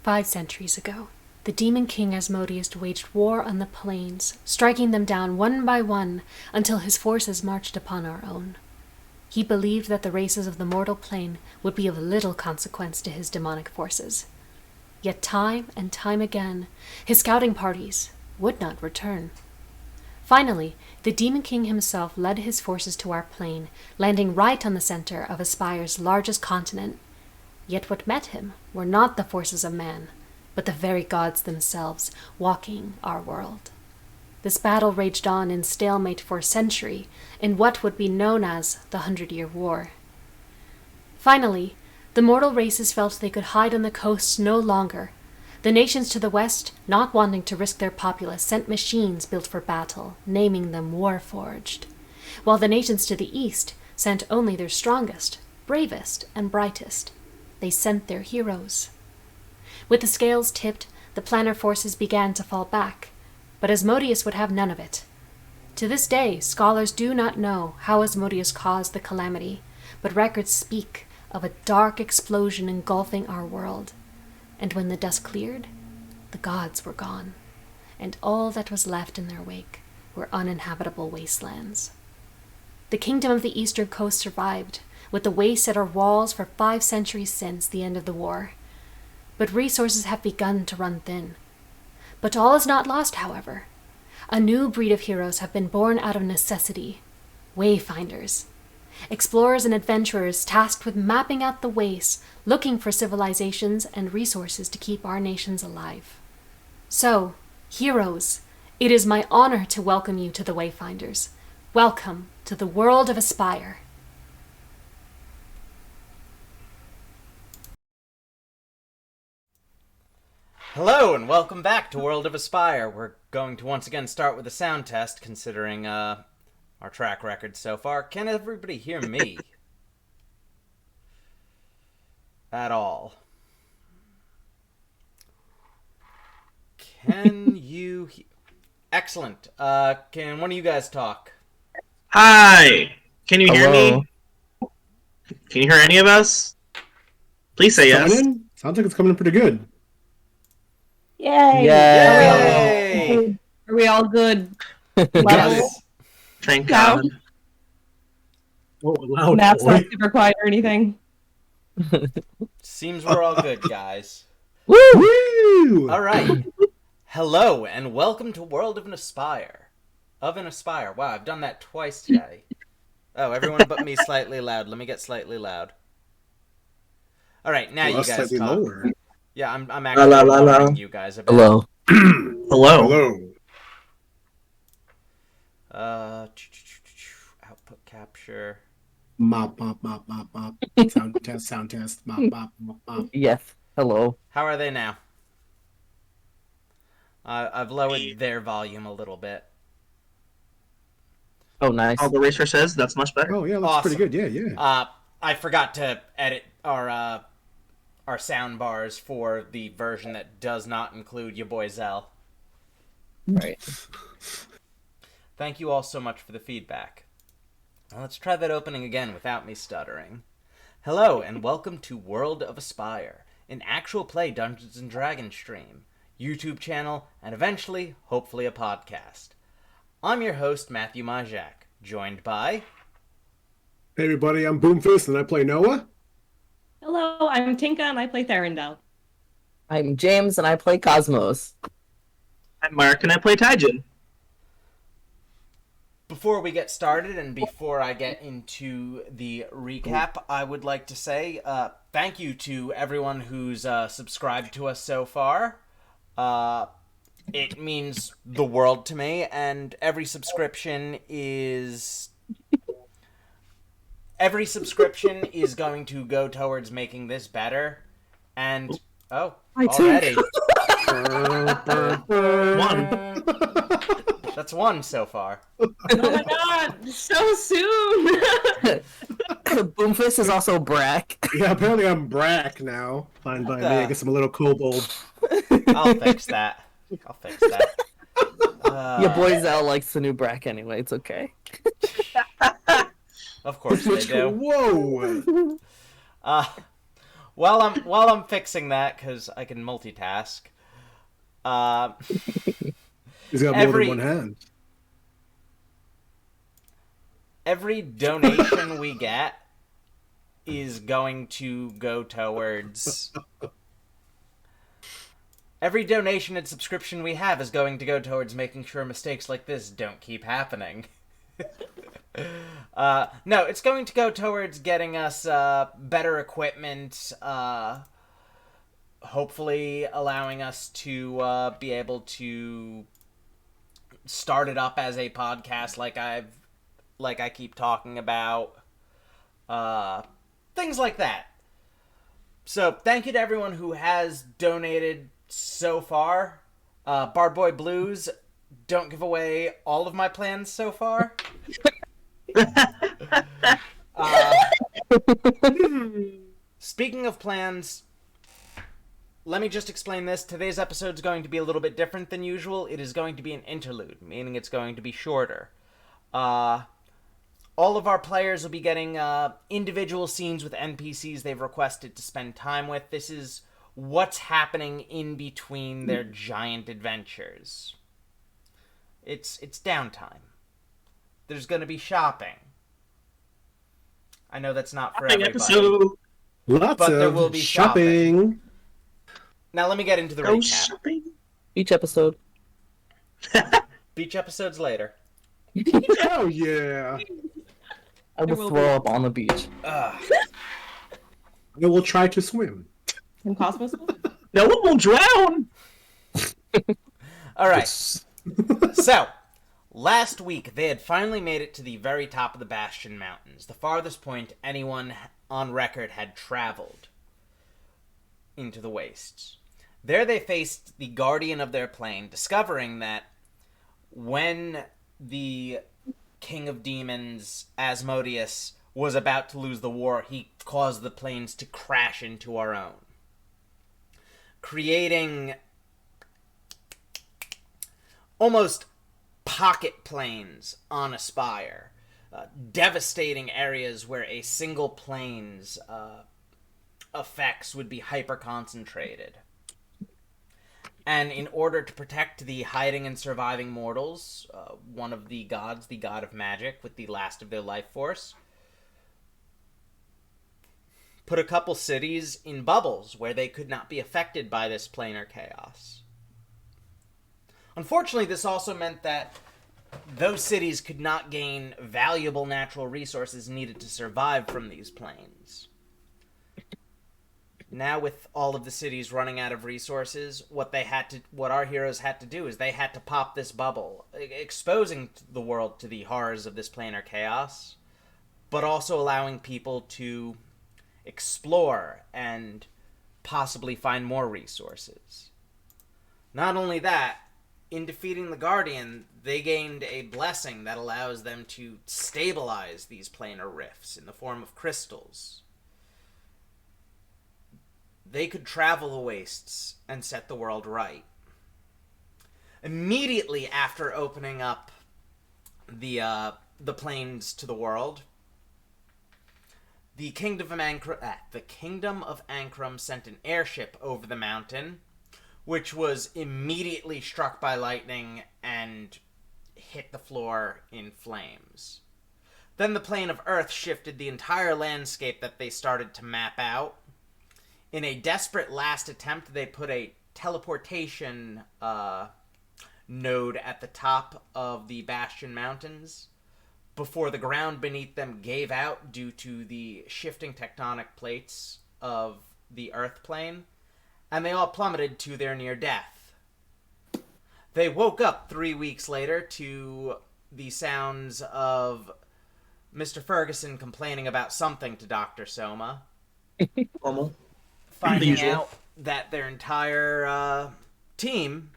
5 centuries ago, the Demon King Asmodeus waged war on the plains, striking them down one by one until his forces marched upon our own. He believed that the races of the mortal plane would be of little consequence to his demonic forces. Yet time and time again, his scouting parties would not return. Finally, the Demon King himself led his forces to our plane, landing right on the center of Aspire's largest continent. Yet what met him were not the forces of man, but the very gods themselves walking our world. This battle raged on in stalemate for a century, in what would be known as the 100-Year War. Finally, the mortal races felt they could hide on the coasts no longer. The nations to the west, not wanting to risk their populace, sent machines built for battle, naming them Warforged, while the nations to the east sent only their strongest, bravest, and brightest. They sent their heroes. With the scales tipped, the planar forces began to fall back, but Asmodeus would have none of it. To this day, scholars do not know how Asmodeus caused the calamity, but records speak of a dark explosion engulfing our world. And when the dust cleared, the gods were gone, and all that was left in their wake were uninhabitable wastelands. The kingdom of the eastern coast survived, with the wastes at our walls for 5 centuries since the end of the war. But resources have begun to run thin. But all is not lost, however. A new breed of heroes have been born out of necessity. Wayfinders. Explorers and adventurers tasked with mapping out the wastes, looking for civilizations and resources to keep our nations alive. So, heroes, it is my honor to welcome you to the Wayfinders. Welcome to the world of Aspire. Hello and welcome back to World of Aspire. We're going to once again start with a sound test, considering our track record so far. Can everybody hear me? At all? Can you Excellent. Can one of you guys talk? Hi! Can you hear Hello? me? Can you hear any of us? Please say yes. Coming in? Sounds like it's coming in pretty good. Yay! Yay! Are we all good? Yes. Thank Now? God. Oh, loud Matt's boy. not super quiet or anything. Seems we're all good, guys. Woo! All right. Hello and welcome to World of an Aspire. Wow, I've done that twice today. Oh, everyone but me slightly loud. Let me get slightly loud. All right, now you Well, guys slightly talk. lower. Yeah, I'm actually La, la, la, la. lowering you guys a bit. Hello. Hello. Hello. Output capture. Mop, mop, mop, mop, mop. Sound test, sound test. Mop, mop, mop, mop. Yes. Hello. How are they now? I've lowered their volume a little bit. Oh, nice. All the racer says that's much better. Oh, yeah, that's Awesome. pretty good. Yeah. I forgot to edit our sound bars for the version that does not include your boy Zell. Right. Thank you all so much for the feedback. Now let's try that opening again without me stuttering. Hello and welcome to World of Aspire, an actual play Dungeons & Dragons stream, YouTube channel, and eventually, hopefully, a podcast. I'm your host, Matthew Magitek, joined by... Hey, everybody, I'm Boomfist, and I play Noah. Hello, I'm Tinka and I play Therondale. I'm James and I play Cosmos. I'm Mark and I play Taijin. Before we get started and before I get into the recap, I would like to say thank you to everyone who's subscribed to us so far. It means the world to me, and every subscription is going to go towards making this better. And already One. that's one so far. Oh my god, so soon! Boomfist is also Brack. Yeah, apparently I'm Brack now. Fine by me. I guess I'm a little kobold. I'll fix that. Your boy Zell likes the new Brack anyway. It's okay. Of course they do. Whoa! while I'm fixing that, because I can multitask. He's got more than one hand. Every donation we get is going to go towards... Every donation and subscription we have is going to go towards making sure mistakes like this don't keep happening. No, it's going to go towards getting us better equipment, hopefully allowing us to be able to start it up as a podcast like I keep talking about. Things like that. So, thank you to everyone who has donated so far. Bard Boy Blues, don't give away all of my plans so far. Speaking of plans, let me just explain this. Today's episode is going to be a little bit different than usual. It is going to be an interlude, meaning it's going to be shorter. All of our players will be getting individual scenes with NPCs they've requested to spend time with. This is what's happening in between their giant adventures. It's downtime. There's going to be shopping. I know that's not for everybody. Episode. Lots But there of will be shopping. Now let me get into the Go recap. shopping. Each episode. Beach episodes later. Oh yeah. I will will throw up on the beach. I will try to swim. And Cosmos? No one will drown. All right. So, last week they had finally made it to the very top of the Bastion Mountains, the farthest point anyone on record had traveled into the wastes. There they faced the guardian of their plane, discovering that when the King of Demons, Asmodeus, was about to lose the war, he caused the planes to crash into our own, creating almost pocket planes on a spire, devastating areas where a single plane's effects would be hyper-concentrated. And in order to protect the hiding and surviving mortals, one of the gods, the god of magic, with the last of their life force, put a couple cities in bubbles where they could not be affected by this planar chaos. Unfortunately, this also meant that those cities could not gain valuable natural resources needed to survive from these planes. Now, with all of the cities running out of resources, what our heroes had to do is they had to pop this bubble, exposing the world to the horrors of this planar chaos, but also allowing people to explore and possibly find more resources. Not only that, in defeating the Guardian, they gained a blessing that allows them to stabilize these planar rifts in the form of crystals. They could travel the wastes and set the world right. Immediately after opening up the plains to the world, the Kingdom of Ankrum sent an airship over the mountain, which was immediately struck by lightning and hit the floor in flames. Then the plane of Earth shifted the entire landscape that they started to map out. In a desperate last attempt, they put a teleportation node at the top of the Bastion Mountains before the ground beneath them gave out due to the shifting tectonic plates of the Earth plane, and they all plummeted to their near death. They woke up 3 weeks later to the sounds of Mr. Ferguson complaining about something to Dr. Soma. Normal. Finding out that their entire team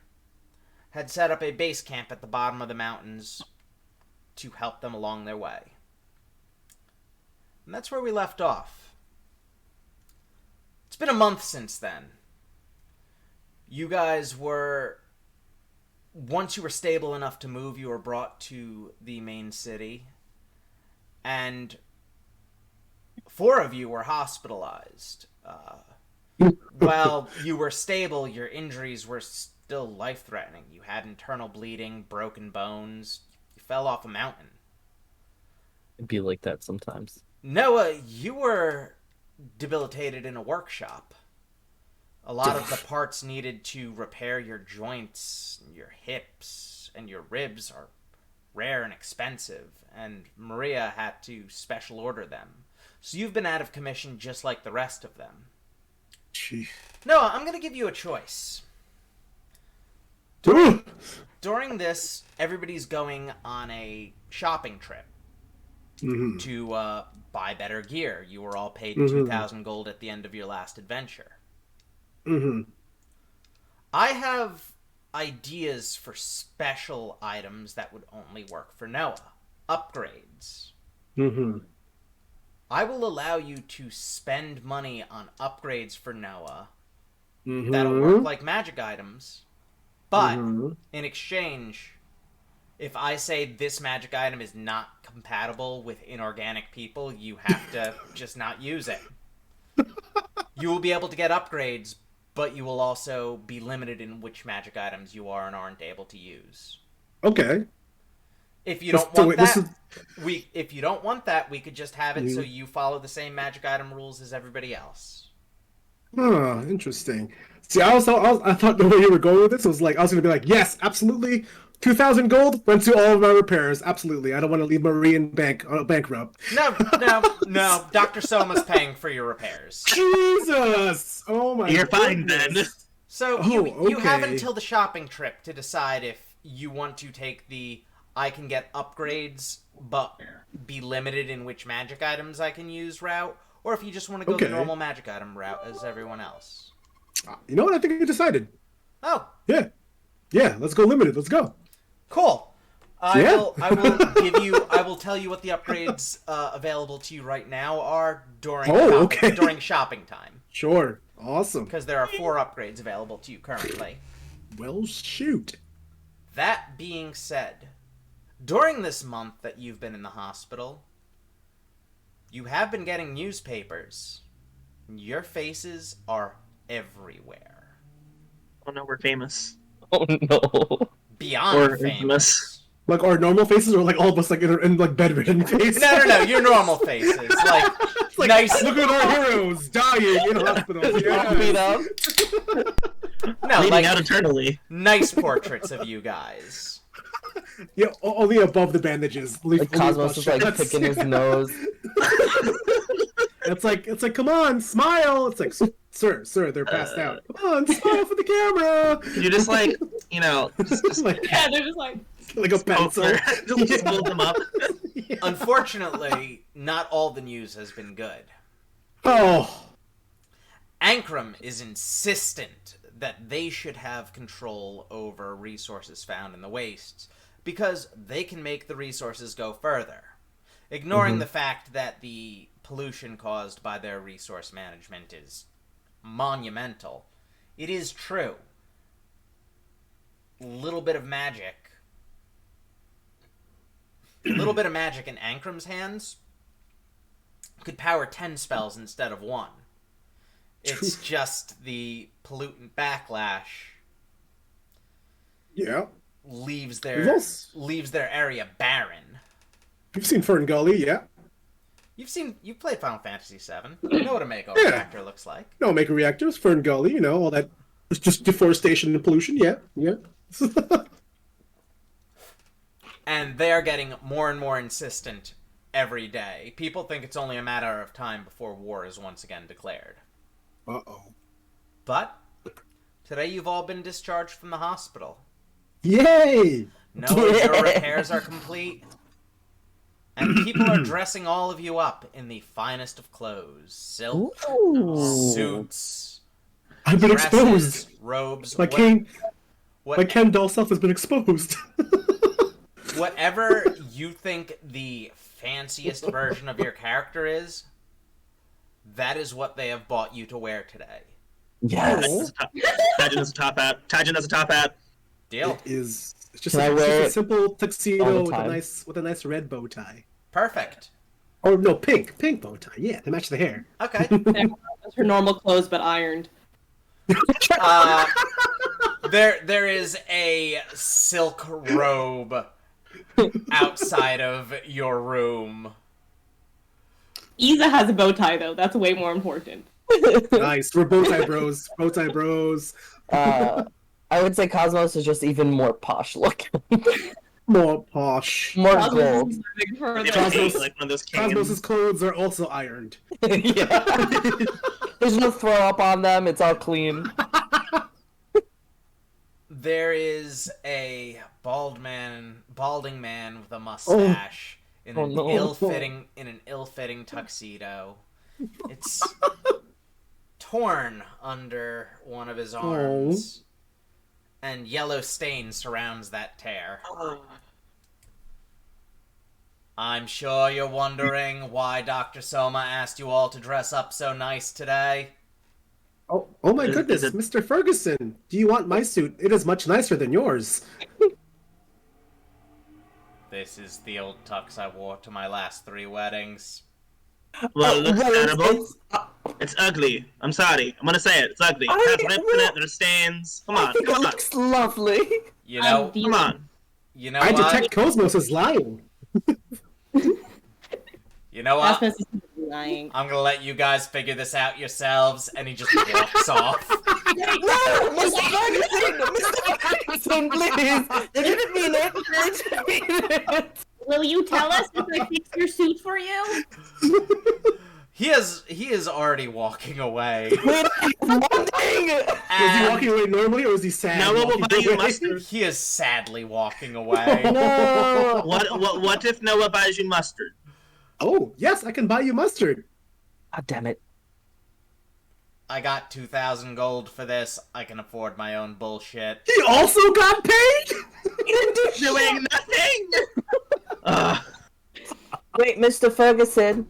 had set up a base camp at the bottom of the mountains to help them along their way. And that's where we left off. It's been a month since then. You guys were... Once you were stable enough to move, you were brought to the main city. And 4 of you were hospitalized. While you were stable, your injuries were still life-threatening. You had internal bleeding, broken bones. You fell off a mountain. It'd be like that sometimes. Noah, you were debilitated in a workshop. A lot of the parts needed to repair your joints, your hips, and your ribs are rare and expensive, and Maria had to special order them. So you've been out of commission just like the rest of them. Gee. Noah, I'm going to give you a choice. Ooh. During this, everybody's going on a shopping trip to buy better gear. You were all paid 2,000 gold at the end of your last adventure. I have ideas for special items that would only work for Noah. Upgrades. I will allow you to spend money on upgrades for Noah that'll work like magic items, but in exchange, if I say this magic item is not compatible with inorganic people, you have to just not use it. You will be able to get upgrades, but you will also be limited in which magic items you are and aren't able to use. Okay. If you don't want that, if you don't want that, we could just have it so you follow the same magic item rules as everybody else. Huh, interesting. See, I thought the way you were going with this was like, I was going to be like, yes, absolutely. 2,000 gold went to all of my repairs. Absolutely. I don't want to leave Marie in bankrupt. No. Dr. Soma's paying for your repairs. Jesus! Oh my god. You're fine then. So you have until the shopping trip to decide if you want to take the I can get upgrades but be limited in which magic items I can use route, or if you just want to go the normal magic item route as everyone else. You know what? I think I decided. Oh. Yeah. Yeah, let's go limited. Let's go. Cool. I will tell you what the upgrades available to you right now are during shopping time. Sure. Awesome. Because there are 4 upgrades available to you currently. Well, shoot. That being said, during this month that you've been in the hospital, you have been getting newspapers. Your faces are everywhere. Oh no, we're famous. Oh no. Beyond famous. Like our normal faces, or like all of us like in like bedridden faces? No, your normal faces. Like nice. Look at our heroes dying in hospitals. All beat up. No, Bleeding like out eternally. nice portraits of you guys. Yeah, only above the bandages. Like Cosmos is like picking his nose. It's like, come on, smile. It's like, sir, they're passed out. Come on, smile for the camera. You just like, just like, Yeah, they're just like a pencil. just hold them up. Yeah. Unfortunately, not all the news has been good. Oh. Ankrum is insistent that they should have control over resources found in the wastes, because they can make the resources go further. Ignoring the fact that the pollution caused by their resource management is monumental, it is true. A little bit of magic in Ankrum's hands could power 10 spells instead of 1. It's just the pollutant backlash leaves their area barren. You've seen Fern Gully, yeah. You've played Final Fantasy VII. You know what a Mako reactor looks like. No, Maker Reactors, Fern Gully, all that. It's just deforestation and pollution, yeah. And they are getting more and more insistent every day. People think it's only a matter of time before war is once again declared. Uh-oh. But today you've all been discharged from the hospital. Yay! Your repairs are complete. And people are dressing all of you up in the finest of clothes. Silk, suits, I've been dresses, exposed. robes. My Ken doll self has been exposed. Whatever you think the fanciest version of your character is, that is what they have bought you to wear today. Yes. Tajin has a top hat. Deal. It's just Can I a wear it simple tuxedo all the with time? a nice red bow tie. Perfect. Oh no, pink bow tie. Yeah, to match the hair. Okay. That's her normal clothes, but ironed. There is a silk robe outside of your room. Isa has a bow tie, though. That's way more important. Nice. We're bow tie bros. Bow tie bros. I would say Cosmos is just even more posh looking. More posh. More Cosmos gold. is moving further. Yeah, Cosmos- like one of those cans. Cosmos's clothes are also ironed. Yeah. There's no throw up on them, it's all clean. There is a balding man with a mustache in Oh, an no. ill-fitting tuxedo. It's torn under one of his arms, and yellow stain surrounds that tear. I'm sure you're wondering why Dr. Soma asked you all to dress up so nice today. Oh my Is goodness, it- Mr. Ferguson, do you want my suit? It is much nicer than yours. This is the old tux I wore to my last 3 weddings. Well, it looks Well, terrible. It's ugly. I'm sorry. I'm gonna say it. It's ugly. It has rips in it. There's stains. Come I on. think Come it on. looks lovely. You know, Come on. you know I what? detect Cosmos is lying. You know what? Cosmos is lying. I'm gonna let you guys figure this out yourselves, and he just walks off. No, Mr. Ferguson! Mr. Ferguson, please! You didn't mean it! You didn't mean it! Will you tell us if I fix your suit for you? He is already walking away. Wait, one thing! Was he And walking away normally, or was he sad? Now what will walking buy you away? mustard? he is sadly walking away. No! What if Noah buys you mustard? Oh, yes, I can buy you mustard. God damn it. I got 2,000 gold for this. I can afford my own bullshit. He also got paid? You didn't do Doing nothing. Wait, Mr. Ferguson.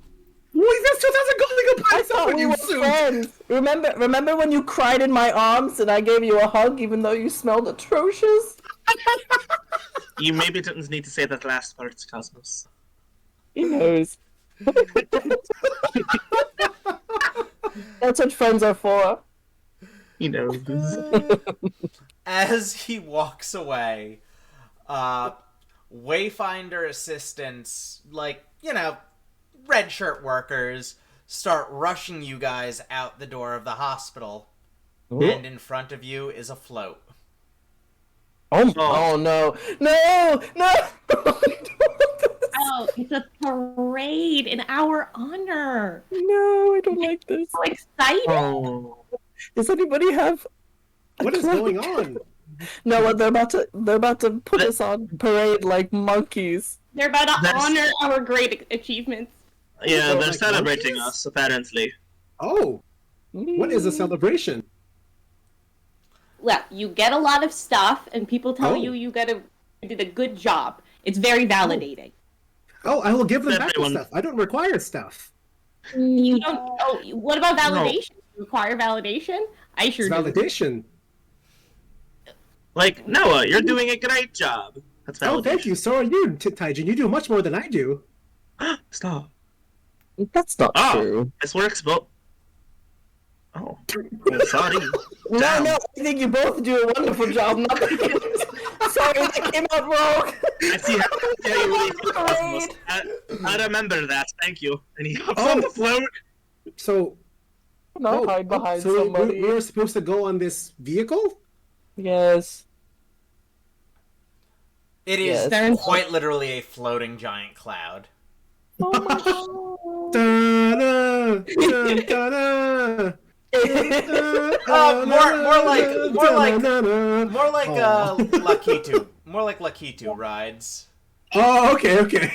Wait, that's 2,000 gold to go buy I yourself thought a we new were suit. friends. Remember when you cried in my arms and I gave you a hug even though you smelled atrocious? You maybe didn't need to say that last part, Cosmos. He knows. That's what friends are for. He knows. As he walks away, Wayfinder assistants, like, you know, red shirt workers, start rushing you guys out the door of the hospital. And in front of you is a float. Oh no. No! No! Oh, it's a parade in our honor. No, I don't like this. So excited. Oh. Does anybody have What is going on? No, what they're about to put us on parade like monkeys. They're about to That's- honor our great achievements. Yeah, Oh, they're like celebrating monkeys? us, apparently. Oh, what is a celebration? Well, you get a lot of stuff, and people tell Oh. you you did a good job. It's very validating. Oh, I will give them back the Everyone- stuff. I don't require stuff. You don't. Oh, what about validation? You require validation? I sure It's do. validation. Like, Noah, you're doing a great job. That's validation. Oh, thank you. So are you, Taijin. You do much more than I do. Stop. That's not Oh. true. This works, but... Oh. Sorry. No, Damn. no, I think you both do a wonderful job. Not Sorry, that came out wrong. I see how you really feel, Cosmos. I remember that. Thank you. And he hops Oh. on the float. So, Not hide behind so somebody. we're supposed to go on this vehicle? Yes. It is Yes. They're- quite literally a floating giant cloud. Oh my god. Da-da, da-da-da. More like Aw. Lakitu. More like Lakitu rides. Oh, okay, okay.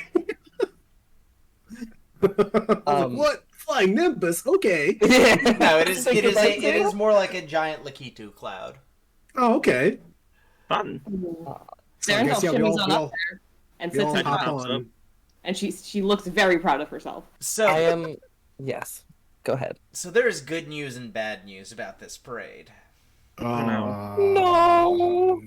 I was like, Um, what? Flying Nimbus? Okay. No, it is Think about it is more like a giant Lakitu cloud. Oh, okay. Fun. So I Darren guess, yeah, shimmies we on all, up there and we sits all on hop top, on. and she looks very proud of herself. So I am. Yes. Go ahead. so there is good news and bad news about this parade. No.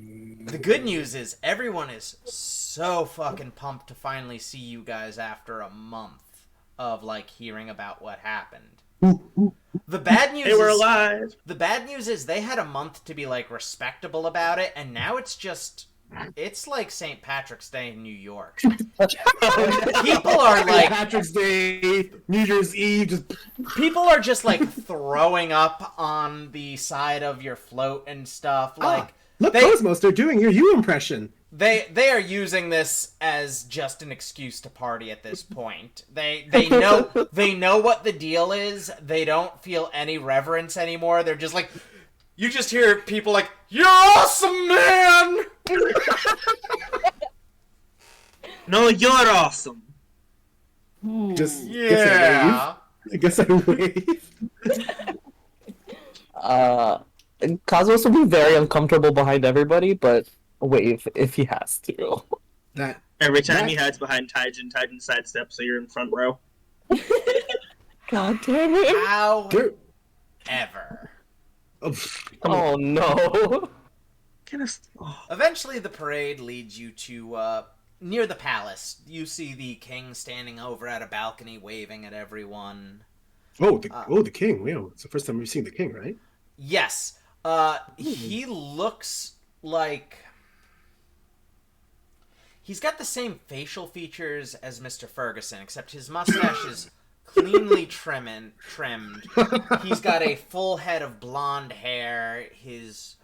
The good news is everyone is so fucking pumped to finally see you guys after a month. of like hearing about what happened. Ooh. The bad news They were is, alive. the bad news is they had a month to be like respectable about it, and now it's like St. Patrick's Day in New York. People are like Patrick's Day, New Year's Eve, just people are just like throwing up on the side of your float and stuff. Like look, Cosmos, they're doing your you impression. they are using this as just an excuse to party at this point. They know what the deal is. They don't feel any reverence anymore. They're just like, you just hear people like, "You're awesome, man." No, you're awesome. Just Yeah. I guess I wave. Cosmos will be very uncomfortable behind everybody, but wave if he has to. That Every time he hides behind Titan sidesteps, so you're in front row. God damn it. However, Oh no. eventually the parade leads you to near the palace. You see the king standing over at a balcony waving at everyone. the king. Wow, it's the first time we've seen the king, right? Yes. He looks like he's got the same facial features as Mr. Ferguson, except his mustache is cleanly trimmed. He's got a full head of blonde hair. His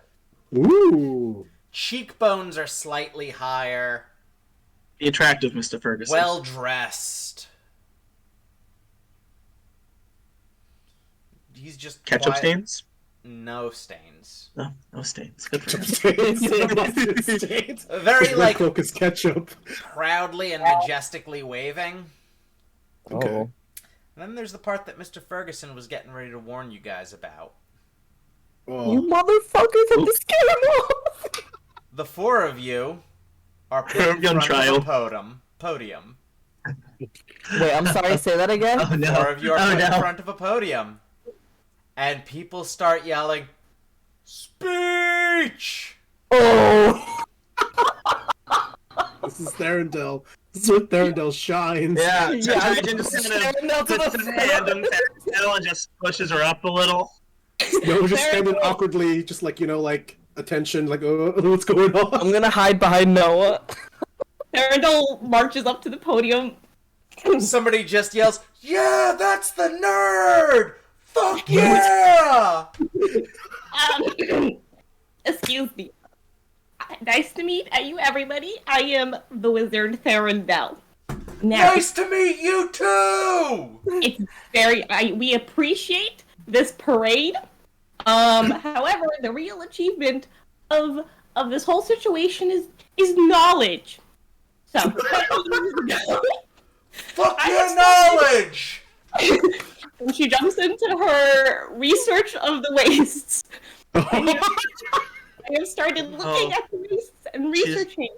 cheekbones are slightly higher. The attractive Mr. Ferguson. Well dressed. He's just Ketchup quiet. stains? No stains. No stains. Good for him. Stains. Very like Cloak is ketchup. proudly and majestically waving. Okay. Oh. And then there's the part that Mr. Ferguson was getting ready to warn you guys about. Oh. You motherfuckers, I'm just scared off. The four of you are put in Young front child. of a podium. Wait, I'm sorry, say that again? Oh no. Four of you are Oh put in no. front of a podium. And people start yelling, "Speech!" Oh! This is Therondale. This is where Therondale shines. Yeah, Yeah, Titan just kind of puts his hand on Therondale and just pushes her up a little. No, just standing awkwardly, just like, like, attention, like, what's going on? I'm gonna hide behind Noah. Therondale marches up to the podium. Somebody just yells, "Yeah, that's the nerd! Fuck yeah!" Excuse me. Nice to meet you, everybody. I am the wizard Therondale. Now, Nice to meet you too! it's we appreciate this parade. However, the real achievement of this whole situation is knowledge. So, Fuck your knowledge! when she jumps into her research of the wastes, I have started looking at the wastes and researching.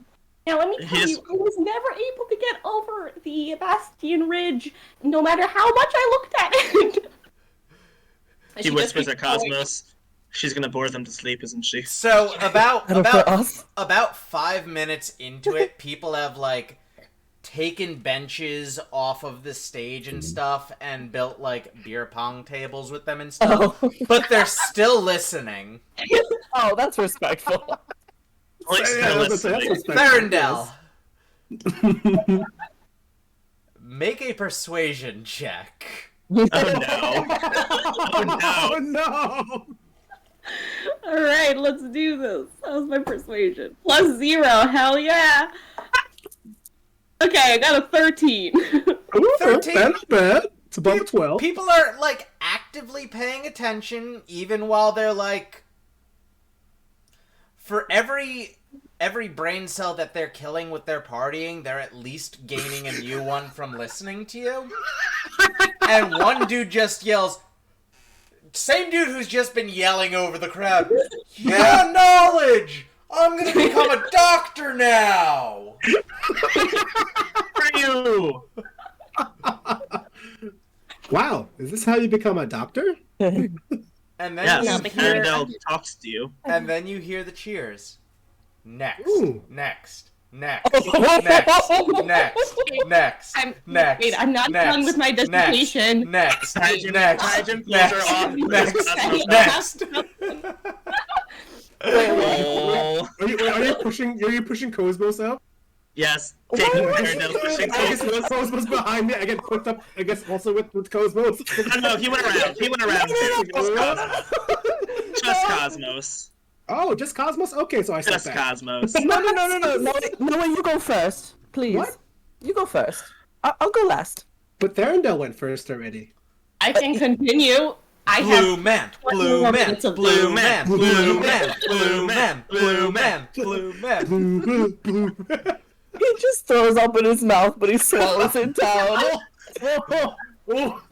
Now, let me tell you, I was never able to get over the Bastion Ridge, no matter how much I looked at it. He whispers at Cosmos. She's gonna bore them to sleep, isn't she? So, about For us? 5 minutes into it, people have, like, taken benches off of the stage and stuff and built, like, beer pong tables with them and stuff. Oh. But they're still listening. Oh, that's respectful. Like, still listening. Therondale, make a persuasion check. Oh no. Oh no. Oh no! Alright, let's do this. That was my persuasion. +0, hell yeah! Okay, I got a 13. Ooh, 13. That's bad. It's above a 12. People are, like, actively paying attention, even while they're, like... For every brain cell that they're killing with their partying, they're at least gaining a new one from listening to you. And one dude just yells... Same dude who's just been yelling over the crowd. Yeah, knowledge! I'm gonna become a doctor now! For you! Wow, is this how you become a doctor? And then Yes, you hear... Therondale talks to you. And then you hear the cheers. Next. Ooh. Next. Next. Next. Wait, I'm not done with my dissertation. Next. Taijin pulls her off. Next. Oh. Are you pushing Cosmos up? Yes. Taking Therondale, pushing I guess Cosmos behind me. I get hooked up. I guess also with Cosmos. I don't know. He went around. Just Cosmos. Oh, just Cosmos? Okay, so I said Just that. Cosmos. No, you go first, please. What? You go first. I'll go last. But Therondale went first already. I can continue. I Blue have man. Blue man. He just throws up in his mouth, but he swallows it down. Oh.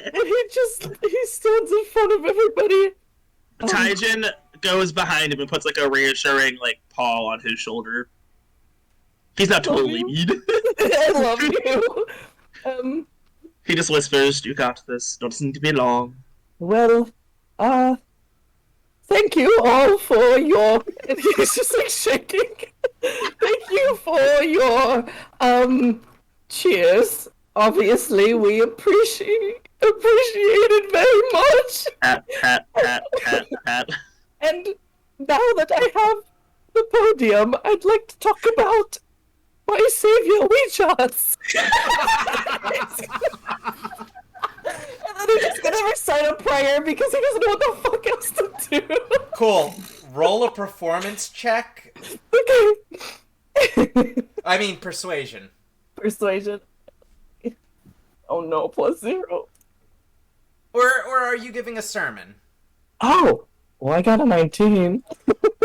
And he stands in front of everybody. Taijin goes behind him and puts like a reassuring like paw on his shoulder. He's not totally mean. I love you. He just whispers, "You got this. Don't seem to be long." Well, thank you all for your... And he's just like shaking. Thank you for your, cheers. Obviously, we appreciate it very much. Pat. And now that I have the podium, I'd like to talk about my savior, Weechots. And then he's just gonna recite a prayer because he doesn't know what the fuck else to do. Cool. Roll a performance check. Okay. I mean, persuasion. Persuasion. Oh no, +0. Or are you giving a sermon? Oh, well, I got a 19.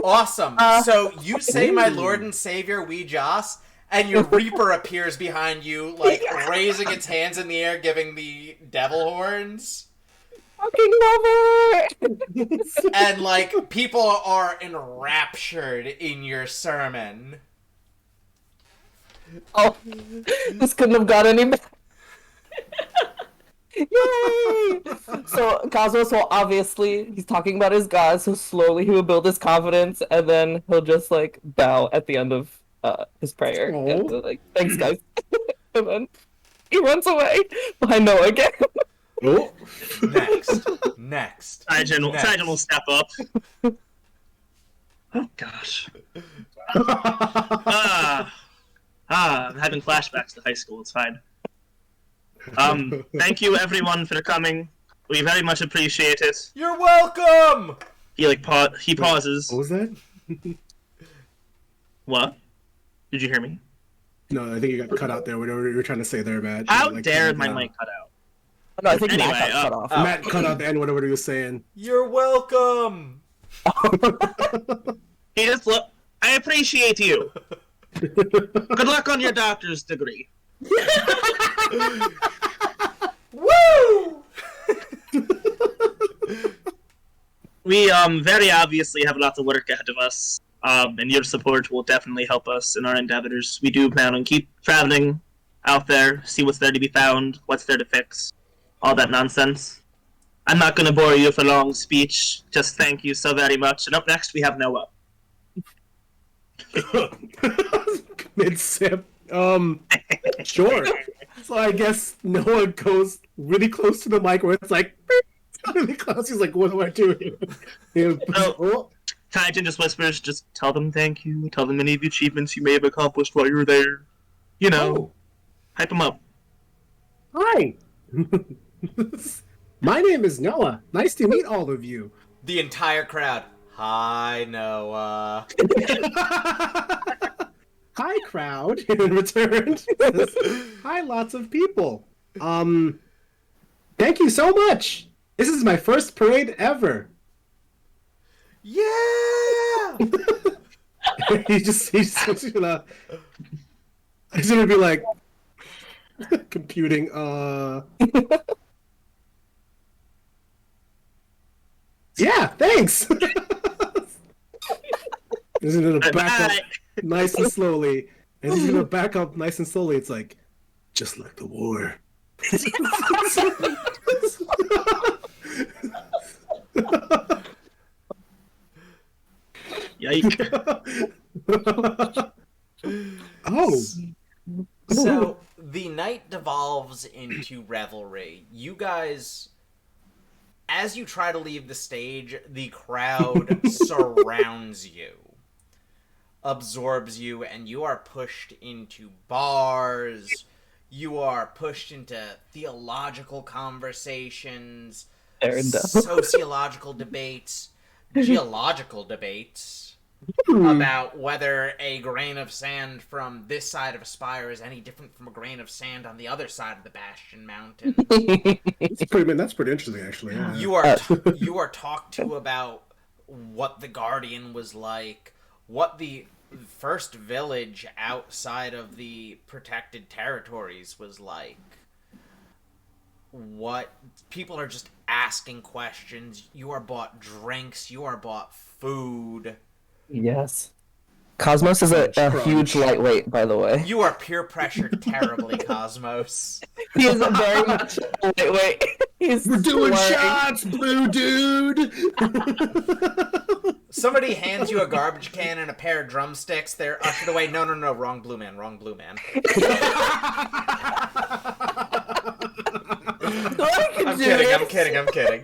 Awesome. So you say, "My Lord and Savior, we Joss," and your Reaper appears behind you, like, raising its hands in the air, giving the devil horns. Fucking love it! And, like, people are enraptured in your sermon. Oh, this couldn't have got any better. Yay! So Cosmos will obviously, he's talking about his god, so slowly he will build his confidence, and then he'll just like bow at the end of his prayer. And, like, thanks guys. And then he runs away behind Noah again. Oh. Next. Taijin will step up. Oh gosh. I'm having flashbacks to high school. It's fine. Thank you everyone for coming. We very much appreciate it. You're welcome! He pauses. What was that? What? Did you hear me? No, I think you got cut out there. Whatever you were trying to say there, Matt. How Like, dare my mic cut out? No, I think Anyway, Matt got cut off. Matt cut out the end. Whatever he was saying. You're welcome! He just look. I appreciate you. Good luck on your doctor's degree. Woo! We very obviously have lots of work ahead of us, and your support will definitely help us in our endeavors. We do plan on keep traveling out there, see what's there to be found, what's there to fix, all that nonsense. I'm not going to bore you with a long speech. Just thank you so very much. And up next, we have Noah. Mid-sip. Sure. So I guess Noah goes really close to the mic where it's like really close. He's like, "What do I do here?" Oh. Taijin just whispers, "Just tell them thank you. Tell them any of the achievements you may have accomplished while you were there. You know, hype them up." Hi. My name is Noah. Nice to meet all of you. The entire crowd. Hi, Noah. Hi, crowd. In return, hi, lots of people. Thank you so much. This is my first parade ever. Yeah! he's gonna be like computing. Yeah, thanks. He's gonna back up nice and slowly, and he's gonna back up nice and slowly. It's like, just like the war. Yike. into revelry. You guys, as you try to leave the stage, the crowd surrounds you, absorbs you, and you are pushed into bars. You are pushed into theological conversations, sociological debates, geological debates about whether a grain of sand from this side of a spire is any different from a grain of sand on the other side of the Bastion Mountain. That's pretty interesting, actually. Yeah. You are talked to about what the Guardian was like, what the first village outside of the protected territories was like. What people are just asking questions. You are bought drinks. You are bought food. Yes. Cosmos is a huge lightweight, by the way. You are peer pressured terribly, Cosmos. He is a very much lightweight. We're doing shots, blue dude! Somebody hands you a garbage can and a pair of drumsticks. They're ushered away. No, wrong blue man. I'm kidding.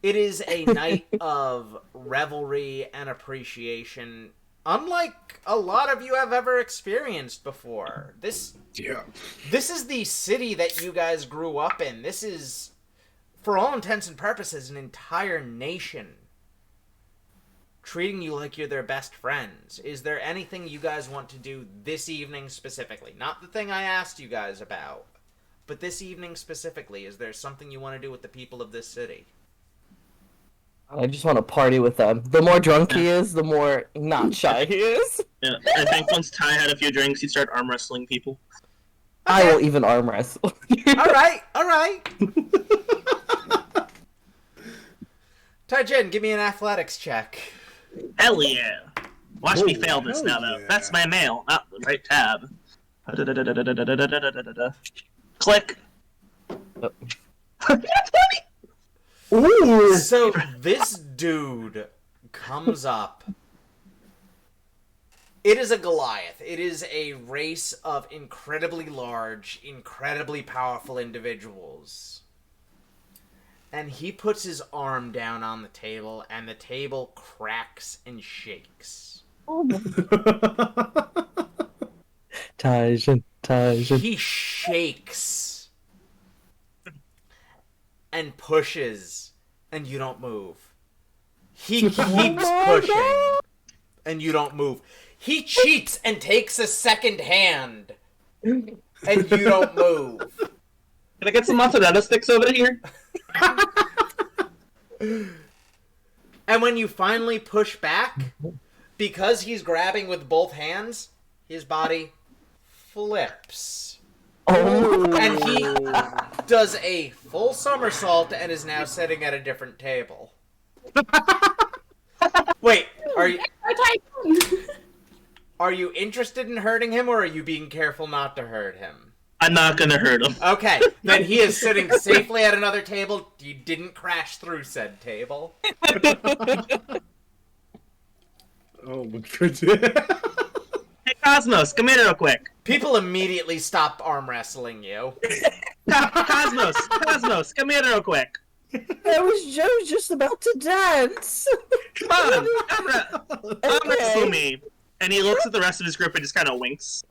It is a night of revelry and appreciation, unlike a lot of you have ever experienced before. This is the city that you guys grew up in. This is, for all intents and purposes, an entire nation treating you like you're their best friends. Is there anything you guys want to do this evening specifically? Not the thing I asked you guys about, but this evening specifically. Is there something you want to do with the people of this city? I just want to party with them. The more drunk he is, the more not shy he is. Yeah, I think once Ty had a few drinks, he'd start arm wrestling people. I will even arm wrestle. Alright. Taijin, give me an athletics check. Hell yeah. Watch me fail this now, though. Yeah. That's my mail, not the right tab. Click. Ooh! So this dude comes up. It is a Goliath. It is a race of incredibly large, incredibly powerful individuals. And he puts his arm down on the table, and the table cracks and shakes. Taijin. He shakes and pushes, and you don't move. He keeps pushing, and you don't move. He cheats and takes a second hand, and you don't move. Can I get some mozzarella sticks over here? And when you finally push back, because he's grabbing with both hands, his body flips. Oh. And he does a full somersault and is now sitting at a different table. Wait, are you interested in hurting him, or are you being careful not to hurt him? I'm not gonna hurt him. Okay, then he is sitting safely at another table. You didn't crash through said table. Oh my goodness. Hey, Cosmos, come here real quick. People immediately stop arm wrestling you. Cosmos, come here real quick. I was just about to dance. Come on, arm wrestle me. And he looks at the rest of his group and just kind of winks.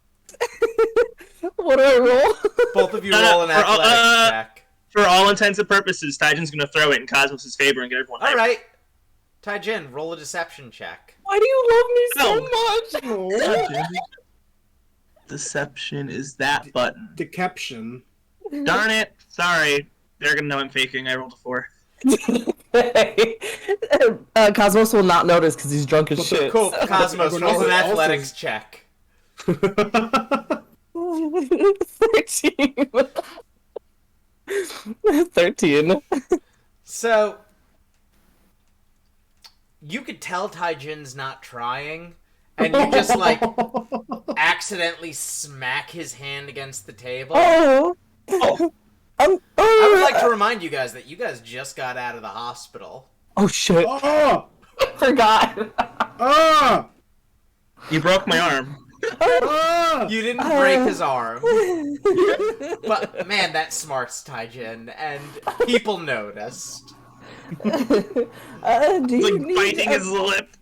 What do I roll? Both of you roll an athletics check. For all intents and purposes, Taijin's gonna throw it in Cosmos' favor and get everyone hyped. Alright. Taijin, roll a deception check. Why do you love me so much? Deception is that button. Deception. Darn it. Sorry. They're gonna know I'm faking. I rolled a 4. Cosmos will not notice because he's drunk as shit. Cool. Cosmos, roll an athletics check. 13. So, you could tell Taijin's not trying, and you just, accidentally smack his hand against the table. Oh. I would like to remind you guys that you guys just got out of the hospital. Oh, shit. Oh! Forgot. Ah! You broke my arm. You didn't break his arm. But, man, that smarts Taijin, and people noticed. Do you need biting his lip.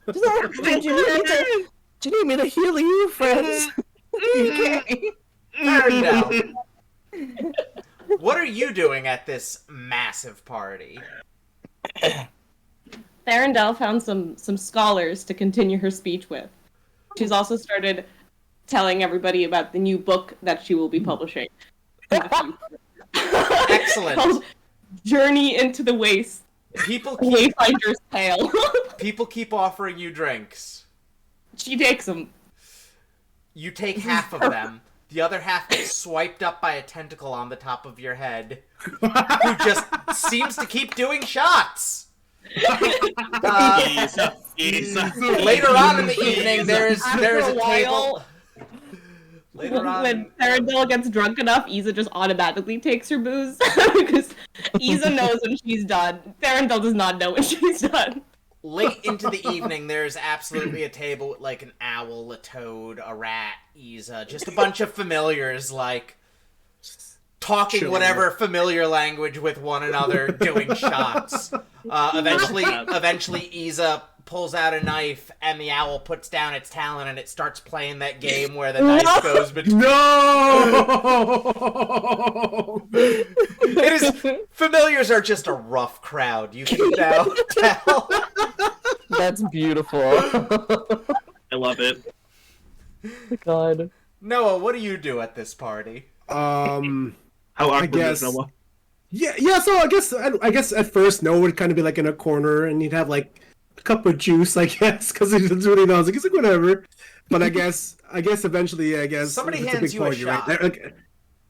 Do you need me to heal you, friends? Okay. Therondale, what are you doing at this massive party? Therondale found some scholars to continue her speech with. She's also started telling everybody about the new book that she will be publishing. Excellent. Called Journey into the Waste. People keep Wayfinder's Tale. people keep offering you drinks. She takes them. You take half of them. The other half gets swiped up by a tentacle on the top of your head, who just seems to keep doing shots. Later on in the evening, there's a table. Later on, When Therondale gets drunk enough, Isa just automatically takes her booze because Isa knows when she's done. Therondale does not know when she's done. late into the evening, there's absolutely a table with like an owl, a toad, a rat, Isa, just a bunch of familiars, like talking whatever familiar language with one another, doing shots. Eventually, Isa pulls out a knife, and the owl puts down its talon, and it starts playing that game where the knife goes between. No! It is. Familiars are just a rough crowd. You can now tell. That's beautiful. I love it. God. Noah, what do you do at this party? How awkward guess- is Noah? Yeah. So I guess at first Noah would kind of be like in a corner, and he'd have like a cup of juice, I guess, because he doesn't really know. He's like whatever. But I guess eventually, Somebody it's hands big you a party, shot. right? Like,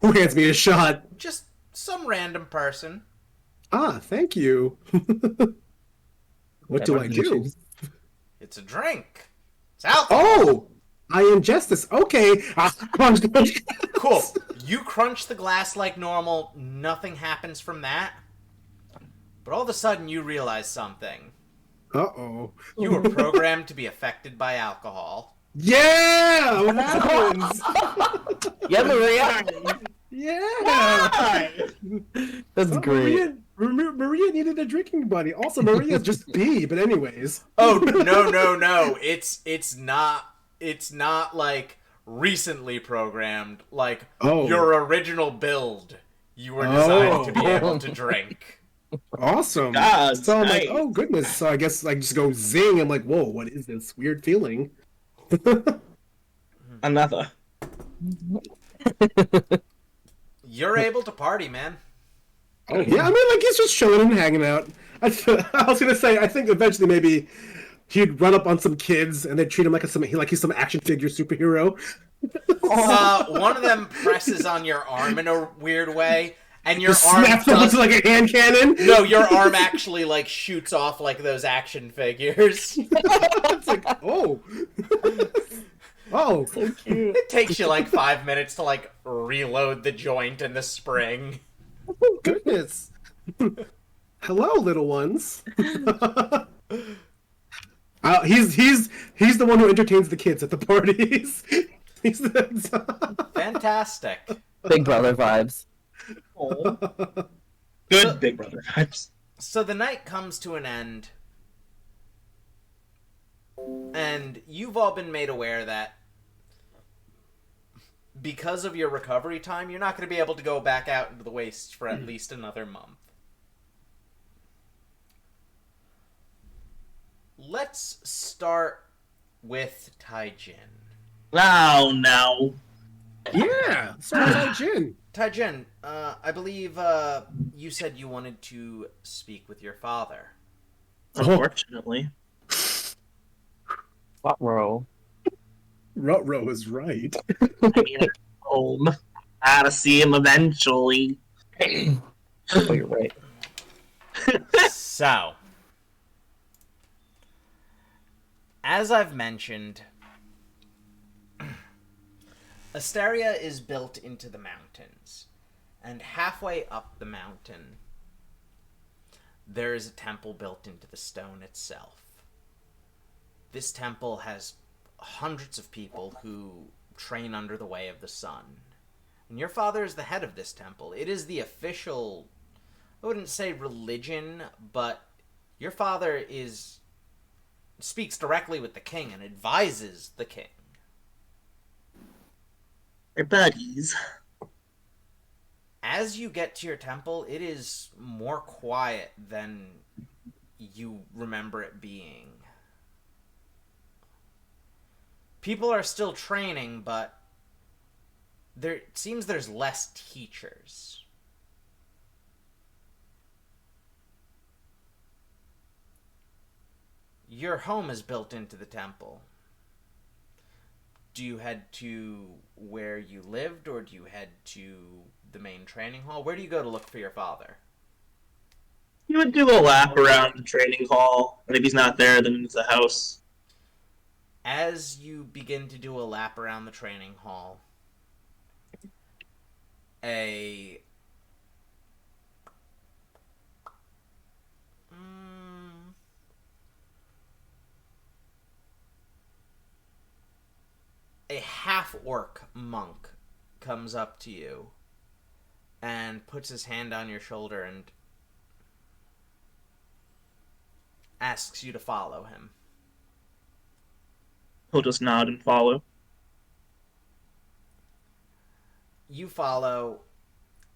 who hands me a shot? Just some random person. Ah, thank you. What do I do? It's a drink. It's alcohol. Oh, I ingest this. Okay. Cool. You crunch the glass like normal. Nothing happens from that. But all of a sudden, you realize something. Uh-oh. You were programmed to be affected by alcohol. Yeah! What happens? Yeah, Maria. Yeah! That's Oh, great. Maria needed a drinking buddy. Also, Maria's just B, but anyways. Oh, no. It's not like recently programmed. Like, your original build. You were designed to be able to drink. Awesome. God, So I'm like, nice. oh goodness. So I guess I just go zing. I'm like, whoa, what is this weird feeling? Another. You're able to party, man. Oh yeah, I mean, like he's just chilling and hanging out. I was gonna say, I think eventually maybe he'd run up on some kids and they'd treat him like he's some action figure superhero. One of them presses on your arm in a weird way, and your Just arm snaps up into like a hand cannon. No, your arm actually like shoots off like those action figures. It's like, oh. Oh. So cute. It takes you like 5 minutes to like reload the joint and the spring. Goodness. Hello, little ones. He's the one who entertains the kids at the parties. He's the... Fantastic. Big Brother vibes. Good Big Brother vibes. So the night comes to an end, and you've all been made aware that because of your recovery time, you're not going to be able to go back out into the wastes for at least another month. Let's start with Taijin. Oh, no. Yeah. So was Jin. Taijin, I believe you said you wanted to speak with your father. Unfortunately. What row? Ruh-roh is right. I mean, home. I gotta see him eventually. Oh, you're right. So, as I've mentioned, Asteria is built into the mountains, and halfway up the mountain, there is a temple built into the stone itself. This temple has hundreds of people who train under the way of the sun. And your father is the head of this temple. It is the official, I wouldn't say religion, but your father speaks directly with the king and advises the king. They're buddies. As you get to your temple, it is more quiet than you remember it being. People are still training, but it seems there's less teachers. Your home is built into the temple. Do you head to where you lived, or do you head to the main training hall? Where do you go to look for your father? You would do a lap around the training hall, and if he's not there, then it's the house. As you begin to do a lap around the training hall, a half-orc monk comes up to you and puts his hand on your shoulder and asks you to follow him. He'll just nod and follow. You follow.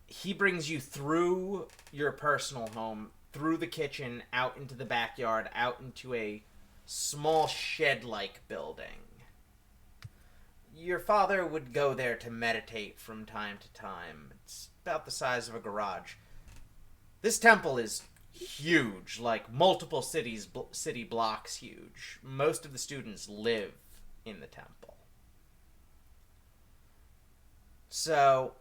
He brings you through your personal home, through the kitchen, out into the backyard, out into a small shed-like building. Your father would go there to meditate from time to time. It's about the size of a garage. This temple is huge, like multiple city blocks huge. Most of the students live in the temple. So,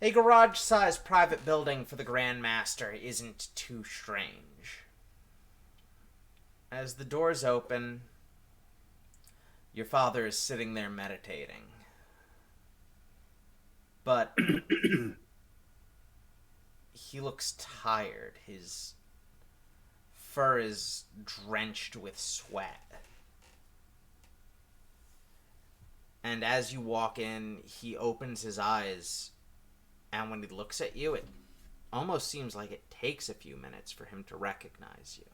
a garage-sized private building for the Grand Master isn't too strange. As the doors open, your father is sitting there meditating. But he looks tired. His fur is drenched with sweat. And as you walk in, he opens his eyes, and when he looks at you, it almost seems like it takes a few minutes for him to recognize you.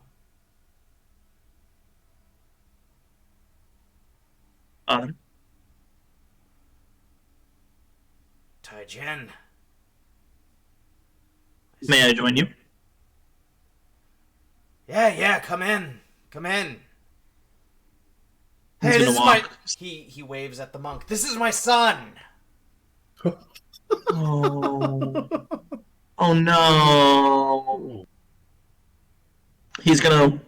Taijin. May I join you? Yeah, come in. Hey, this is my... He waves at the monk. This is my son! Oh. Oh no. He's gonna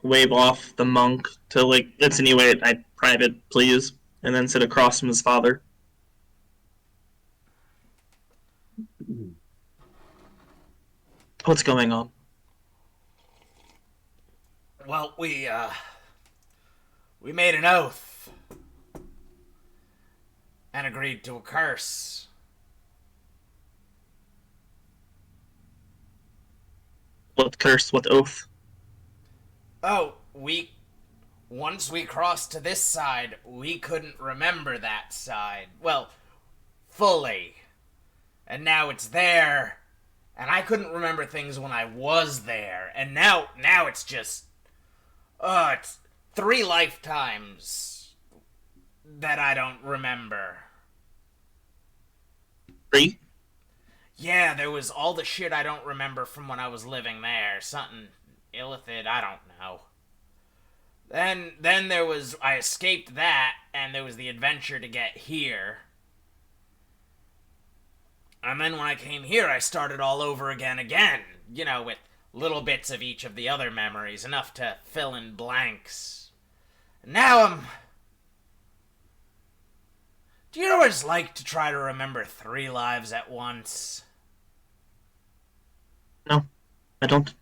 wave off the monk to, insinuate, private, please, and then sit across from his father. What's going on? Well, we made an oath and agreed to a curse. What curse? What oath? Oh, once we crossed to this side, we couldn't remember that side. Well, fully. And now it's there, and I couldn't remember things when I was there, and now it's just... it's 3 lifetimes that I don't remember. 3? Yeah, there was all the shit I don't remember from when I was living there. Something illithid, I don't know. Then there was... I escaped that, and there was the adventure to get here. And then when I came here, I started all over again, you know, with little bits of each of the other memories, enough to fill in blanks. Now do you know what it's like to try to remember 3 lives at once? No, I don't.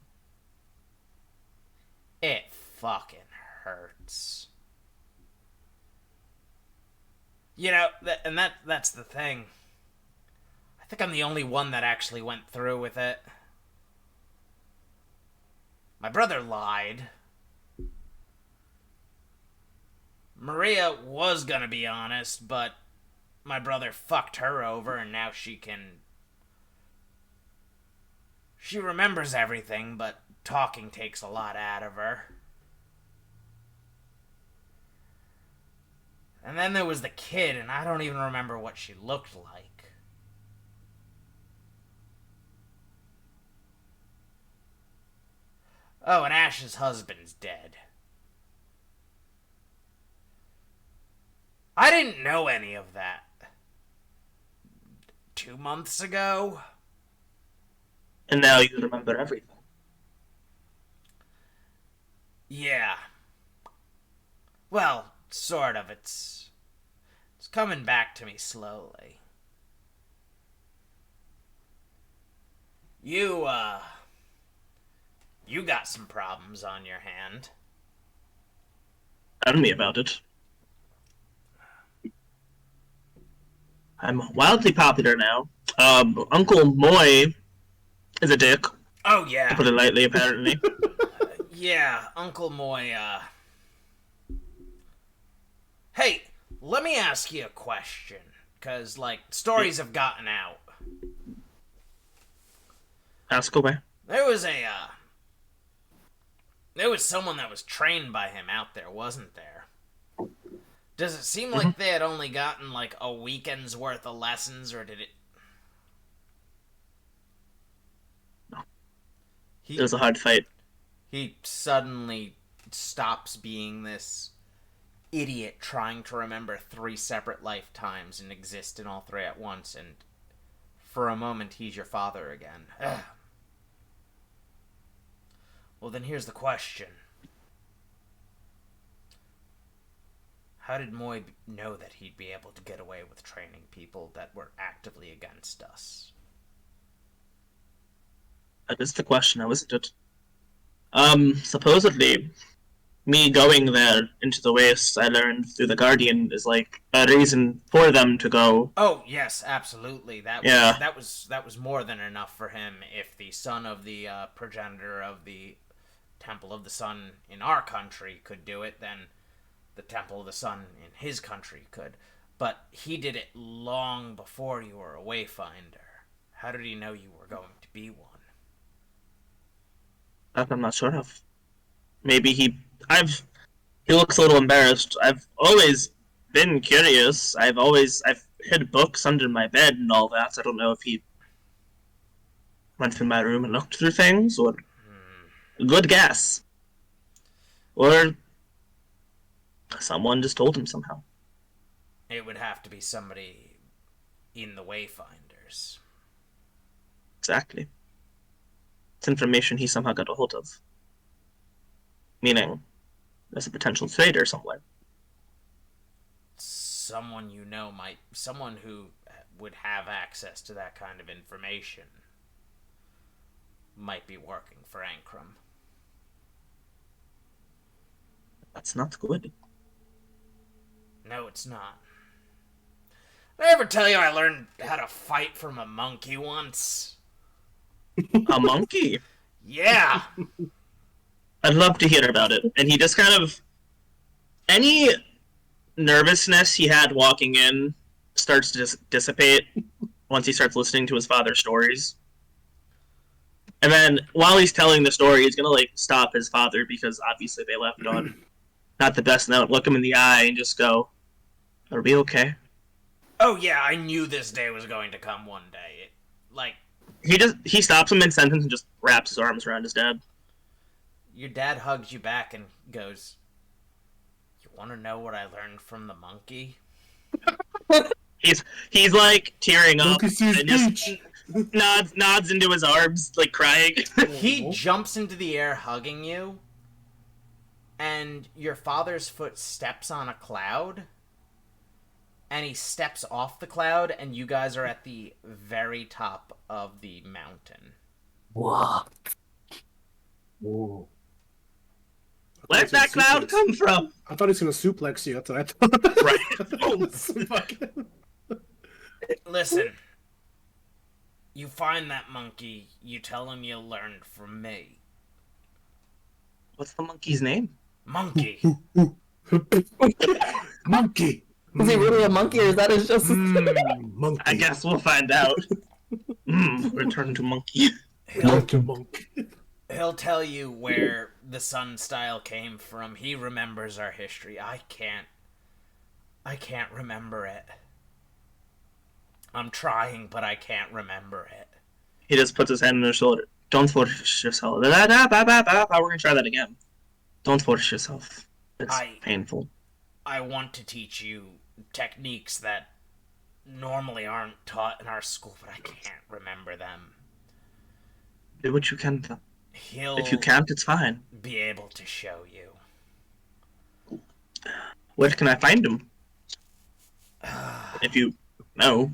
It fucking hurts. You know, that's the thing. I think I'm the only one that actually went through with it. My brother lied. Maria was gonna be honest, but my brother fucked her over, and now she remembers everything, but talking takes a lot out of her. And then there was the kid, and I don't even remember what she looked like. Oh, and Ash's husband's dead. I didn't know any of that. 2 months ago? And now you remember everything. Yeah. Well, sort of. It's coming back to me slowly. You got some problems on your hand. Tell me about it. I'm wildly popular now. Uncle Moy is a dick, Oh, to yeah. put it lightly, apparently. Yeah, Uncle Moy, Hey, let me ask you a question. Because, stories have gotten out. Ask away. There was someone that was trained by him out there, wasn't there? Does it seem like they had only gotten, a weekend's worth of lessons, or did it... No. It was a hard fight. He suddenly stops being this idiot trying to remember 3 separate lifetimes and exist in all 3 at once, and for a moment he's your father again. Ugh. Well, then here's the question. How did Moy know that he'd be able to get away with training people that were actively against us? That is the question, now isn't it? Supposedly, me going there into the wastes, I learned through the Guardian, is a reason for them to go. Oh, yes, absolutely. That was more than enough for him. If the son of the progenitor of the Temple of the Sun in our country could do it, then the Temple of the Sun in his country could. But he did it long before you were a Wayfinder. How did he know you were going to be one? That I'm not sure of. Maybe he looks a little embarrassed. I've always been curious. I've hid books under my bed and all that. I don't know if he went through my room and looked through things, or good guess. Or someone just told him somehow. It would have to be somebody in the Wayfinders. Exactly. It's information he somehow got a hold of. Meaning, there's a potential traitor somewhere. Someone someone who would have access to that kind of information might be working for Ankrum. That's not good. No, it's not. Did I ever tell you I learned how to fight from a monkey once? A monkey? Yeah! I'd love to hear about it. And he just kind of... Any nervousness he had walking in starts to dissipate once he starts listening to his father's stories. And then, while he's telling the story, he's gonna, stop his father, because obviously they left on not the best note. Look him in the eye and just go, "Are we okay?" Oh yeah, I knew this day was going to come one day. He stops him mid-sentence and just wraps his arms around his dad. Your dad hugs you back and goes, "You want to know what I learned from the monkey?" He's tearing up and just nods into his arms, crying. He jumps into the air hugging you, and your father's foot steps on a cloud, and he steps off the cloud, and you guys are at the very top of the mountain. What? Whoa. Where'd that cloud come from? I thought he was gonna suplex you. That's what I thought. Right. Listen, you find that monkey, you tell him you learned from me. What's the monkey's name? Monkey. Monkey. Is he really a monkey, or is that his just? Monkey. I guess we'll find out. Return to monkey. He'll tell you where the sun style came from. He remembers our history. I can't remember it. I'm trying, but I can't remember it. He just puts his hand on his shoulder. Don't force yourself. We're gonna try that again. Don't force yourself. It's painful. I want to teach you techniques that normally aren't taught in our school, but I can't remember them. Do what you can. He'll if you can't, it's fine. Be able to show you. Where can I find him? If you know.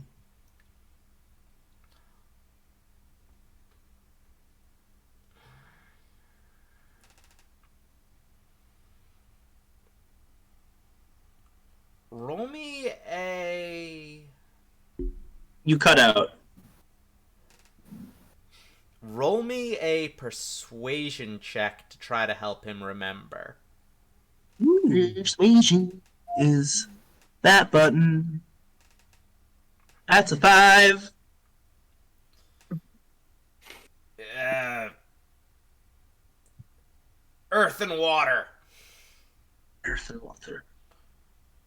Roll me a... You cut out. Roll me a persuasion check to try to help him remember. Persuasion is that button. That's a 5. Earth and water. Earth and water.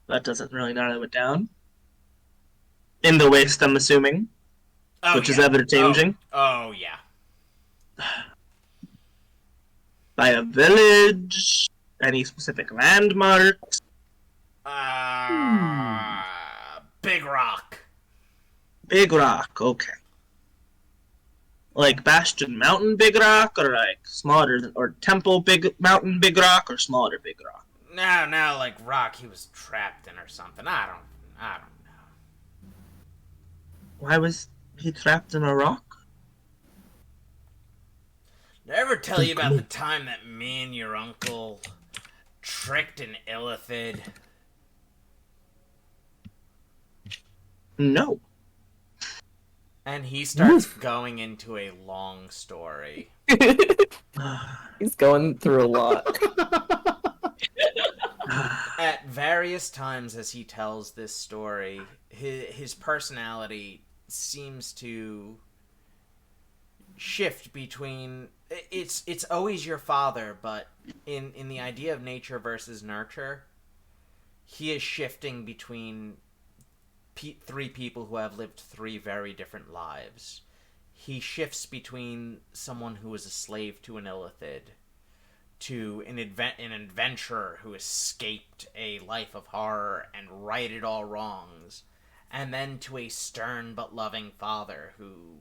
That doesn't really narrow it down. In the waste, I'm assuming. Which is ever changing. Oh, yeah. By a village. Any specific landmarks? Big rock. Big rock, okay. Like Bastion Mountain Big Rock, or like smaller, or Temple Big Mountain Big Rock, or smaller Big Rock? No, like rock he was trapped in or something. I don't know. Why was he trapped in a rock? Did I ever tell you about the time that me and your uncle tricked an illithid? No. And he starts going into a long story. He's going through a lot. At various times as he tells this story, his personality seems to shift between... It's always your father, but in the idea of nature versus nurture, he is shifting between three people who have lived three very different lives. He shifts between someone who was a slave to an illithid to an adventurer who escaped a life of horror and righted all wrongs, and then to a stern but loving father who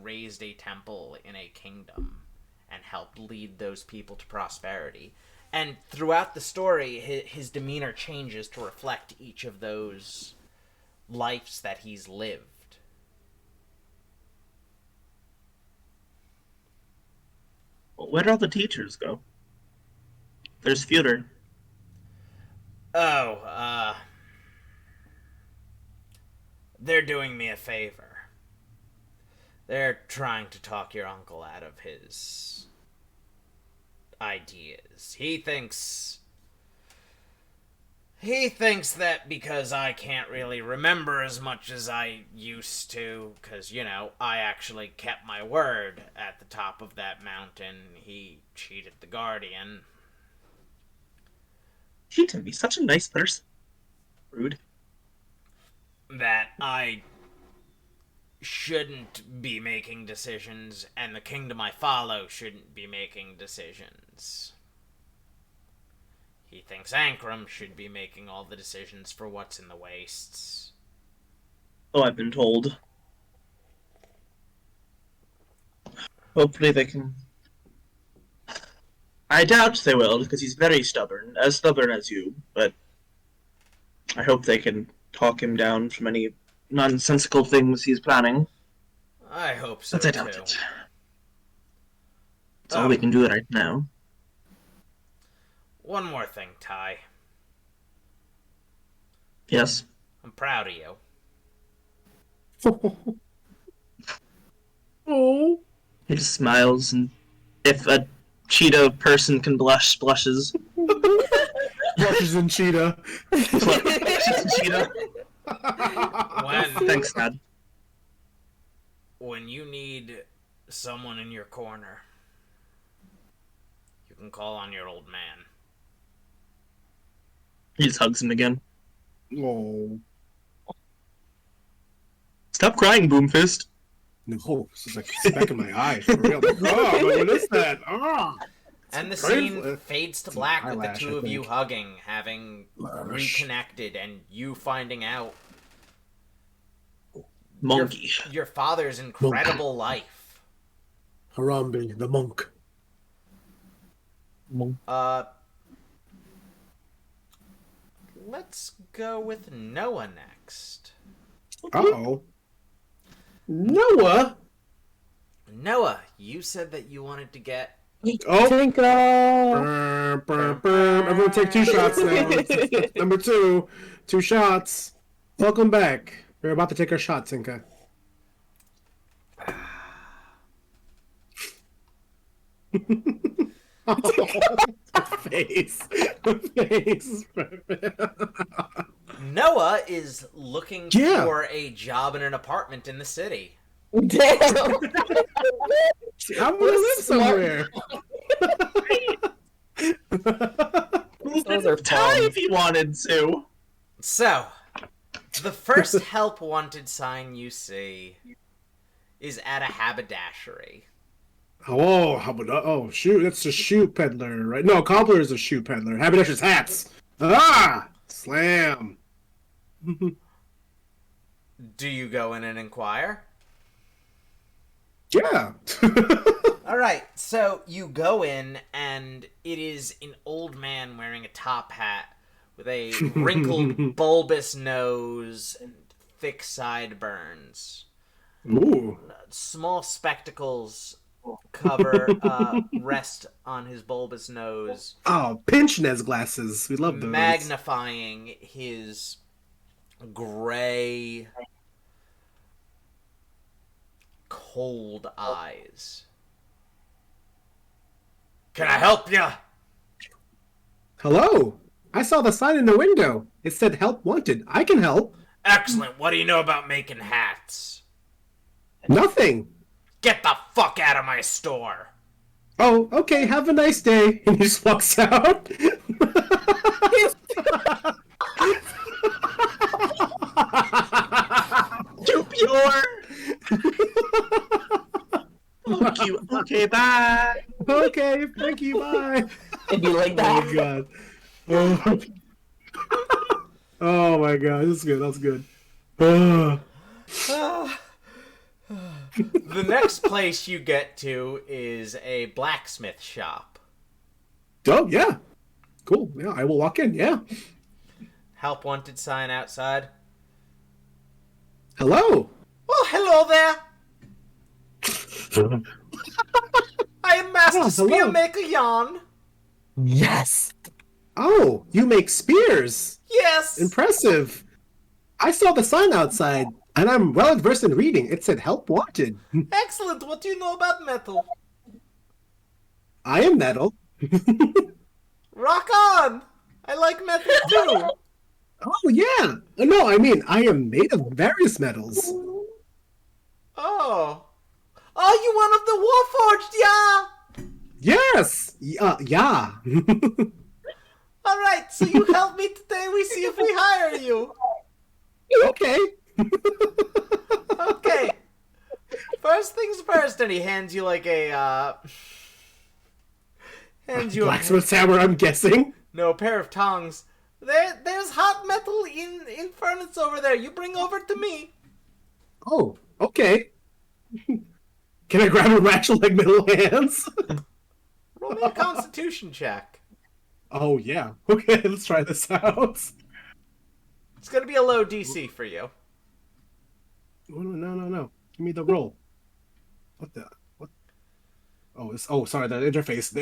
raised a temple in a kingdom and helped lead those people to prosperity. And throughout the story, his demeanor changes to reflect each of those lives that he's lived. Well, where did all the teachers go? There's fewer. They're doing me a favor. They're trying to talk your uncle out of his ideas. He thinks that because I can't really remember as much as I used to, because, I actually kept my word at the top of that mountain, he cheated the Guardian. He can be such a nice person. Rude. That I shouldn't be making decisions, and the kingdom I follow shouldn't be making decisions. He thinks Ankrum should be making all the decisions for what's in the wastes. Oh, I've been told. Hopefully they can... I doubt they will, because he's very stubborn as you, but I hope they can talk him down from any nonsensical things he's planning. I hope so, but I doubt it. That's all we can do right now. One more thing, Ty. Yes? I'm proud of you. Oh. He just smiles, and if a cheetah person can blush, blushes. Flushes and Cheetah. Cheetah. Thanks, Dad. When you need someone in your corner, you can call on your old man. He just hugs him again. Oh. Stop crying, Boomfist. No, this is like back in my eye. For real. Like, oh, what is that? Oh. And the Crazy. scene fades to black with the eyelash, two I of you think. hugging, having Lash. reconnected, and you finding out Monkey. your father's incredible life. Harambe, the monk. Let's go with Noah next. Uh-oh. Noah? Noah, you said that you wanted to get... Oh. Tinker! Everyone take 2 shots now. It's number 2. 2 shots. Welcome back. We're about to take our shot, Tinka. Face. Face. Noah is looking Yeah. for a job in an apartment in the city. Damn! I'm gonna live somewhere. Those are Tie fun. if he wanted to. So, the first help wanted sign you see is at a haberdashery. Oh, how about shoe? That's a shoe peddler, right? No, cobbler is a shoe peddler. Haberdasher's hats. Ah, slam. Do you go in and inquire? Yeah. All right, so you go in, and it is an old man wearing a top hat with a wrinkled, bulbous nose and thick sideburns. Ooh. Small spectacles cover rest on his bulbous nose, Oh, pinch nez glasses. We love those. magnifying his gray, cold eyes. Can I help you? Hello. I saw the sign in the window. It said help wanted. I can help. Excellent. What do you know about making hats? Nothing. Get the fuck out of my store. Oh, okay. Have a nice day. And he just walks out. Too pure. Fuck you. Okay, bye. Okay, thank you. Bye. It'd be like Oh that. my god. Oh. Oh my god. That's good. That's good. Oh. The next place you get to is a blacksmith shop. Oh, yeah. Cool. Yeah, I will walk in. Yeah. Help wanted sign outside. Hello. Oh, hello there. I am Master Oh, hello. Spearmaker Jan. Yes! Oh, you make spears. Yes. Impressive. I saw the sign outside, and I'm well versed in reading. It said help wanted. Excellent. What do you know about metal? I am metal. Rock on. I like metal too. Oh, yeah. No, I mean, I am made of various metals. Oh. Are you one of the Warforged? Yeah. Yes. Yeah. All right. So you help me today. We see if we hire you. Okay. Okay. First things first, and he hands you like a hands you Blacksmith's hammer, I'm guessing. a pair of tongs. There's hot metal in furnace over there. You bring over to me. Oh, okay. Can I grab him actual like middle hands? Roll me a Constitution check. Oh yeah. Okay, let's try this out. It's gonna be a low DC for you. No. Give me the roll. What? Oh, sorry. The interface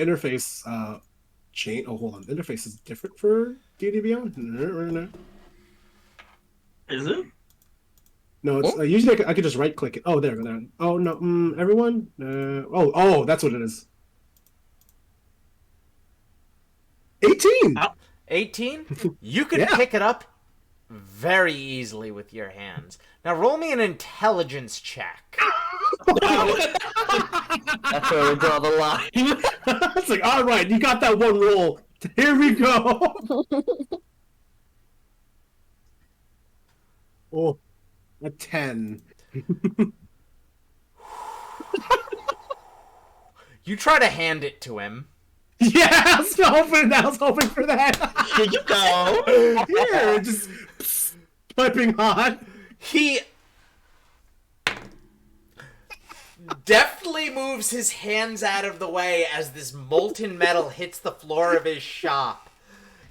chain. Oh, hold on. The interface is different for D&D Beyond. No. Is it? No, it's usually I could just right click it. Oh, there. Oh no, everyone. That's what it is. 18. 18? You could Yeah. pick it up very easily with your hands. Now roll me an intelligence check. That's where we draw the line. It's like, all right, you got that one roll. Here we go. Oh, a 10. You try to hand it to him. Yeah, I was hoping for that. Here you go. Here, just piping hot. He deftly moves his hands out of the way as this molten metal hits the floor of his shop.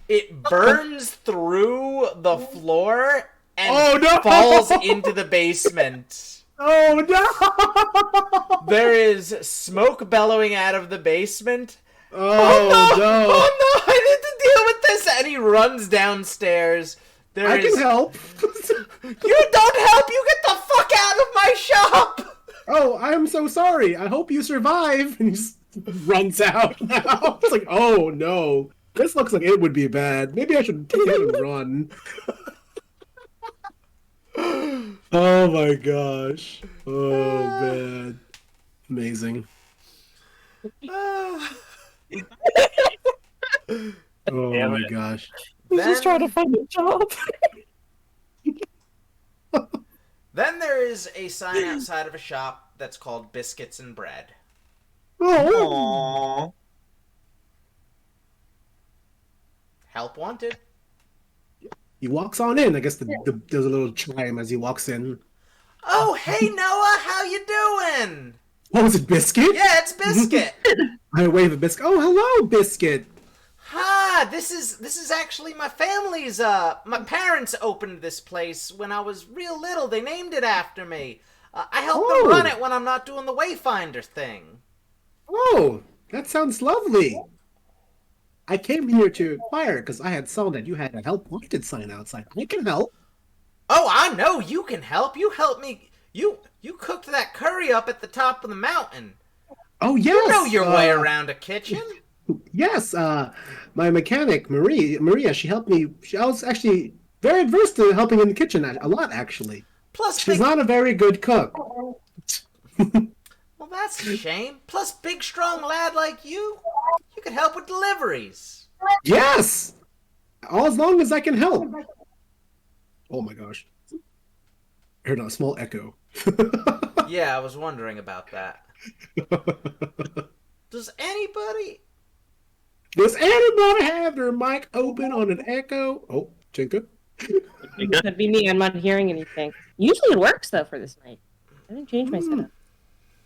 It burns through the floor and falls into the basement. Oh no! There is smoke bellowing out of the basement. Oh no! Oh no! I need to deal with this! And he runs downstairs. I can help. You don't help! You get the fuck out of my shop! Oh, I'm so sorry. I hope you survive. And he just runs out now. It's like, oh no. This looks like it would be bad. Maybe I should take it and run. Oh my gosh. Oh man. Amazing. Oh my gosh. He's just trying to find a job. Then there is a sign outside of a shop that's called Biscuits and Bread. Oh. Aww. Help wanted. He walks on in. I guess there's a little chime as he walks in. Oh, hey Noah, how you doing? What was it, Biscuit? Yeah, it's Biscuit. I wave at Biscuit. Oh, hello, Biscuit. Hi, this is actually my family's, my parents opened this place when I was real little. They named it after me. I help them run it when I'm not doing the Wayfinder thing. Oh, that sounds lovely. I came here to inquire because I had saw that you had a help wanted sign outside. I can help. Oh, I know you can help. You helped me. You cooked that curry up at the top of the mountain. Oh, yes. You know your way around a kitchen. Yes, my mechanic, Maria, she helped me. I was actually very adverse to helping in the kitchen a lot, actually. Plus, she's not a very good cook. Well, that's a shame. Plus, big, strong lad like you could help with deliveries. Yes! All as long as I can help. Oh my gosh. I heard a small echo. Yeah, I was wondering about that. Does anybody have their mic open on an echo? Oh, Chinka. That'd be me. I'm not hearing anything. Usually it works, though, for this night. I didn't change my setup.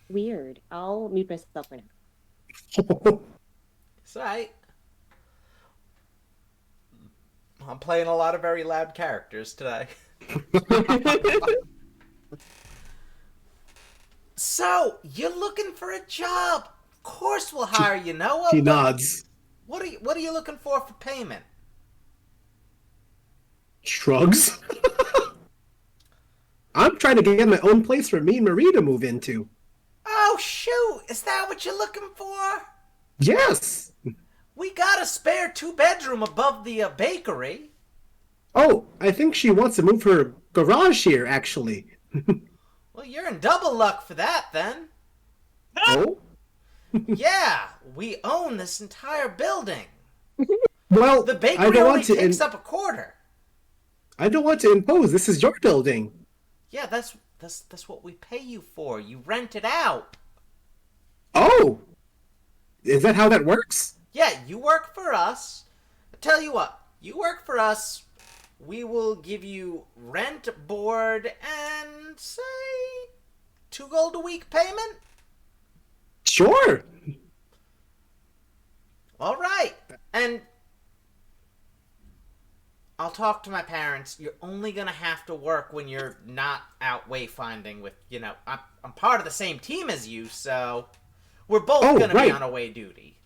Weird. I'll mute myself right now. Sorry. I'm playing a lot of very loud characters today. So, you're looking for a job. Of course we'll hire you, Noah. He nods. What are you looking for payment? Shrugs. I'm trying to get my own place for me and Marie to move into. Oh, shoot. Is that what you're looking for? Yes. We got a spare 2-bedroom above the bakery. Oh, I think she wants to move her garage here, actually. Well, you're in double luck for that, then. Oh? Yeah, we own this entire building. Well, The bakery only takes up a quarter. I don't want to impose. This is your building. Yeah, that's what we pay you for. You rent it out. Oh! Is that how that works? Yeah, you work for us. I tell you what, you work for us, we will give you rent, board, and, say, 2 gold a week payment? Sure. All right. And I'll talk to my parents. You're only going to have to work when you're not out wayfinding with, I'm part of the same team as you, so we're both going to be on away duty.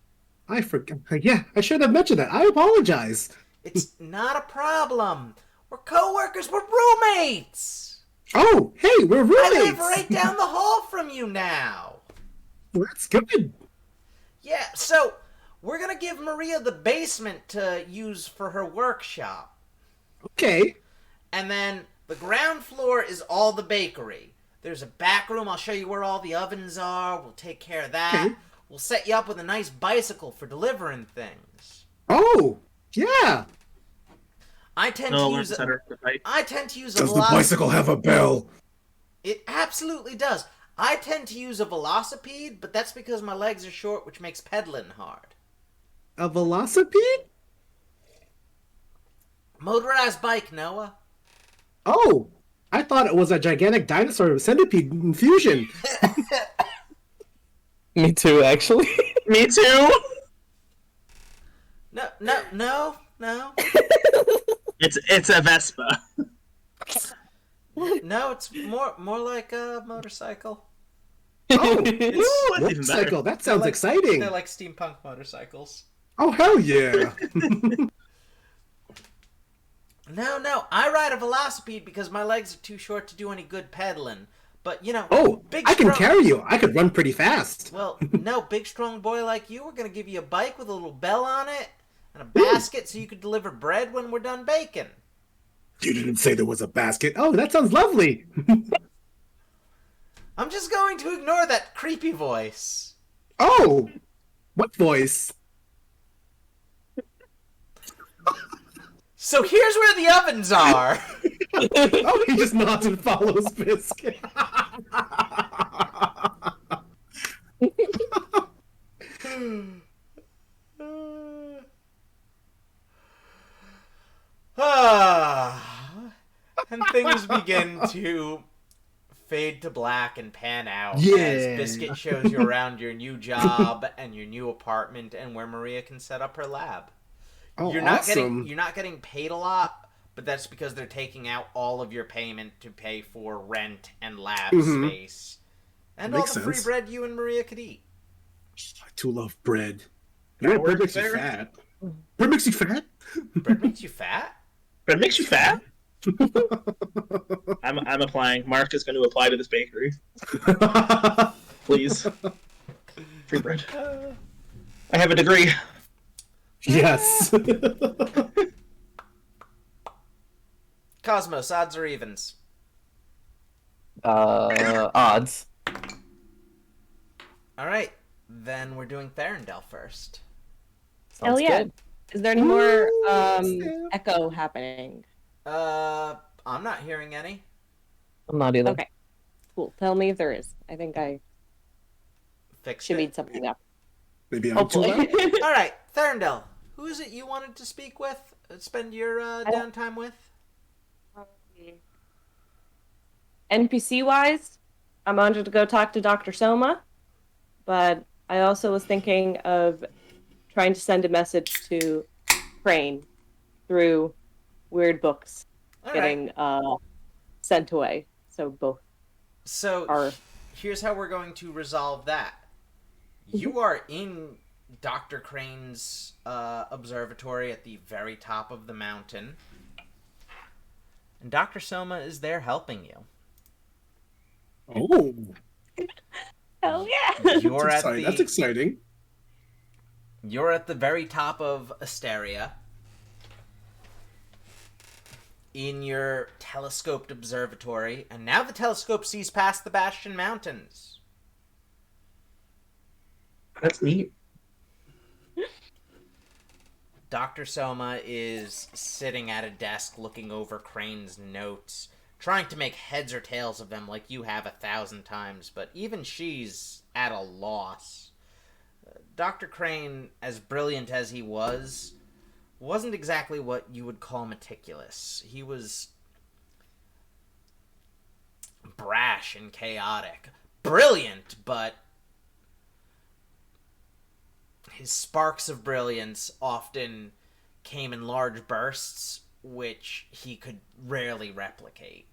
I forgot. Yeah, I should have mentioned that. I apologize. It's not a problem. We're co-workers. We're roommates. Oh, hey, we're roommates. I live right down the hall from you now. Well, that's good. Yeah, so we're gonna give Maria the basement to use for her workshop. Okay. And then the ground floor is all the bakery. There's a back room. I'll show you where all the ovens are. We'll take care of that. Okay. We'll set you up with a nice bicycle for delivering things. Oh, yeah. I tend to use a Does the bicycle have a bell? It absolutely does. I tend to use a velocipede, but that's because my legs are short, which makes pedaling hard. A velocipede? Motorized bike, Noah. Oh, I thought it was a gigantic dinosaur centipede infusion. Me too, actually. Me too. No. It's a Vespa. No, it's more like a motorcycle. Oh, Ooh, that's even motorcycle. better. That sounds exciting. They're like steampunk motorcycles. Oh, hell yeah. No, I ride a velocipede because my legs are too short to do any good pedaling. But, you know, Oh, I can carry you. I could run pretty fast. Well, no, big strong boy like you, we're going to give you a bike with a little bell on it and a basket so you could deliver bread when we're done baking. You didn't say there was a basket. Oh, that sounds lovely. I'm just going to ignore that creepy voice. Oh, what voice? So here's where the ovens are. Oh, he just nods and follows Biscuit. And things begin to fade to black and pan out Yeah. as Biscuit shows you around your new job and your new apartment and where Maria can set up her lab. Oh, You're not awesome. getting paid a lot, but that's because they're taking out all of your payment to pay for rent and lab space. And Makes all the free sense. bread you and Maria could eat. I too love bread. You know, bread makes you fat. Bread makes you fat? Bread makes you fat? But it makes you fat. I'm applying. Mark is going to apply to this bakery. Please. Free bread. I have a degree. Yes. Cosmos, odds or evens? Odds. Alright, then we're doing Therondale first. Hell Sounds yeah. good. Is there any more Ooh, echo happening? I'm not hearing any. I'm not either. Okay. Cool. Tell me if there is. I think I Fixed should it. read something up. Maybe I'm too Hopefully. loud. Alright, Therondale, who is it you wanted to speak with? Spend your downtime with? NPC wise, I wanted to go talk to Dr. Soma, but I also was thinking of trying to send a message to Crane through weird books All getting sent away. So both So are. here's how we're going to resolve that. You are in Dr. Crane's observatory at the very top of the mountain. And Dr. Soma is there helping you. Oh, Hell yeah! You're at the that's exciting. You're at the very top of Asteria. In your telescoped observatory, and now the telescope sees past the Bastion Mountains. That's neat. Dr. Soma is sitting at a desk looking over Crane's notes, trying to make heads or tails of them like you have 1,000 times, but even she's at a loss. Dr. Crane, as brilliant as he was, wasn't exactly what you would call meticulous. He was brash and chaotic. Brilliant, but his sparks of brilliance often came in large bursts, which he could rarely replicate.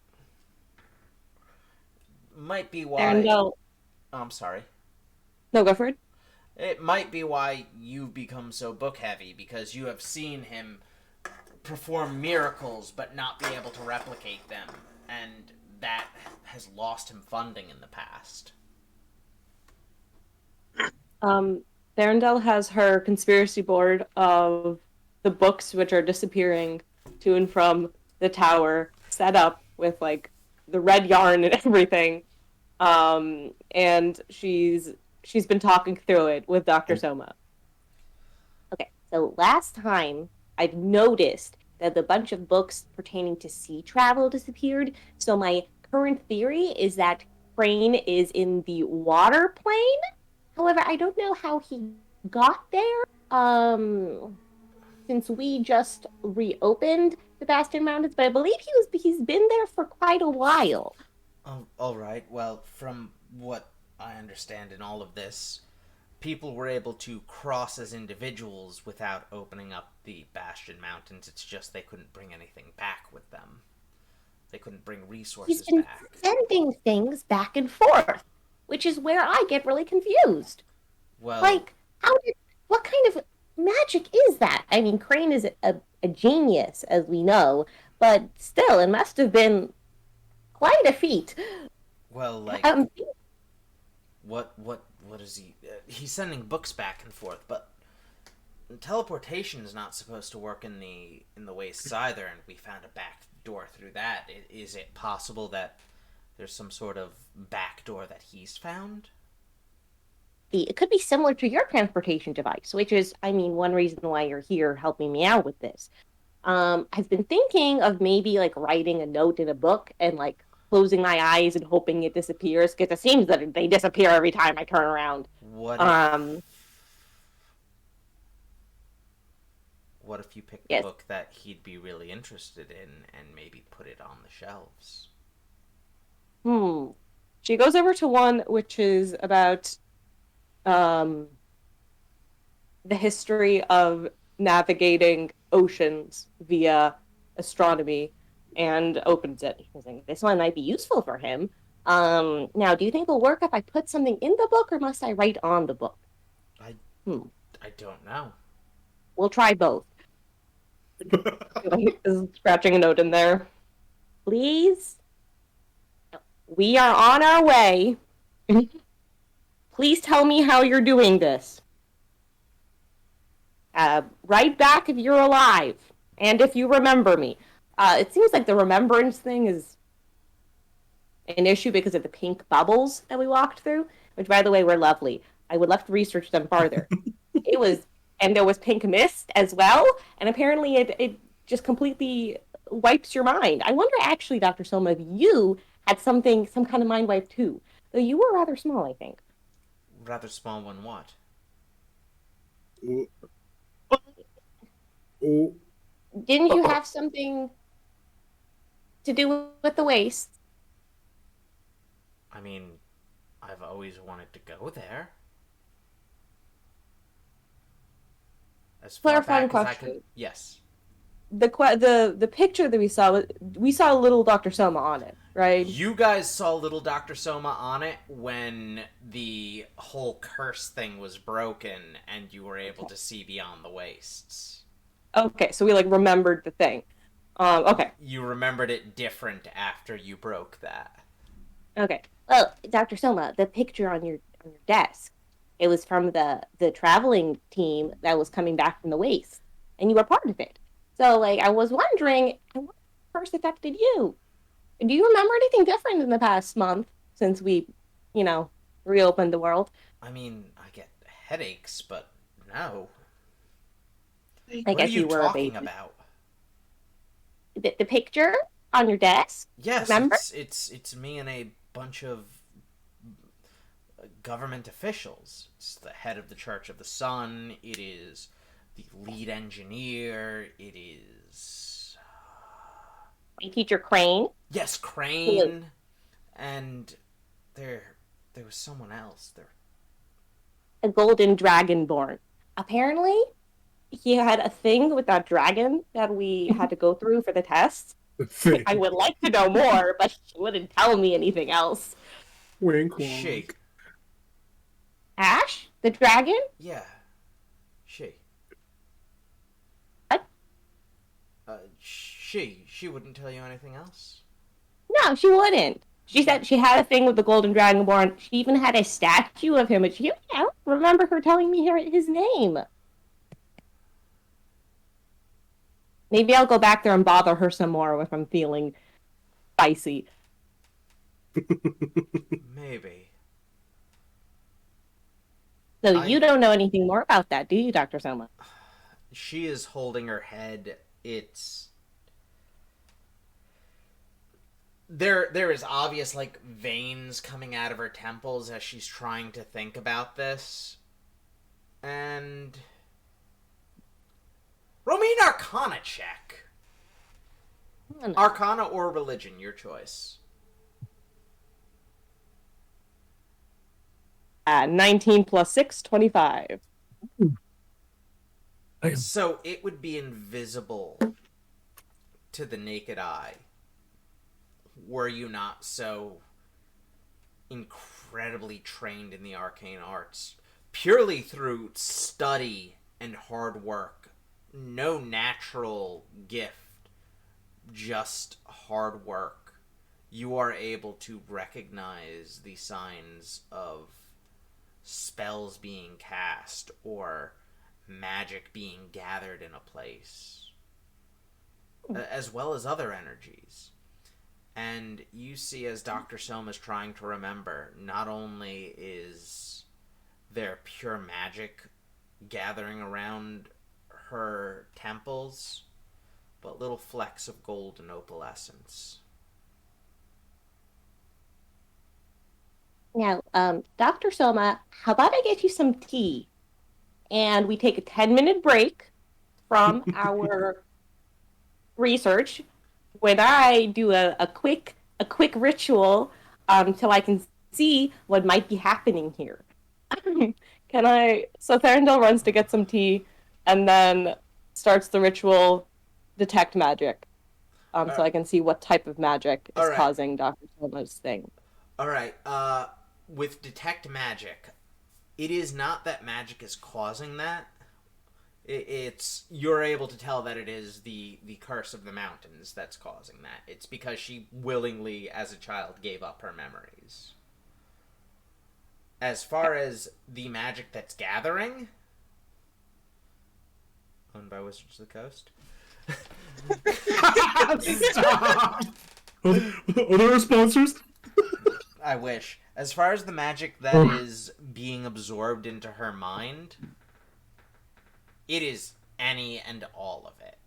Might be why... Therondale. Oh, I'm sorry. No, go for it. It might be why you've become so book-heavy, because you have seen him perform miracles but not be able to replicate them, and that has lost him funding in the past. Therondale has her conspiracy board of the books which are disappearing to and from the tower set up with like the red yarn and everything. And she's been talking through it with Dr. Soma. Okay, so last time I've noticed that the bunch of books pertaining to sea travel disappeared. So my current theory is that Crane is in the water plane. However, I don't know how he got there. Since we just reopened the Bastion Mountains, but I believe he's been there for quite a while. Oh, all right. Well, from what I understand in all of this, people were able to cross as individuals without opening up the Bastion Mountains. It's just they couldn't bring anything back with them. They couldn't bring resources He's been back. sending things back and forth, which is where I get really confused. Well, Like, what kind of magic is that? I mean, Crane is a genius, as we know, but still, it must have been quite a feat. well, like, what is he? He's sending books back and forth, but teleportation is not supposed to work in the wastes either, and we found a back door through that. Is it possible that there's some sort of back door that he's found? It could be similar to your transportation device, which is, I mean, one reason why you're here helping me out with this. I've been thinking of maybe like writing a note in a book and like closing my eyes and hoping it disappears, because it seems that they disappear every time I turn around. What if you picked a book that he'd be really interested in and maybe put it on the shelves? She goes over to one which is about the history of navigating oceans via astronomy, and opens it. She's like, this one might be useful for him. Now, do you think it'll work if I put something in the book, or must I write on the book? I don't know. We'll try both. Scratching a note in there. Please? We are on our way. Please tell me how you're doing this. Write back if you're alive, and if you remember me. It seems like the remembrance thing is an issue because of the pink bubbles that we walked through, which, by the way, were lovely. I would love to research them farther. And there was pink mist as well, and apparently it just completely wipes your mind. I wonder, actually, Dr. Soma, if you had some kind of mind wipe too. Though you were rather small, I think. Rather small one what? Didn't you have something to do with the waste? I mean, I've always wanted to go there. As far Clarifying back as I question. could... Yes. The picture that we saw little Dr. Soma on it, right? You guys saw little Dr. Soma on it when the whole curse thing was broken and you were able to see beyond the wastes. Okay, so we like remembered the thing. Okay. You remembered it different after you broke that. Okay. Well, Dr. Soma, the picture on your desk, it was from the traveling team that was coming back from the waste, and you were part of it. So, like, I was wondering, what first affected you? Do you remember anything different in the past month since we, reopened the world? I mean, I get headaches, but no. I What guess are you were talking about? The picture on your desk? Yes, remember? it's me and a bunch of government officials. It's the head of the Church of the Sun. It is the lead engineer. It is My teacher Crane? yes, Crane. And there was someone else. A golden dragonborn. Apparently, he had a thing with that dragon that we had to go through for the test. I would like to know more, but she wouldn't tell me anything else. Wink, wink. Shake. Ash? The dragon? Yeah. She. What? She wouldn't tell you anything else? No, she wouldn't. She said she had a thing with the golden dragonborn. She even had a statue of him, but I don't remember her telling me his name. Maybe I'll go back there and bother her some more if I'm feeling spicy. Maybe. So you don't know anything more about that, do you, Dr. Soma? She is holding her head. There is obvious, like, veins coming out of her temples as she's trying to think about this. And... roll me an Arcana check. Arcana or religion, your choice. 19 plus 6, 25. So it would be invisible to the naked eye were you not so incredibly trained in the arcane arts. Purely through study and hard work. No natural gift, just hard work. You are able to recognize the signs of spells being cast or magic being gathered in a place, as well as other energies. And you see, as Dr. Soma is trying to remember, not only is there pure magic gathering around her temples, but little flecks of gold and opalescence. Now, Dr. Soma, how about I get you some tea? And we take a 10-minute break from our research when I do a quick ritual till I can see what might be happening here. Can I... So Therondale runs to get some tea and then starts the ritual detect magic. So I can see what type of magic is causing Dr. Soma's thing. Alright, with detect magic, it is not that magic is causing that. It's you're able to tell that it is the curse of the mountains that's causing that. It's because she willingly, as a child, gave up her memories. As far as the magic that's gathering, owned by Wizards of the Coast. Stop! Are there our sponsors? I wish. As far as the magic that is being absorbed into her mind, it is any and all of it.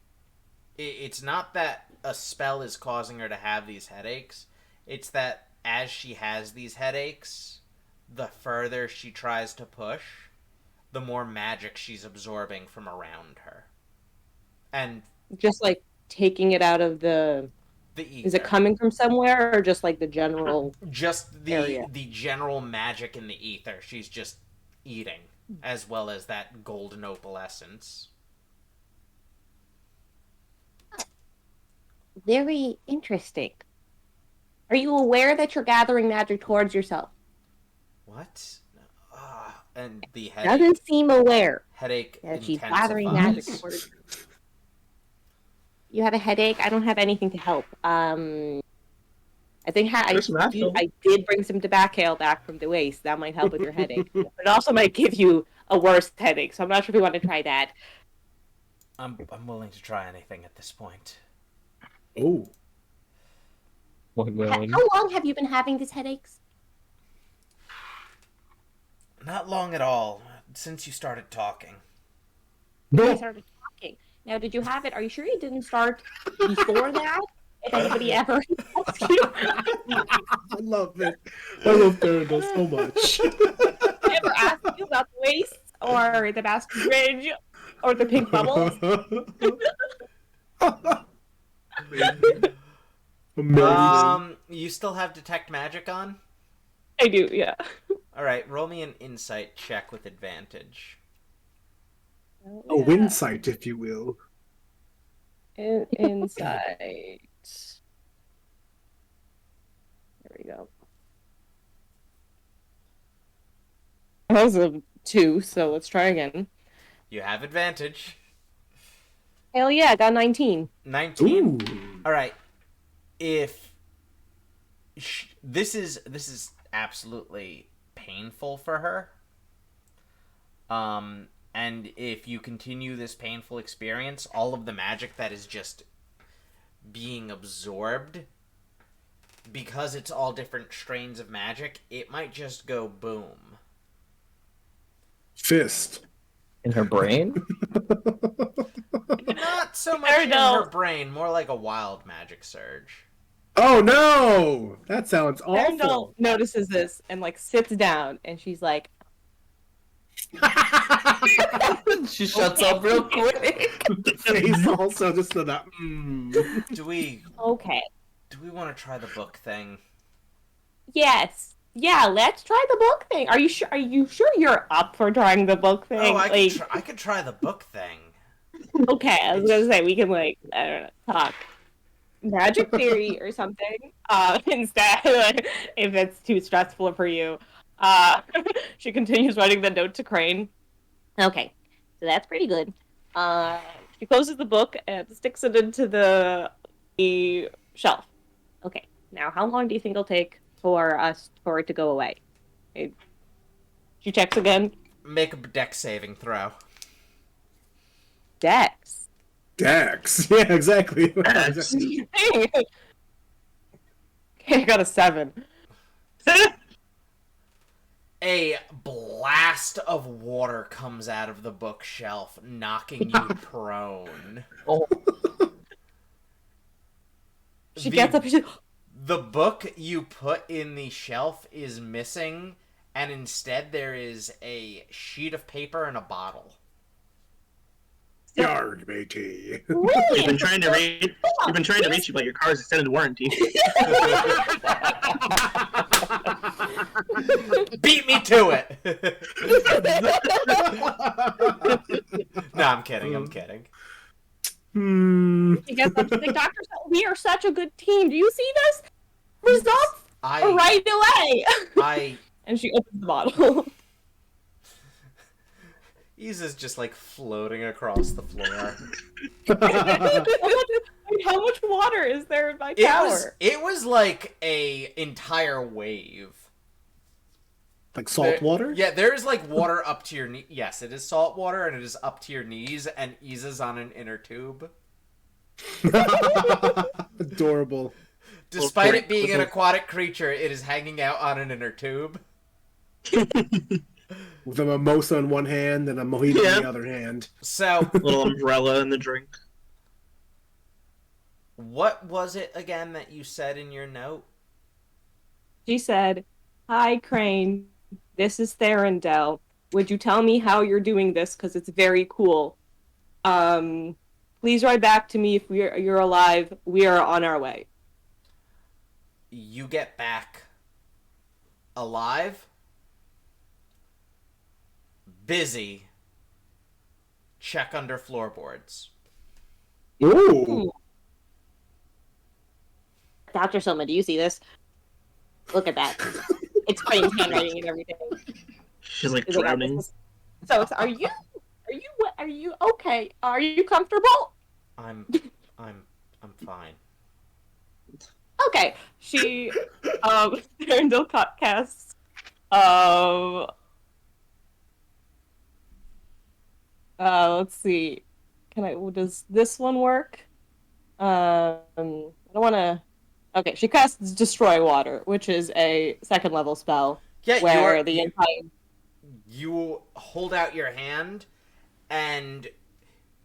It's not that a spell is causing her to have these headaches. It's that as she has these headaches, the further she tries to push, the more magic she's absorbing from around her. And just like taking it out of the ether. Is it coming from somewhere or just like the general just area? The general magic in the ether she's just eating, as well as that golden opalescence. Very interesting. Are you aware that you're gathering magic towards yourself? What? And the headache. Doesn't seem aware Headache that she's gathering magic towards you. You have a headache? I don't have anything to help. I think I did bring some tobacco back from the waste. That might help with your headache. But it also might give you a worse headache, so I'm not sure if we want to try that. I'm willing to try anything at this point. Oh. How long have you been having these headaches? Not long at all. Since you started talking. I started talking. Now, did you have it? Are you sure you didn't start before that? If anybody ever asked you? I love it. I love Therondale so much. Ever asked you about the waste or the basket bridge or the pink bubbles? Amazing. You still have detect magic on? I do, yeah. All right, roll me an insight check with advantage. A winsight, if you will. Insight. There we go. That was a 2, so let's try again. You have advantage. Hell yeah, I got 19. 19? Ooh. All right. If this is absolutely painful for her, And if you continue this painful experience, all of the magic that is just being absorbed, because it's all different strains of magic, it might just go boom. Fist. In her brain? Not so much in her brain, more like a wild magic surge. Oh no! That sounds Therondale awful. notices this and like sits down, and she's like, she shuts up real quick. The face also just stood up. Do we Okay. want to try the book thing? Yes. Yeah, let's try the book thing. Are you sure? Are you sure you're up for trying the book thing? Oh, I could try the book thing. Okay, I was gonna say we can I don't know, talk magic theory or something. Instead, if it's too stressful for you, she continues writing the note to Crane. Okay, so that's pretty good. She closes the book and sticks it into the shelf. Okay, now how long do you think it'll take for it to go away? She checks again. Make a dex saving throw. Dex. Dex. Yeah, exactly. Okay, I got a 7. A blast of water comes out of the bookshelf, knocking you prone. Oh. She gets up and she's... The book you put in the shelf is missing, and instead there is a sheet of paper and a bottle. Yarg, matey. You've been trying to reach you about your car's extended warranty. Beat me to it! No, I'm kidding. She gets up to the doctor. We are such a good team. Do you see this? Results right away. And she opens the bottle. Isa's just like floating across the floor. How much water is there in my tower? It was like a entire wave. Like salt water? Yeah, there's like water up to your knee. Yes, it is salt water, and it is up to your knees, and Isa's on an inner tube. Adorable. Despite it being an aquatic creature, it is hanging out on an inner tube. With a mimosa in one hand and a mojito in the other hand. So, Little umbrella in the drink. What was it again that you said in your note? She said, "Hi, Crane. This is Therondale. Would you tell me how you're doing this? Because it's very cool. Please write back to me if you're alive. We are on our way." You get back alive, busy, check under floorboards. Ooh. Dr. Soma, do you see this? Look at that. It's Crane's handwriting and everything. She's like drowning. So are you okay? Are you comfortable? I'm fine. Okay. She Therondale casts let's see. Does this one work? I don't wanna. Okay, she casts Destroy Water, which is a 2nd level spell. Yeah, where you hold out your hand, and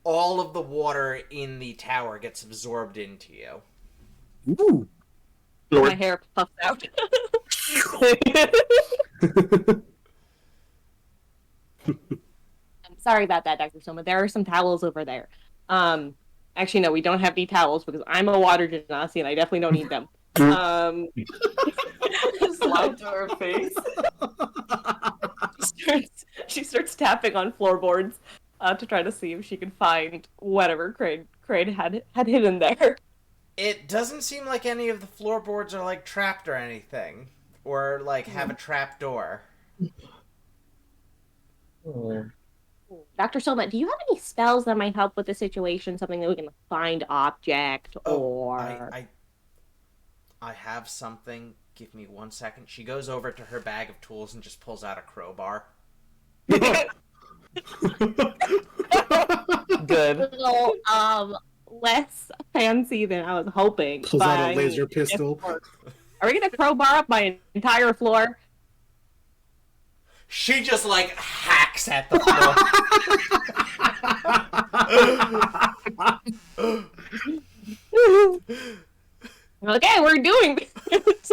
all of the water in the tower gets absorbed into you. Ooh. My hair puffs out. I'm sorry about that, Dr. Soma. There are some towels over there. Actually, no, we don't have any towels because I'm a water genasi and I definitely don't need them. Slide to her face. She starts tapping on floorboards to try to see if she can find whatever Crane had hidden there. It doesn't seem like any of the floorboards are like trapped or anything, or like have a trap door. Dr. Soma, do you have any spells that might help with the situation? Something that we can find object or... I have something. Give me 1 second. She goes over to her bag of tools and just pulls out a crowbar. Good. A little less fancy than I was hoping. Pulls but out a I laser mean, pistol. are we gonna crowbar up my entire floor? She just like hacks at the floor. Okay, we're doing this.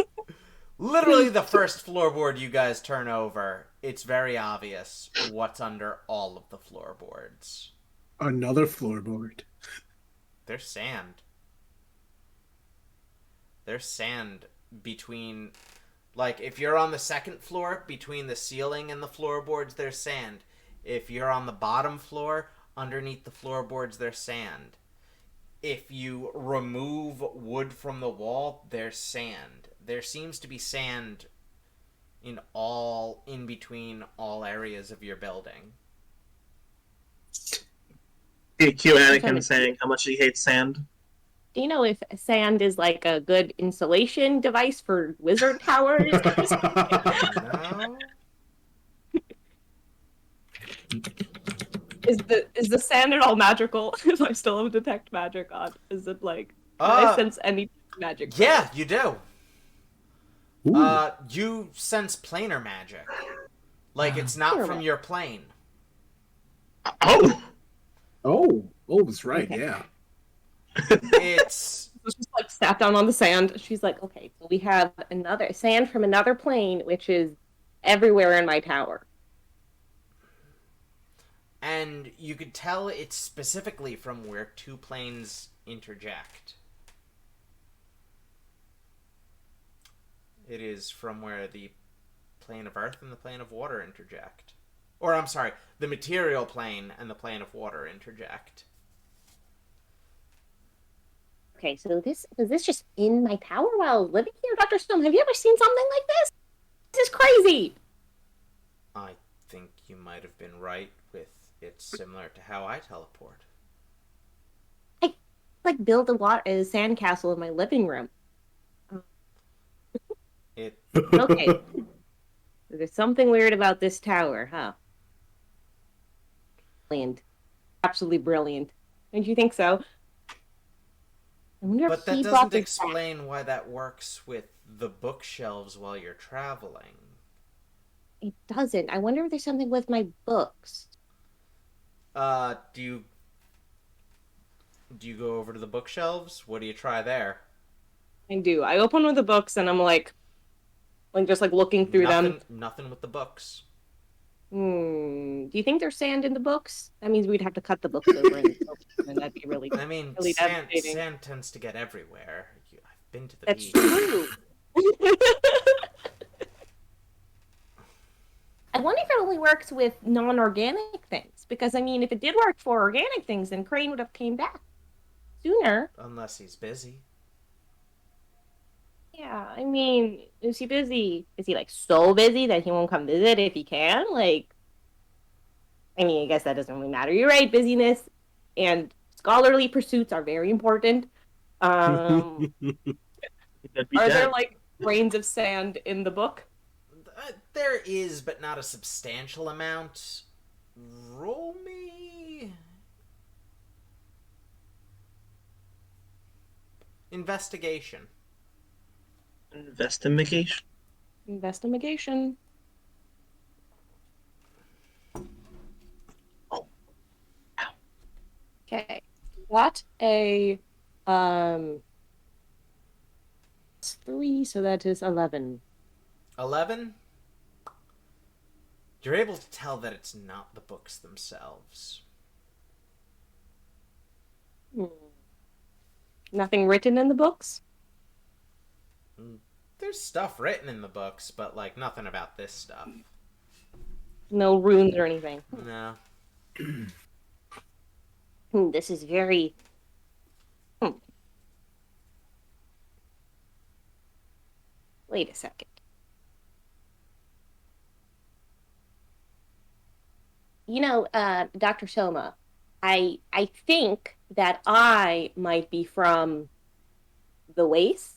Literally the first floorboard you guys turn over, it's very obvious what's under all of the floorboards. Another floorboard. There's sand. There's sand between... Like, if you're on the second floor, between the ceiling and the floorboards, there's sand. If you're on the bottom floor, underneath the floorboards, there's sand. If you remove wood from the wall, there's sand. There seems to be sand in between all areas of your building. Cue Anakin saying how much he hates sand. Do you know if sand is like a good insulation device for wizard towers? No? Is the sand at all magical? If I still have detect magic on, is it like can I sense any magic? Yeah, you do. Ooh. You sense planar magic. Like it's not from your plane. Oh, that's right. Okay. Yeah. It's just like sat down on the sand. She's like, okay, so we have another sand from another plane, which is everywhere in my tower. And you could tell it's specifically from where two planes interject. It is from where the plane of earth and the plane of water interject. Or, I'm sorry, the material plane and the plane of water interject. Okay, so was this just in my tower while I was living here? Dr. Stone, have you ever seen something like this? This is crazy! I think you might have been right with it's similar to how I teleport. I, like, built a sandcastle in my living room. Okay. There's something weird about this tower, huh? Brilliant. Absolutely brilliant. Don't you think so? But that doesn't explain why that works with the bookshelves while you're traveling. It doesn't. I wonder if there's something with my books. Do you go over to the bookshelves? What do you try there? I do. I open one of the books and I'm like just like looking through them. Nothing with the books. Do you think there's sand in the books? That means we'd have to cut the books over and that'd be really. I mean, really sand tends to get everywhere. I've been to the That's beach. True. I wonder if it only works with non-organic things. Because I mean, if it did work for organic things, then Crane would have came back sooner. Unless he's busy. Yeah, I mean, is he busy? Is he like so busy that he won't come visit if he can? Like, I mean, I guess that doesn't really matter. You're right, busyness and scholarly pursuits are very important. Are there like grains of sand in the book? There is, but not a substantial amount. Roll me investigation. Investigation. Oh. Okay. Got a 3, so that is 11. 11? You're able to tell that it's not the books themselves. Nothing written in the books? There's stuff written in the books, but, like, nothing about this stuff. No runes or anything? No. This is very... Wait a second. You know, Dr. Soma, I think that I might be from the Waste.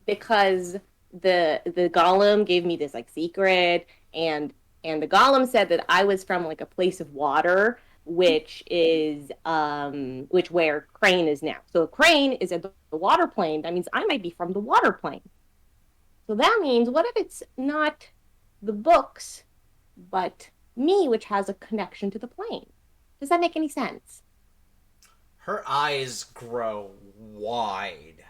Because the golem gave me this like secret, and And the golem said that I was from like a place of water, which is which where Crane is now. So if Crane is at the water plane, that means I might be from the water plane. So that means, what if it's not the books, but me, which has a connection to the plane? Does that make any sense? Her eyes grow wide.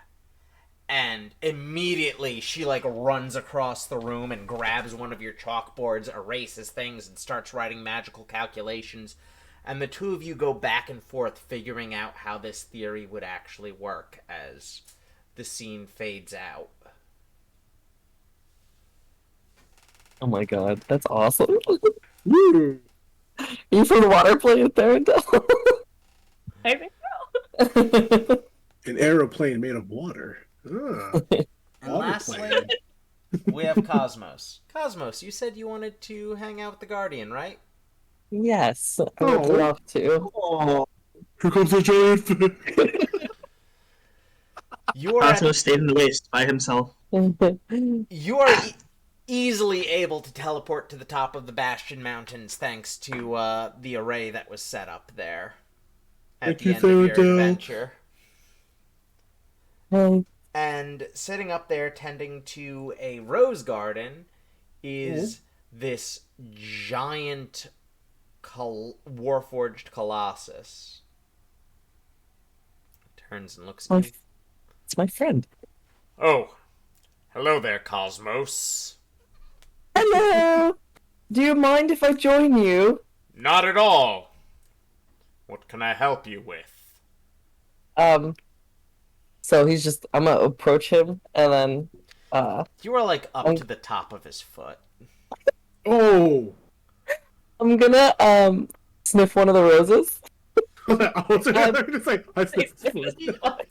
And immediately she, like, runs across the room and grabs one of your chalkboards, erases things, and starts writing magical calculations. And the two of you go back and forth figuring out how this theory would actually work as the scene fades out. Oh my god, that's awesome. Woo! You from the water plane at Therondale? I think so. An aeroplane made of water. Ah, And lastly, we have Cosmos. Cosmos, you said you wanted to hang out with the Guardian, right? Yes, I would love to. Oh, here comes the giant fish. You are Cosmo stayed in the waste by himself. you are easily able to teleport to the top of the Bastion Mountains thanks to the array that was set up there at the end of your adventure. And sitting up there tending to a rose garden is this giant warforged colossus. Turns and looks at you. It's my friend. Oh, hello there, Cosmos. Hello! Do you mind if I join you? Not at all. What can I help you with? So I'm gonna approach him, and then, You are, like, up to the top of his foot. Oh! I'm gonna, sniff one of the roses. I was just like, I said,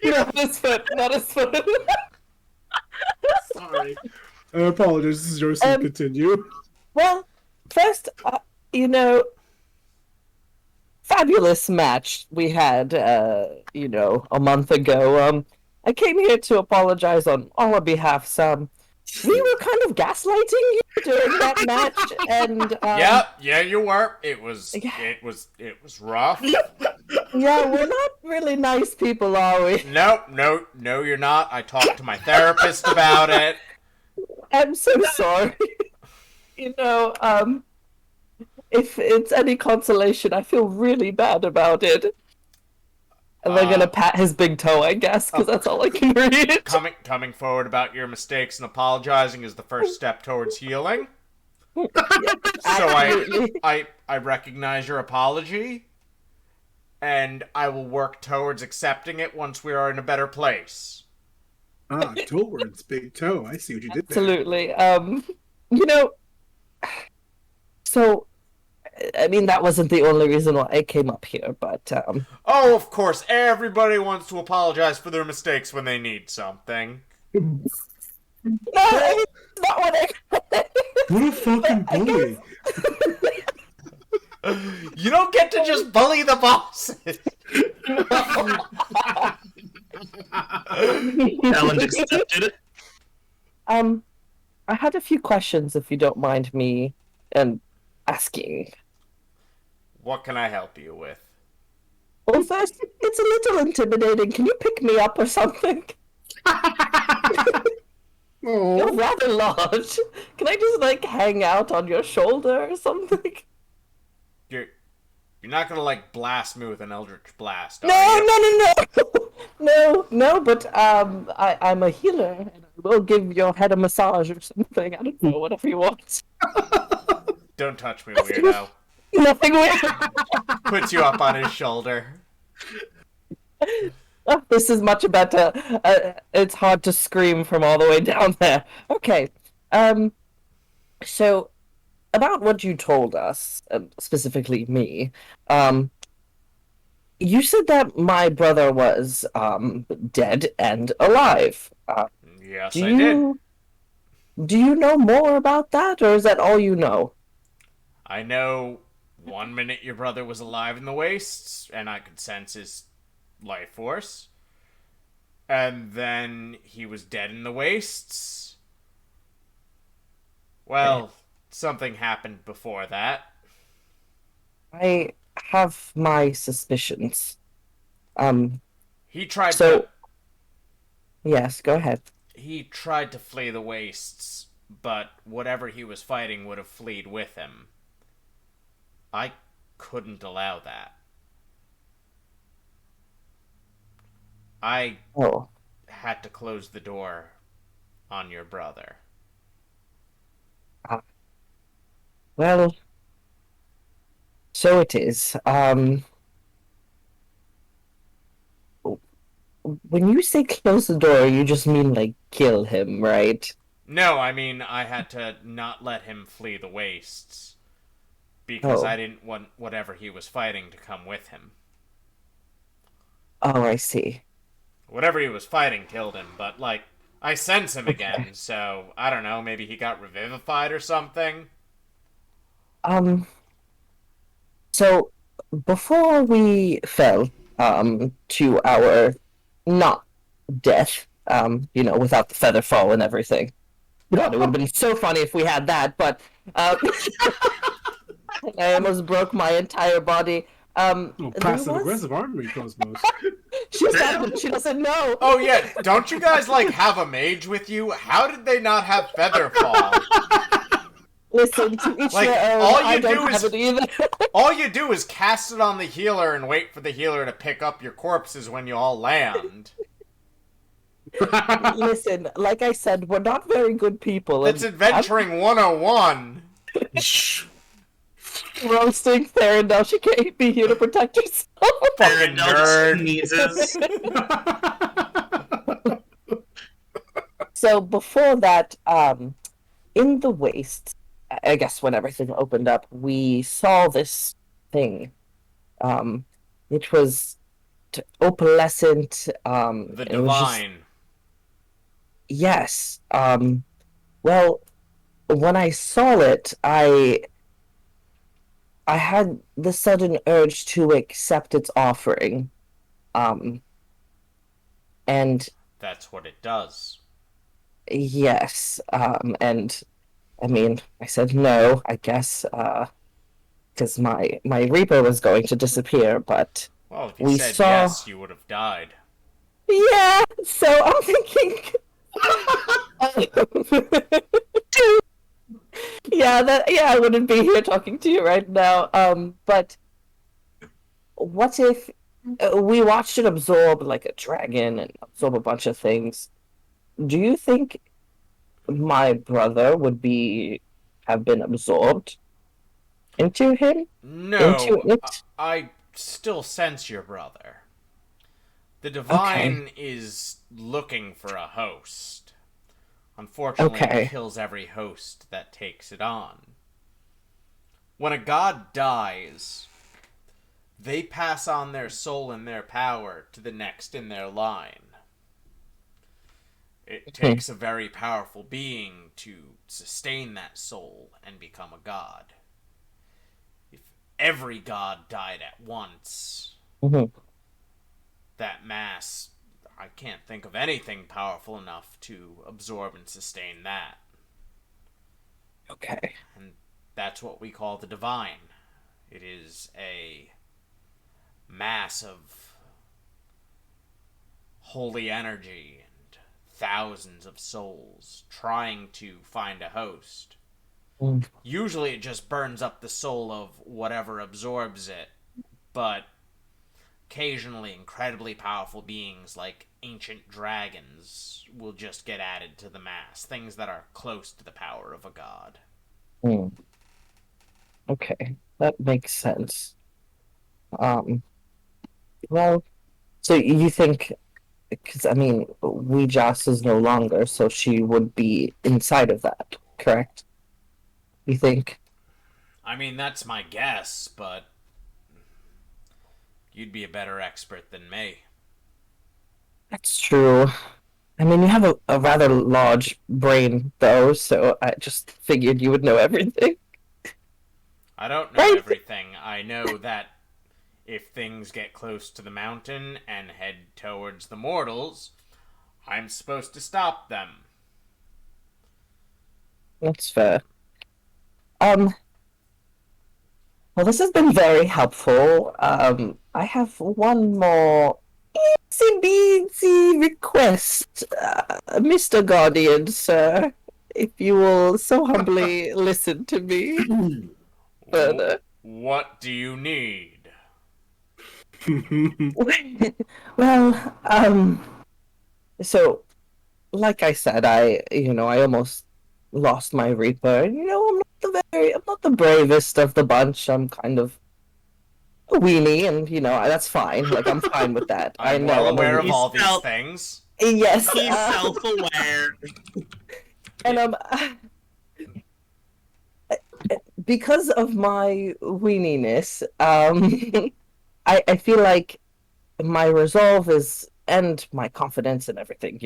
Not his foot, not his foot. sorry. I apologize, this is yours to continue. Well, first, fabulous match we had, a month ago. I came here to apologize on our behalf. We were kind of gaslighting you during that match, and yeah, you were. It was rough. Yeah, we're not really nice people, are we? No, you're not. I talked to my therapist about it. I'm so sorry. If it's any consolation, I feel really bad about it. And they're gonna pat his big toe, I guess, because that's all I can read. Coming forward about your mistakes and apologizing is the first step towards healing. So I recognize your apology, and I will work towards accepting it once we are in a better place. Ah, towards big toe. I see what you did there. Absolutely. So, I mean, that wasn't the only reason why I came up here, but, Oh, of course, everybody wants to apologize for their mistakes when they need something. No, I mean, not what I... What a fucking bully. You don't get to just bully the bosses. Challenge accepted. I had a few questions, if you don't mind me asking. What can I help you with? Well, first, it's a little intimidating. Can you pick me up or something? You're rather large. Can I just, hang out on your shoulder or something? You're not gonna, blast me with an Eldritch Blast, are No, but, I'm a healer, and I will give your head a massage or something. I don't know, whatever you want. Don't touch me, weirdo. Nothing weird. Puts you up on his shoulder. Oh, this is much better. It's hard to scream from all the way down there. Okay. So, about what you told us, specifically me, you said that my brother was, dead and alive. Yes, I did. Do you know more about that, or is that all you know? I know 1 minute your brother was alive in the wastes, and I could sense his life force. And then he was dead in the wastes. Well, something happened before that. I have my suspicions. He tried So to yes, go ahead. he tried to flee the wastes, but whatever he was fighting would have fled with him. I couldn't allow that. I Oh, had to close the door on your brother. uh, well, so it is. When you say close the door, you just mean like kill him, right? No, I mean, I had to not let him flee the wastes. Because Oh, I didn't want whatever he was fighting to come with him. oh, I see. Whatever he was fighting killed him, but, like, I sense him Okay. again, so, I don't know, maybe he got revivified or something? Um, so before we fell, to our not death, without the feather fall and everything. God, it would have been so funny if we had that, but I almost broke my entire body. Oh, There passive was aggressive armory cosmos. she's not, she doesn't know. Oh yeah, don't you guys, like, have a mage with you? How did they not have feather fall? Listen, to each Like, their own. all you I don't do have is- it either. All you do is cast it on the healer and wait for the healer to pick up your corpses when you all land. Listen, like I said, we're not very good people. That's and adventuring 101. I'm roasting Therondale. She can't be here to protect herself. Fucking nerd. Sneezes. So before that, in the waste, I guess when everything opened up, we saw this thing. It was opalescent. The It was just divine. yes. Well, when I saw it, I had the sudden urge to accept its offering. Um, and That's what it does. yes, and I mean, I said no, I guess, because my Reaper was going to disappear, but Well, if you we said saw. yes, you would have died. Yeah, so I'm thinking. Yeah, I wouldn't be here talking to you right now. But what if we watched it absorb like a dragon and absorb a bunch of things? Do you think my brother would have been absorbed into him? Into No, it? I still sense your brother. The Okay. divine is looking for a host. Unfortunately, it Okay. kills every host that takes it on. When a god dies, they pass on their soul and their power to the next in their line. It takes a very powerful being to sustain that soul and become a god. If every god died at once, Mhm. that mass, I can't think of anything powerful enough to absorb and sustain that. Okay. And that's what we call the divine. It is a mass of holy energy and thousands of souls trying to find a host. Mm. Usually it just burns up the soul of whatever absorbs it, but occasionally incredibly powerful beings like ancient dragons will just get added to the mass, things that are close to the power of a god. Mm. Okay, that makes sense. Um, well, so you think, because I mean, Weejas is no longer, so she would be inside of that, correct? You think? I mean, that's my guess, but you'd be a better expert than me. That's true. I mean, you have a rather large brain, though, so I just figured you would know everything. I don't know Right? everything. I know that if things get close to the mountain and head towards the mortals, I'm supposed to stop them. That's fair. Well, this has been very helpful. I have one more itsy beatsy request, Mr. Guardian, sir. If you will so humbly listen to me further. What do you need? Well, so, like I said, I almost lost my Reaper. I'm not the bravest of the bunch. I'm kind of a weenie, and that's fine. Like, I'm fine with that. I'm know well I'm aware a of weenie. all these things. Yes, He's self-aware. and because of my weeniness, I feel like my resolve and my confidence and everything.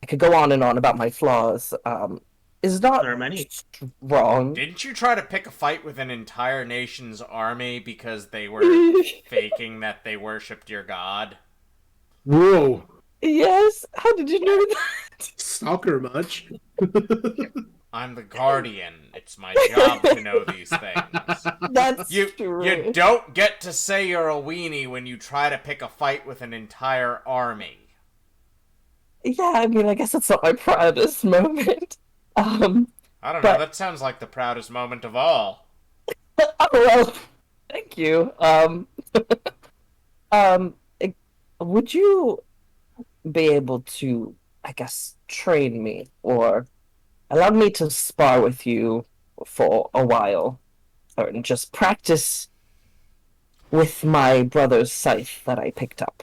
I could go on and on about my flaws. Is not There are many. wrong. Didn't you try to pick a fight with an entire nation's army because they were faking that they worshipped your god? Whoa. Yes. How did you know that? Stalker much? I'm the guardian. It's my job to know these things. That's You true. don't get to say you're a weenie when you try to pick a fight with an entire army. Yeah, I mean, I guess it's not my proudest moment. I don't know, but- that sounds like the proudest moment of all. Oh, well, thank you. Would you be able to, I guess, train me or allow me to spar with you for a while, or just practice with my brother's scythe that I picked up?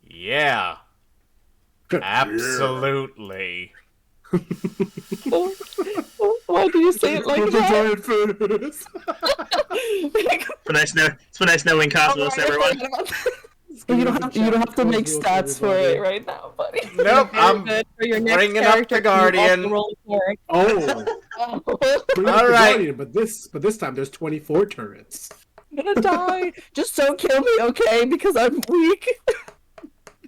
Yeah. Absolutely. Why do you say it like that? It's been nice knowing Cosmos, everyone. You don't have to make stats for it right now, buddy. Nope, I'm Good for your next bringing up character, the can you also guardian. roll a cleric? Oh, bring up All the right. Guardian, but this time there's 24 turrets. I'm gonna die. Just don't kill me, okay? Because I'm weak.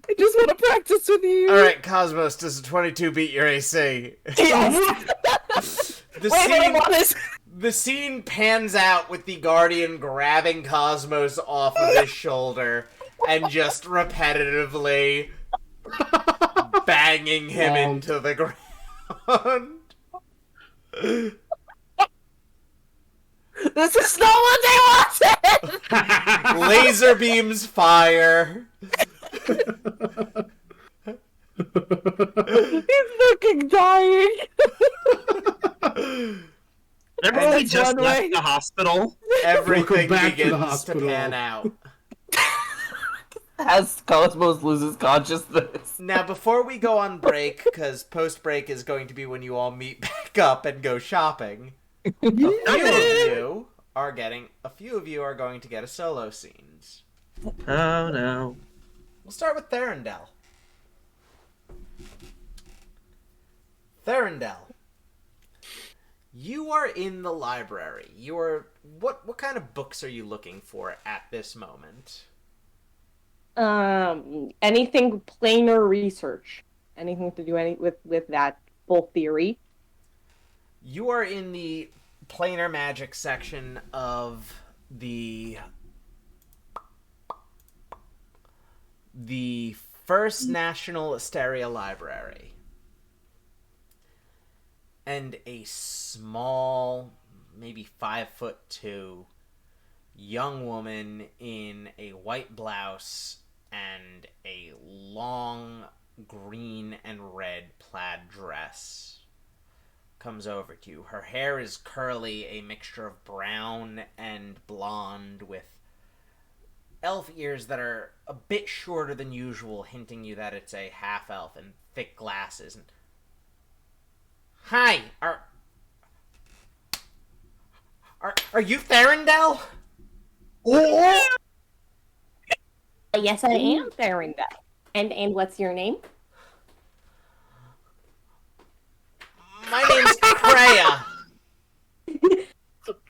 I just want to practice with you. Alright, Cosmos, does a 22 beat your AC? Yes. The scene pans out with the Guardian grabbing Cosmos off of his shoulder and just repetitively banging him into the ground. This is not what they wanted. Laser beams fire. He's fucking dying. Remember we That's just one left way. the hospital? Everything Welcome back to the begins to hospital. pan out. As Cosmos loses consciousness. Now, before we go on break, because post-break is going to be when you all meet back up and go shopping, a few of you are going to get a solo scenes. Oh no. We'll start with Therondale. Therondale, you are in the library. What kind of books are you looking for at this moment? Anything planar research, anything to do with that full theory. You are in the planar magic section of the First National Asteria Library. And a small, maybe 5'2", young woman in a white blouse and a long green and red plaid dress comes over to you. Her hair is curly, a mixture of brown and blonde, with elf ears that are a bit shorter than usual, hinting you that it's a half-elf, and thick glasses. And hi, are you Therondale? Yes, I am Therondale. And what's your name? My name's Kreia.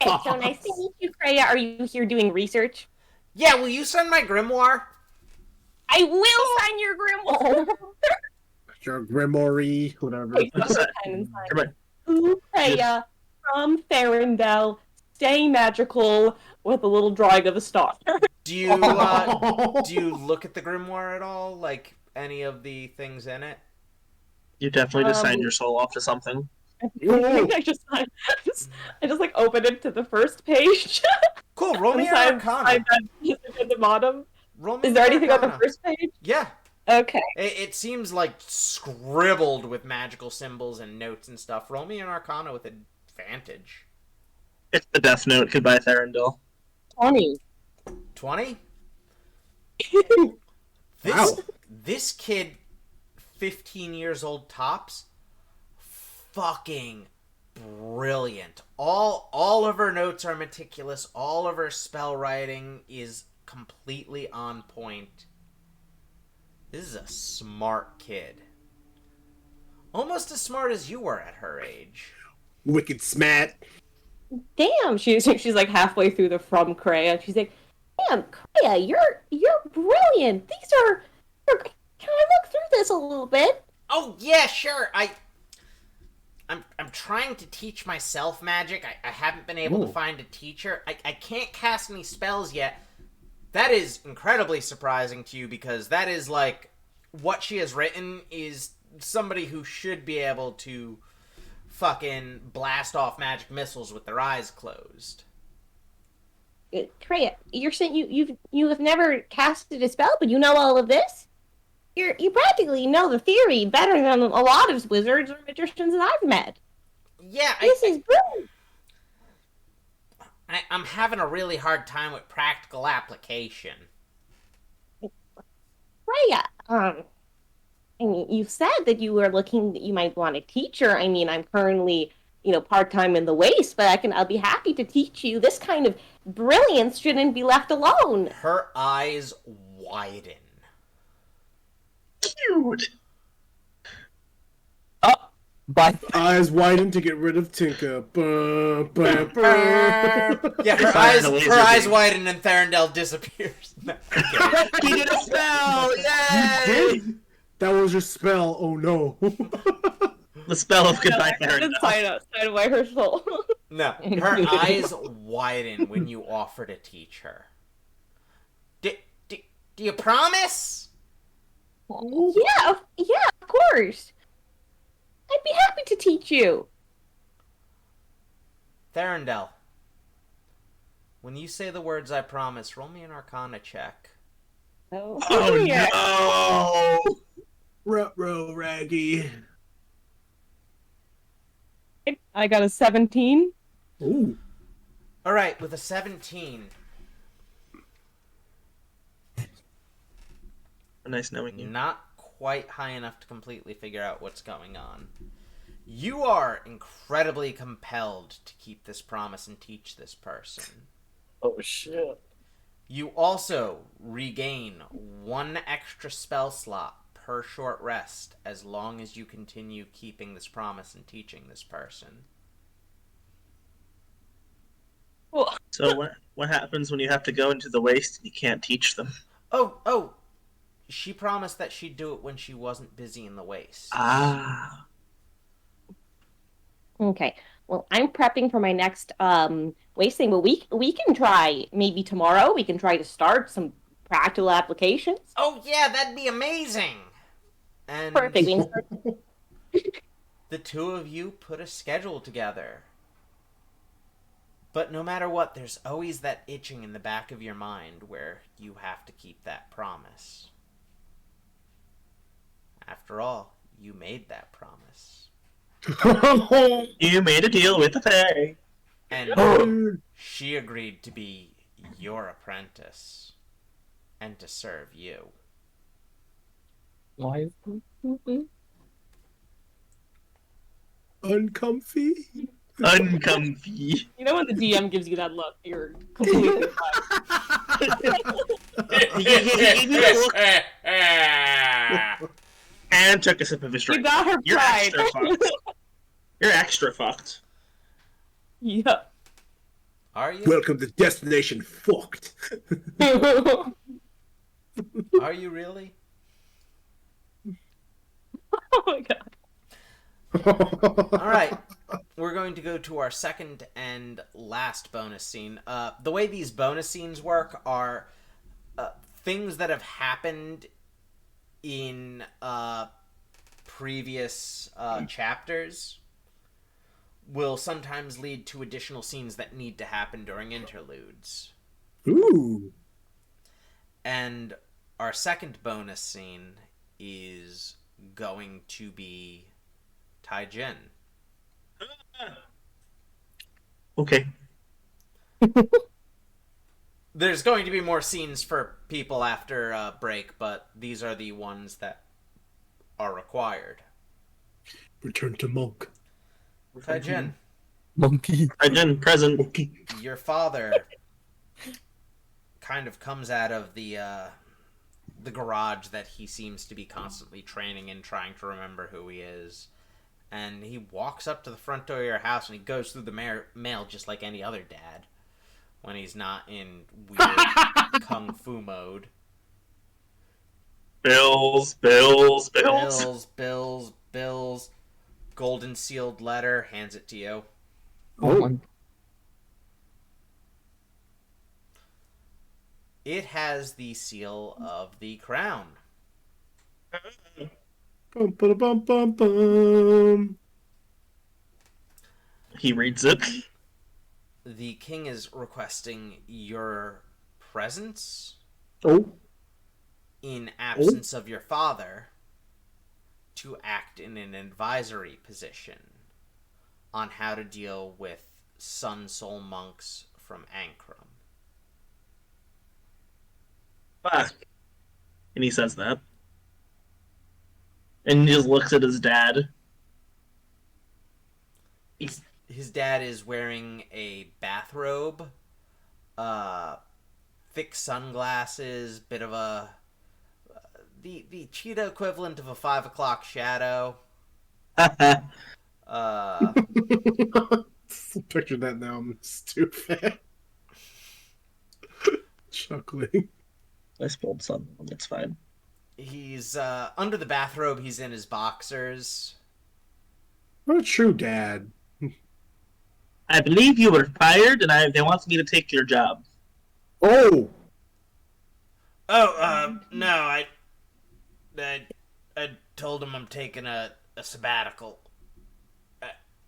Hey, so nice to meet you, Kreia. Are you here doing research? Yeah, will you send my grimoire? I will sign your grimoire. Your Grimory, whatever. Wait, What's that? sign and sign. Everybody, Ooh, Kreia, from Therondale, stay magical, with a little drawing of a star. Do you look at the grimoire at all? Like any of the things in it? You definitely just signed your soul off to something. I think I just like opened it to the first page. Cool. Roll me an Arcana. At the bottom. Roll me Is there anything Arcana. on the first page? Yeah. Okay. It seems like scribbled with magical symbols and notes and stuff. Roll me an Arcana with advantage. It's the Death Note. Goodbye, Therondale. 20. 20? Wow. This kid, 15 years old tops, fucking brilliant. All of her notes are meticulous. All of her spell writing is completely on point. This is a smart kid. Almost as smart as you were at her age. Wicked smat. Damn, she's like halfway through the From Kreia. She's like, damn, Kreia, you're brilliant. These are. Can I look through this a little bit? Oh yeah, sure. I'm trying to teach myself magic. I haven't been able to find a teacher. I can't cast any spells yet. That is incredibly surprising to you because that is like what she has written is somebody who should be able to fucking blast off magic missiles with their eyes closed. Kreia, you're saying you have never casted a spell, but you know all of this? You practically know the theory better than a lot of wizards or magicians that I've met. Yeah, This is brilliant. I'm having a really hard time with practical application. Kreia, I mean, you said that you were looking that you might want a teacher. I mean, I'm currently, part-time in the waste, but I'll be happy to teach you. This kind of brilliance shouldn't be left alone. Her eyes widen. Cute. By Eyes widen to get rid of Tinka. Yeah, her eyes widen and Therondale disappears. No, He did a spell! You Yay! did? That was your spell. Oh no. The spell of goodbye, I didn't Therondale. sign away her soul. no, her eyes widen when you offer to teach her. Do you promise? Yeah, of course. I'd be happy to teach you. Therondale, when you say the words I promise, roll me an Arcana check. Oh yeah. no! Ruh-roh, Raggy. I got a 17. Ooh. Alright, with a 17, Nice knowing you. not quite high enough to completely figure out what's going on. You are incredibly compelled to keep this promise and teach this person. oh shit. You also regain 1 extra spell slot per short rest as long as you continue keeping this promise and teaching this person. Well, So what happens when you have to go into the waste and you can't teach them? Oh, she promised that she'd do it when she wasn't busy in the waste. Ah. Okay. Well, I'm prepping for my next waste thing, but we can try maybe tomorrow. We can try to start some practical applications. Oh yeah, that'd be amazing! And Perfect. We can start the two of you put a schedule together. But no matter what, there's always that itching in the back of your mind where you have to keep that promise. After all, you made that promise. You made a deal with the Fae. And she agreed to be your apprentice and to serve you. Why is Uncomfy? Uncomfy. you know when the DM gives you that look, you're completely And took a sip of his You drink. got her You're pride. extra fucked. You're extra fucked. Yeah. Are you? Welcome to Destination Fucked. Are you really? Oh my god. All right. We're going to go to our second and last bonus scene. The way these bonus scenes work are things that have happened in previous chapters will sometimes lead to additional scenes that need to happen during interludes. Ooh. And our second bonus scene is going to be Taijin. Okay. There's going to be more scenes for people after break, but these are the ones that are required. Return to monk. Taijin, Monkey. Taijin, present. Monkey. your father kind of comes out of the garage that he seems to be constantly training in, trying to remember who he is. And he walks up to the front door of your house and he goes through the mail just like any other dad when he's not in weird kung fu mode. Bills. Bills. Golden sealed letter, hands it to you. Oh. It has the seal of the crown. Bum, ba, bum, bum, bum. He reads it. The king is requesting your presence Oh. in absence of your father to act in an advisory position on how to deal with Sun Soul monks from Ankram. Fuck. And he says that. And he just looks at his dad. His dad is wearing a bathrobe, thick sunglasses, bit of a the cheetah equivalent of a 5 o'clock shadow. Picture that now. I'm stupid. Chuckling. I spelled son. That's fine. He's under the bathrobe. He's in his boxers. What a true dad. I believe you were fired, and they want me to take your job. Oh. No, I told him I'm taking a sabbatical.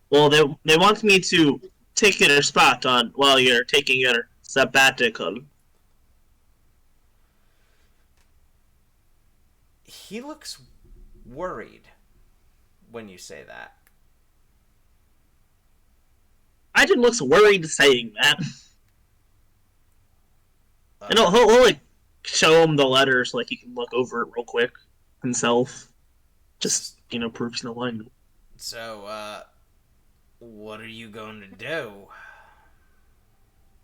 Well, they want me to take your spot on while you're taking your sabbatical. He looks worried when you say that. Aijin looks worried saying that. And he'll like show him the letter so like he can look over it real quick himself. Just, prove he's in alignment. So, what are you going to do?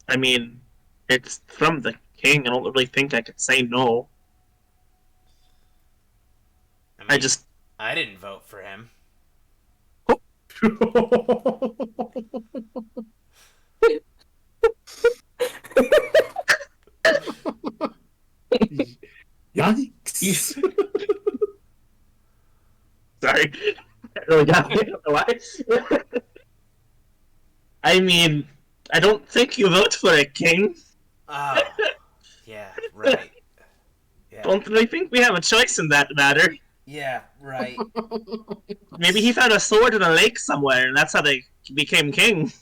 I mean, it's from the king. I don't really think I could say no. I didn't vote for him. Yikes. Sorry. That really got me. I don't know why. I mean, I don't think you vote for a king. Oh, yeah, right. Yeah. Don't really think we have a choice in that matter. Yeah, right. Maybe he found a sword in a lake somewhere, and that's how they became king.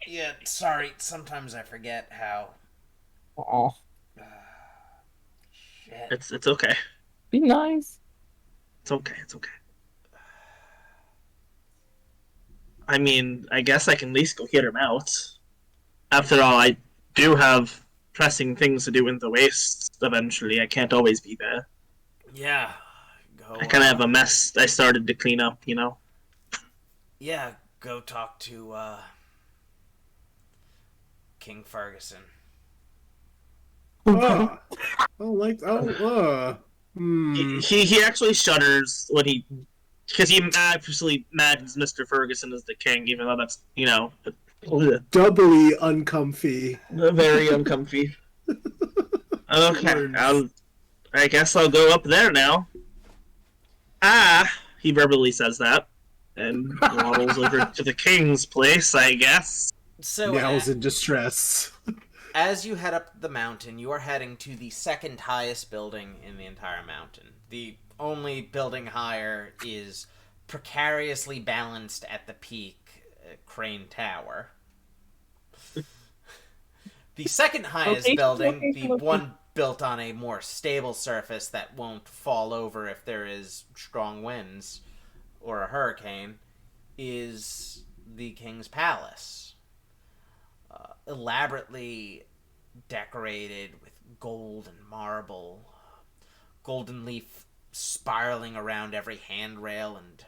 Yeah, sorry. Sometimes I forget how. Aw. Shit. It's okay. Be nice. It's okay. I mean, I guess I can at least go hear him out. After all, I do have pressing things to do in the Waste eventually. I can't always be there. Yeah. Go, I kind of have a mess I started to clean up, Yeah, go talk to King Ferguson. He actually shudders when because he actually imagines Mr. Ferguson as the king, even though that's, doubly uncomfy. very uncomfy. Okay, I guess I'll go up there now. He verbally says that. and waddles over to the king's place, I guess. So Meow's in distress. as you head up the mountain, you are heading to the second highest building in the entire mountain. The only building higher is precariously balanced at the peak, Crane Tower. The second highest building, the one built on a more stable surface that won't fall over if there is strong winds or a hurricane, is the King's Palace. Elaborately decorated with gold and marble, golden leaf spiraling around every handrail and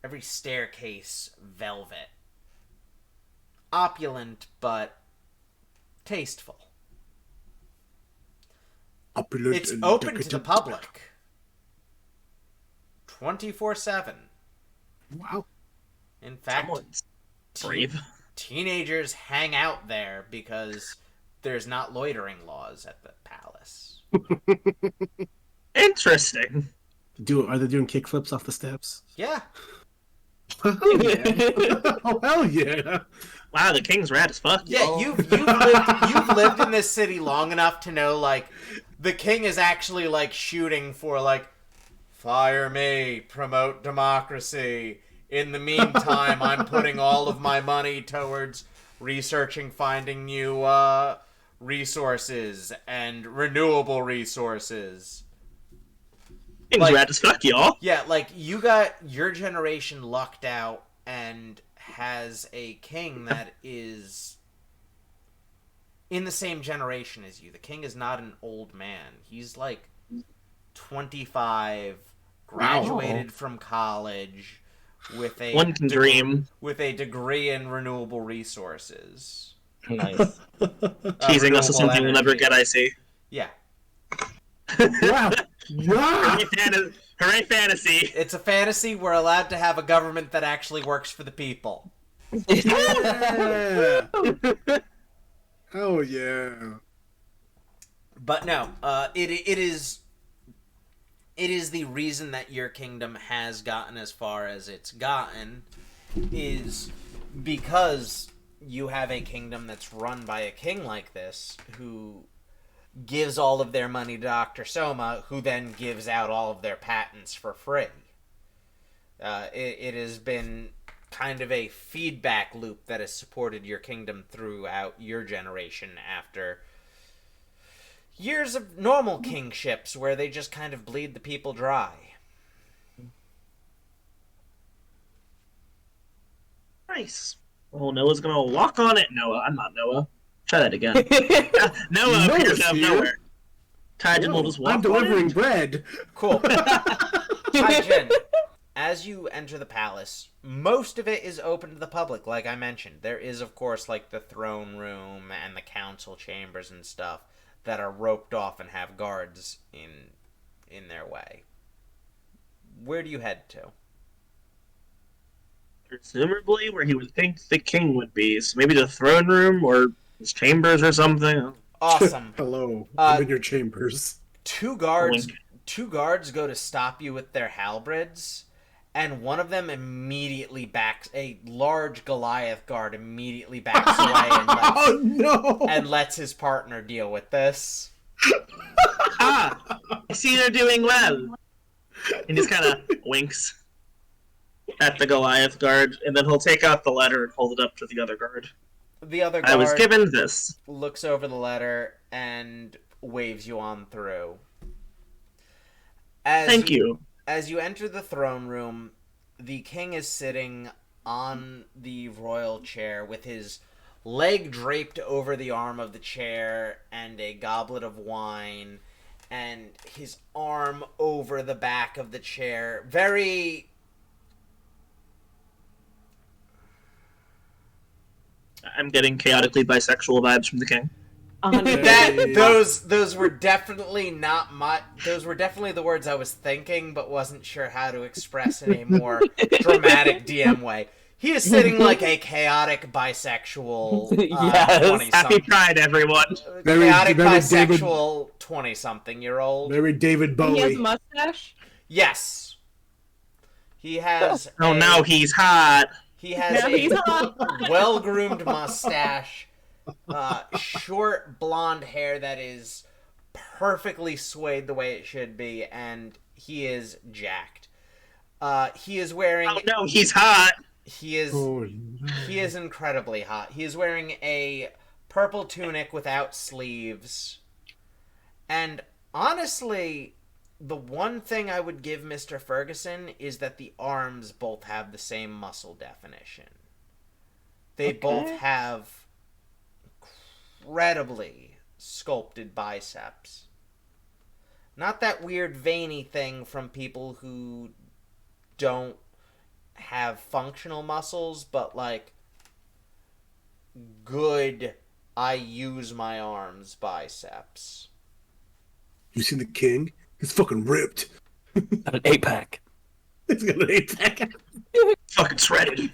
every staircase velvet. Opulent, but tasteful. Opulent It's and open to decadent. the public 24/7. Wow. In fact, Someone's brave. teenagers hang out there because there's not loitering laws at the palace. Interesting. Are they doing kickflips off the steps? Yeah. Oh, yeah. Oh, hell yeah. Wow, the king's rad as fuck. Yeah, y'all. you've lived in this city long enough to know, like, the king is actually, like, shooting for, like, fire me, promote democracy. In the meantime, I'm putting all of my money towards researching, finding new, resources and renewable resources. King's rad as fuck, y'all. Yeah, like, you got your generation lucked out and has a king that is in the same generation as you. The king is not an old man. He's, like, 25, graduated from college with a One can dream. with a degree in renewable resources. Nice. Teasing us with renewable something we'll never energy. get, I see. Yeah. Wow. Wow. Hooray fantasy! It's a fantasy. We're allowed to have a government that actually works for the people. Yeah. Oh, yeah. But no, it is the reason that your kingdom has gotten as far as it's gotten is because you have a kingdom that's run by a king like this who gives all of their money to Dr. Soma, who then gives out all of their patents for free. It has been kind of a feedback loop that has supported your kingdom throughout your generation after years of normal kingships where they just kind of bleed the people dry. Nice. Oh, Noah's gonna walk on it. Noah, I'm not Noah. Try that again. Noah Noah's appears out of here. nowhere. Kaijin will just walk I'm delivering on it. bread. Cool. Kaijin, as you enter the palace, most of it is open to the public, like I mentioned. There is, of course, like the throne room and the council chambers and stuff that are roped off and have guards in their way. Where do you head to? Presumably where he would think the king would be. So maybe the throne room or his chambers or something. Awesome. Hello. I'm in your chambers. Two guards go to stop you with their halberds, and one of them immediately backs. A large Goliath guard immediately backs away and lets his partner deal with this. I see they're doing well. And just kind of winks at the Goliath guard, and then he'll take out the letter and hold it up to the other guard. The other guard I was given this. looks over the letter and waves you on through. Thank you. As you enter the throne room, the king is sitting on the royal chair with his leg draped over the arm of the chair and a goblet of wine, and his arm over the back of the chair. Very... I'm getting chaotically bisexual vibes from the king. Those were definitely not my. Those were definitely the words I was thinking, but wasn't sure how to express in a more dramatic DM way. He is sitting like a chaotic bisexual. Yes. Happy Pride, everyone. Chaotic very bisexual 20-something-year-old. Very David He has a Bowie. mustache. Yes. He has. Now he's hot. He has a well-groomed mustache, short blonde hair that is perfectly swayed the way it should be, and he is jacked. He is wearing. Oh no, he's hot. He is incredibly hot. He is wearing a purple tunic without sleeves, and honestly, the one thing I would give Mr. Ferguson is that the arms both have the same muscle definition. They both have incredibly sculpted biceps. Not that weird veiny thing from people who don't have functional muscles, but like good, I use my arms biceps. You seen the king? He's fucking ripped. Got an 8-pack. He's got an 8-pack. Fucking shredded.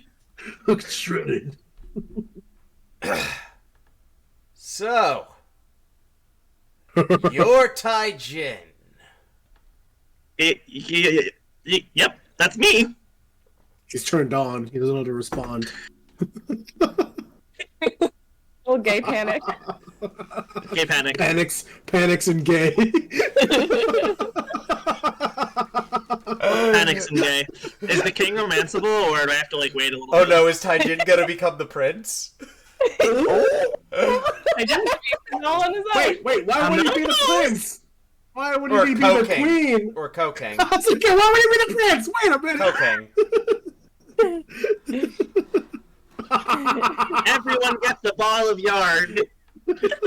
Fucking shredded. So, you're Tai Jin. Yep, that's me. He's turned on. He doesn't know how to respond. Oh, gay panic. Gay panic. Panics and gay. Panics and gay. Is the king romanceable, or do I have to like wait a little? Oh bit? no, is Tai Jin gonna become the prince? I didn't know all on his own. Wait, why would he be the prince? Why would Or he be Coking. the queen? Or Coking. I was like, why would he be the prince? Wait a minute. Coking. Everyone gets a ball of yarn.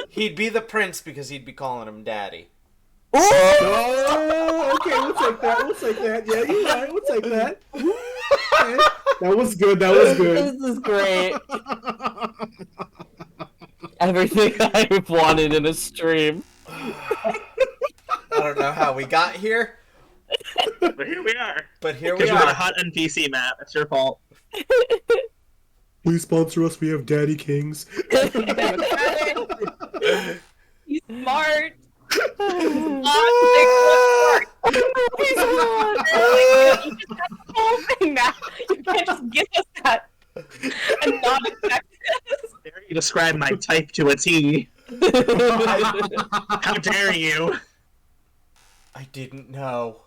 He'd be the prince because he'd be calling him daddy. Oh, okay, we'll take that. Yeah, you're right. We'll take that. Okay. That was good. This is great. Everything I've wanted in a stream. I don't know how we got here, But here we are. but here we Because we're a are. hot NPC, Matt. It's your fault. Please sponsor us. We have Daddy Kings. He's smart. You can't just give us that and not expect this. Dare you describe my type to a T? How dare you? I didn't know.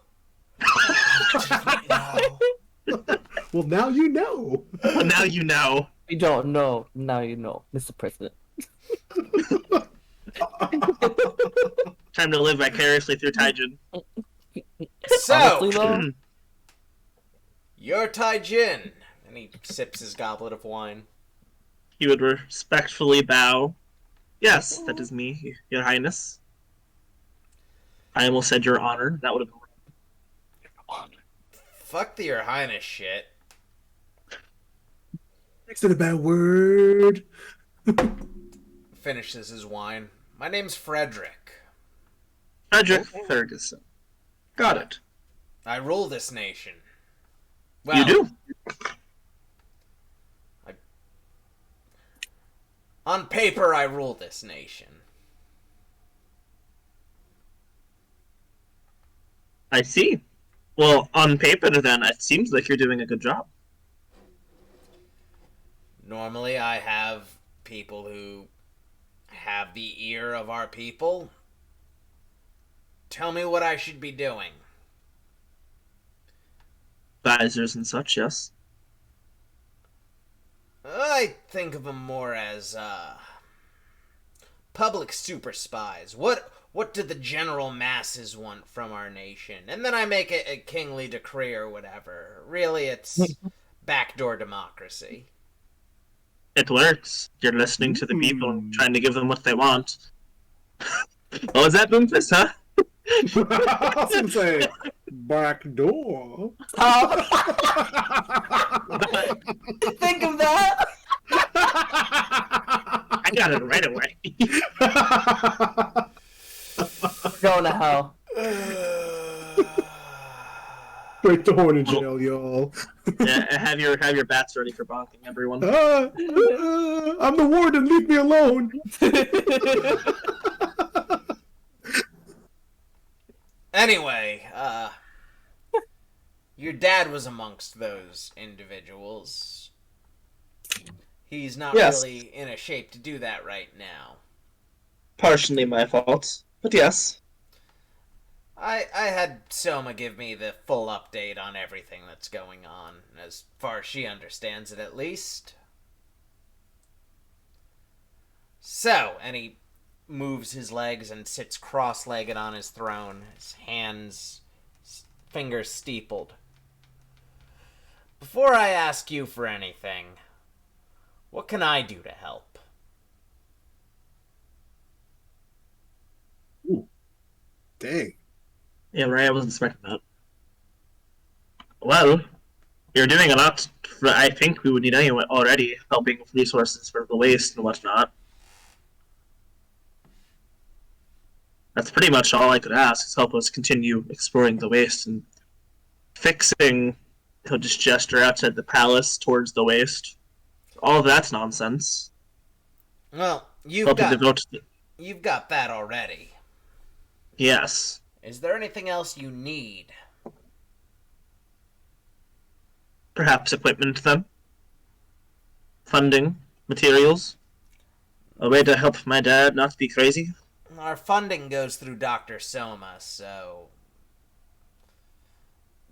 I didn't know. Well, now you know. Well, now you know. You don't know. Now you know, Mr. President. Time to live vicariously through Taijin. So, Honestly, though, you're Tai Jin. And he sips his goblet of wine. He would respectfully bow. Yes, that is me, Your Highness. I almost said Your Honor. That would have been wrong. Fuck the Your Highness shit. Next to the bad word. Finishes his wine. My name's Frederick. Frederick Ferguson. Got it. I rule this nation. Well, You do. on paper, I rule this nation. I see. Well, on paper, then, it seems like you're doing a good job. Normally, I have people who have the ear of our people. Tell me what I should be doing. Advisors and such, yes. I think of them more as, public super spies. What do the general masses want from our nation? And then I make it a kingly decree or whatever. Really, it's backdoor democracy. It works. You're listening to the people and trying to give them what they want. Oh, is that Boomfist, huh? I was gonna say, back door. think of that. I got it right away. We're going to hell. Break the horn in jail, y'all. Yeah, have your bats ready for bonking, everyone. I'm the warden. Leave me alone. Anyway, Your dad was amongst those individuals. He's not really in a shape to do that right now. Partially my fault, but yes. I had Soma give me the full update on everything that's going on, as far as she understands it at least. So, and he moves his legs and sits cross-legged on his throne, his hands, his fingers steepled. Before I ask you for anything, what can I do to help? Ooh. Dang. Yeah, right, I wasn't expecting that. Well, you're doing a lot I think we would need anyway already, helping with resources for the waste and whatnot. That's pretty much all I could ask, is help us continue exploring the waste and fixing. He'll just gesture outside the palace towards the waste. All of that's nonsense. Well, you've got that already. Yes. Is there anything else you need? Perhaps equipment, then? Funding? Materials? A way to help my dad not be crazy? Our funding goes through Dr. Soma, so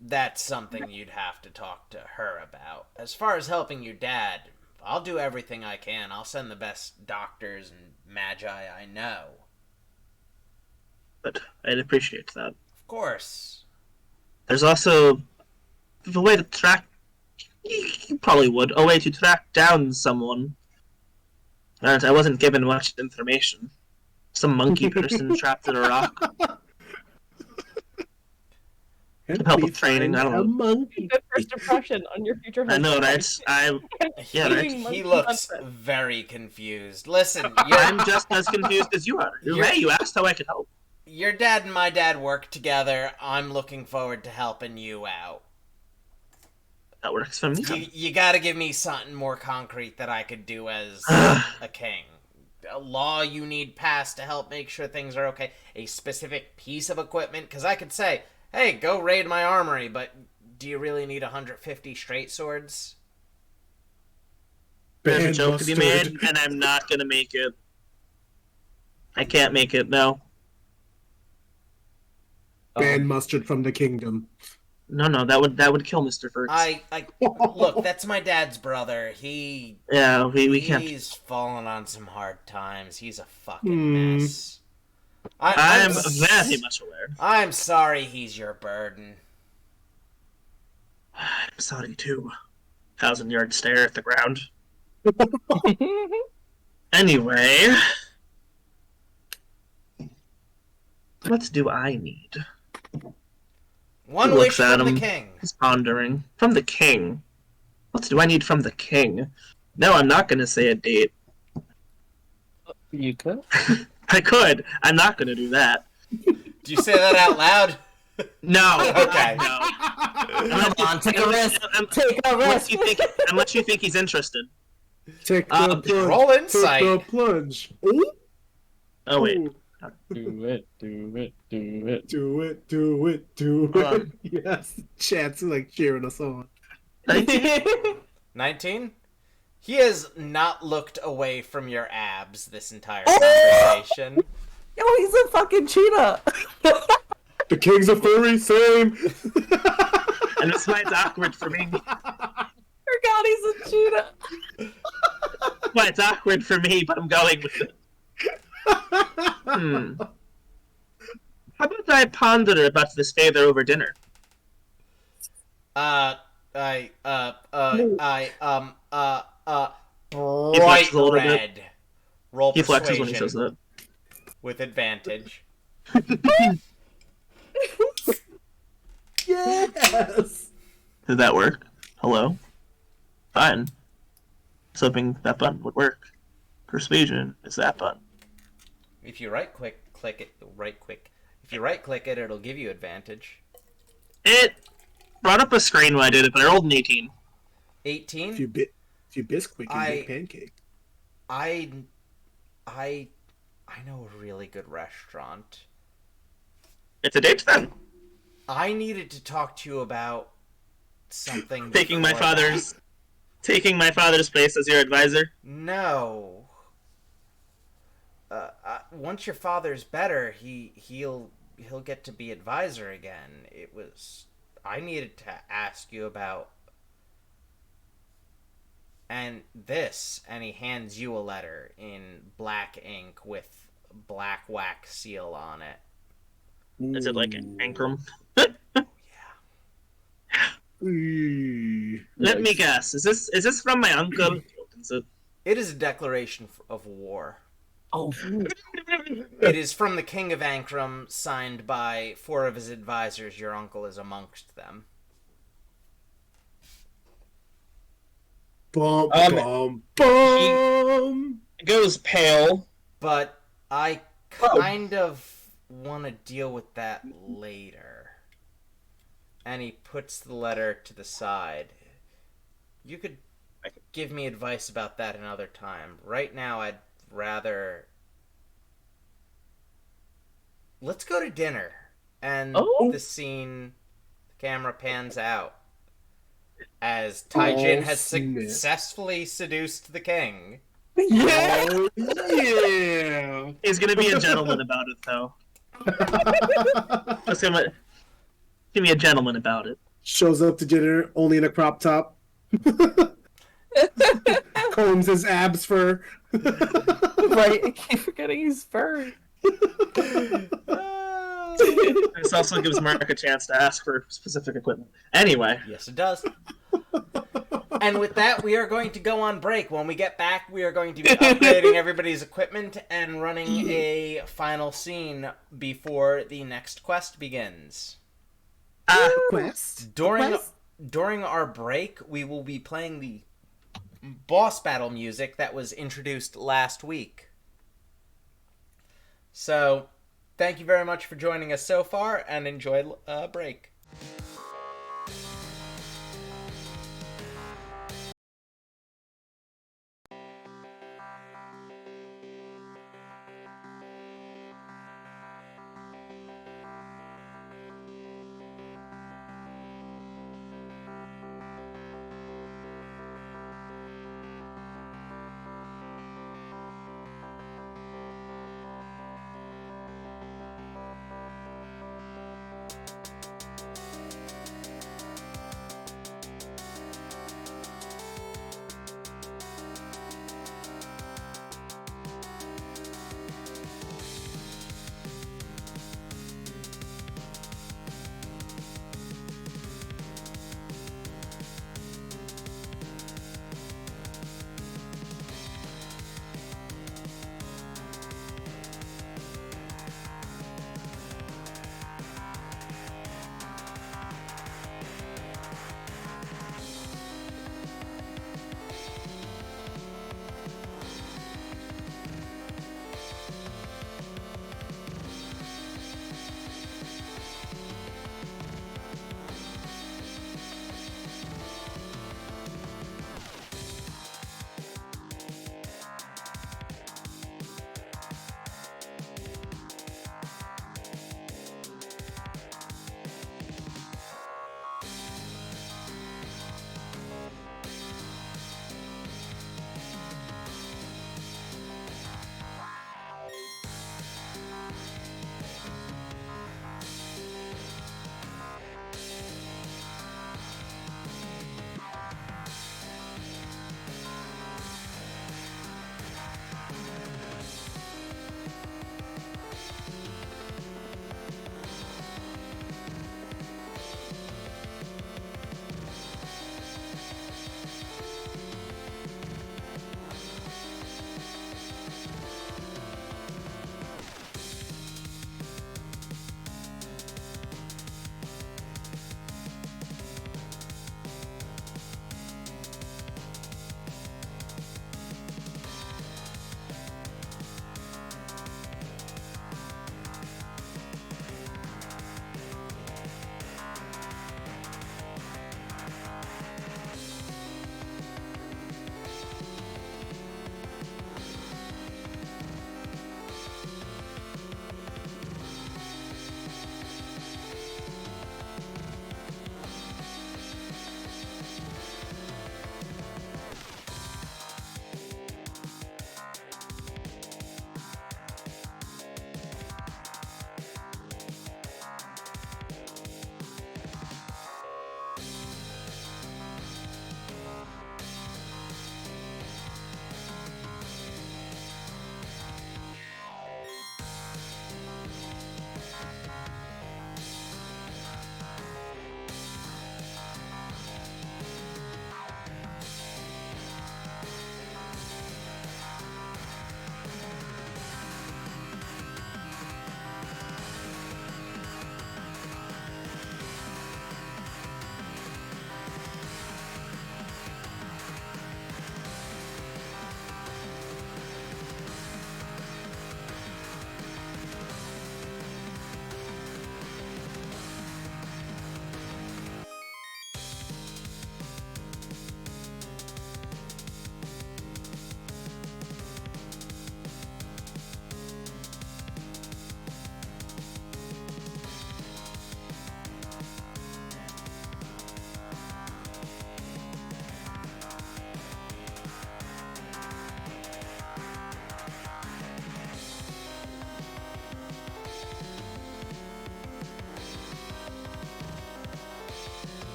that's something you'd have to talk to her about. As far as helping your dad, I'll do everything I can. I'll send the best doctors and magi I know. But I'd appreciate that. Of course. There's also the way to track... You probably would. A way to track down someone. I wasn't given much information. Some monkey person trapped in a rock. Help with training, I don't know. Monkey. Good first impression on your future husband. I know, right? He looks very confused. Listen, I'm just as confused as you are. You asked how I could help. Your dad and my dad work together. I'm looking forward to helping you out. That works for me. You gotta give me something more concrete that I could do as a king. A law you need passed to help make sure things are okay. A specific piece of equipment. Because I could say, hey, go raid my armory, but do you really need 150 straight swords? There's a joke to be made, and I'm not gonna make it. I can't make it, no. Ban mustard from the kingdom. No, that would kill Mr. Fergus. Look, that's my dad's brother. We can't. He's fallen on some hard times. He's a fucking mess. I'm very much aware. I'm sorry he's your burden. I'm sorry too. 1,000-yard stare at the ground. Anyway, what do I need? One wish from the king. He's pondering. From the king? What do I need from the king? No, I'm not going to say a date. You could? I could. I'm not going to do that. Do you say that out loud? No. Okay. No. Come on, take a risk. Take a risk. Unless you think he's interested. Take the plunge. Roll insight. Take the plunge. Ooh. Oh, wait. Do it. Do it. Yes. Chance like cheering us on. 19? He has not looked away from your abs this entire conversation. Yo, he's a fucking cheetah. The king's a furry, same. And that's why it's awkward for me. Forgot he's a cheetah. Well, it's awkward for me, but I'm going with it. How about I ponder about this favor over dinner? Bright red. Roll He flexes when he persuasion says that. with advantage. Yes. Did that work? Hello? Fine. I was hoping that button would work. Persuasion is that button. If you right-click it, it'll give you advantage. It brought up a screen when I did it, but I rolled an 18. 18? If you Bisquick and make pancake. I know a really good restaurant. It's a date then. I needed to talk to you about something. Taking my before that. father's place as your advisor. No. Once your father's better, he'll get to be advisor again. I needed to ask you about and this, and he hands you a letter in black ink with black wax seal on it. Is it like Ankrum? Let me guess. Is this from my uncle? It is a declaration of war. Oh. It is from the King of Ankrum, signed by 4 of his advisors. Your uncle is amongst them. Bum, bum, bum. He goes pale. But I kind of want to deal with that later. And he puts the letter to the side. You could give me advice about that another time. Right now, I'd rather... Let's go to dinner. And the camera pans out. As Taijin has successfully seduced the king. Yeah! Yeah! He's gonna be a gentleman about it, though. Just gonna be a gentleman about it. Shows up to dinner only in a crop top. Combs his abs fur. Right, I keep forgetting he's furry. This also gives Mark a chance to ask for specific equipment. Anyway. Yes, it does. And with that, we are going to go on break. When we get back, we are going to be upgrading everybody's equipment and running a final scene before the next quest begins. Quest? During our break, we will be playing the boss battle music that was introduced last week. So, thank you very much for joining us so far, and enjoy break.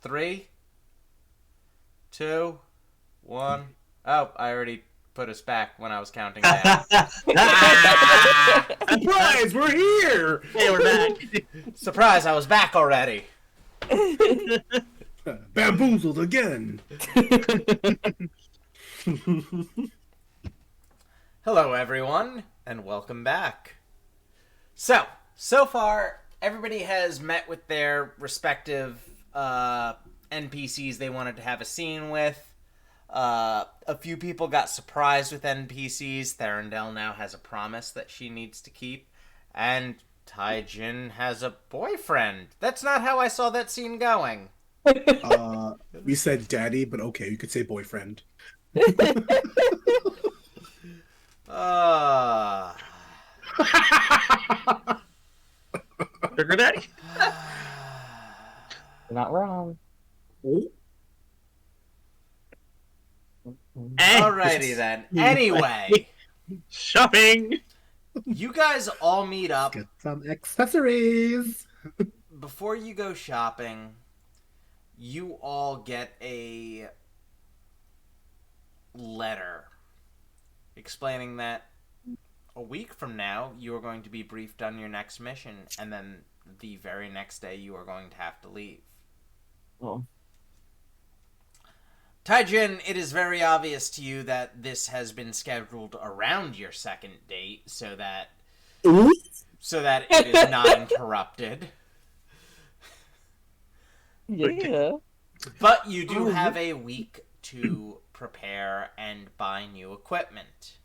3, 2, 1. Oh, I already put us back when I was counting down. Surprise! We're here. Hey, we're back. Surprise! I was back already. Bamboozled again. Hello, everyone, and welcome back. So far, everybody has met with their respective NPCs they wanted to have a scene with. A few people got surprised with NPCs. Therondale now has a promise that she needs to keep. And Taijin has a boyfriend. That's not how I saw that scene going. We said daddy, but okay, you could say boyfriend. Sugar daddy? Not wrong. Alrighty then. Anyway, Shopping! you guys all meet up. Get some accessories. Before you go shopping, you all get a letter explaining that a week from now you are going to be briefed on your next mission, and then the very next day you are going to have to leave. Oh. Taijin, it is very obvious to you that this has been scheduled around your second date so that it is not interrupted. Yeah. But you do have a week to prepare and buy new equipment.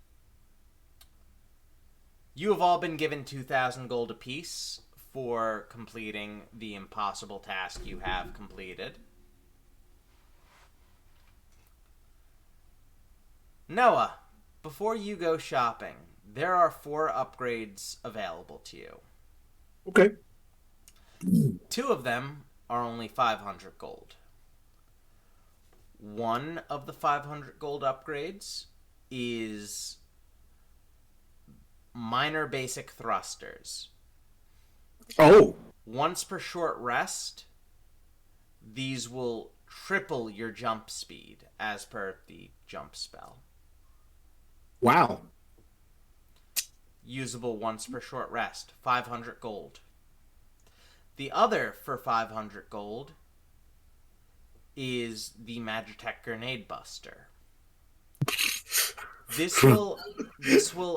You have all been given 2,000 gold apiece for completing the impossible task you have completed. Noah, before you go shopping, there are 4 upgrades available to you. Okay. 2 of them are only 500 gold. One of the 500 gold upgrades is minor basic thrusters. Oh. Once per short rest, these will triple your jump speed as per the jump spell. Wow. Usable once per short rest, 500 gold. The other for 500 gold is the Magitek Grenade Buster. This will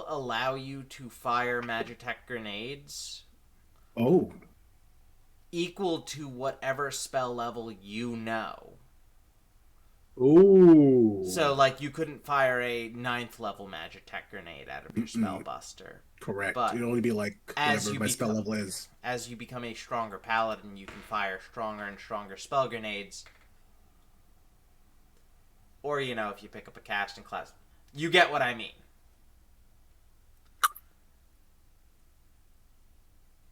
allow you to fire Magitek grenades equal to whatever spell level you know. Ooh. So, like, you couldn't fire a 9th level Magitek grenade out of your spell buster. Correct. But it'd only be like whatever my spell level is. As you become a stronger paladin, you can fire stronger and stronger spell grenades. Or, you know, if you pick up a casting class. You get what I mean.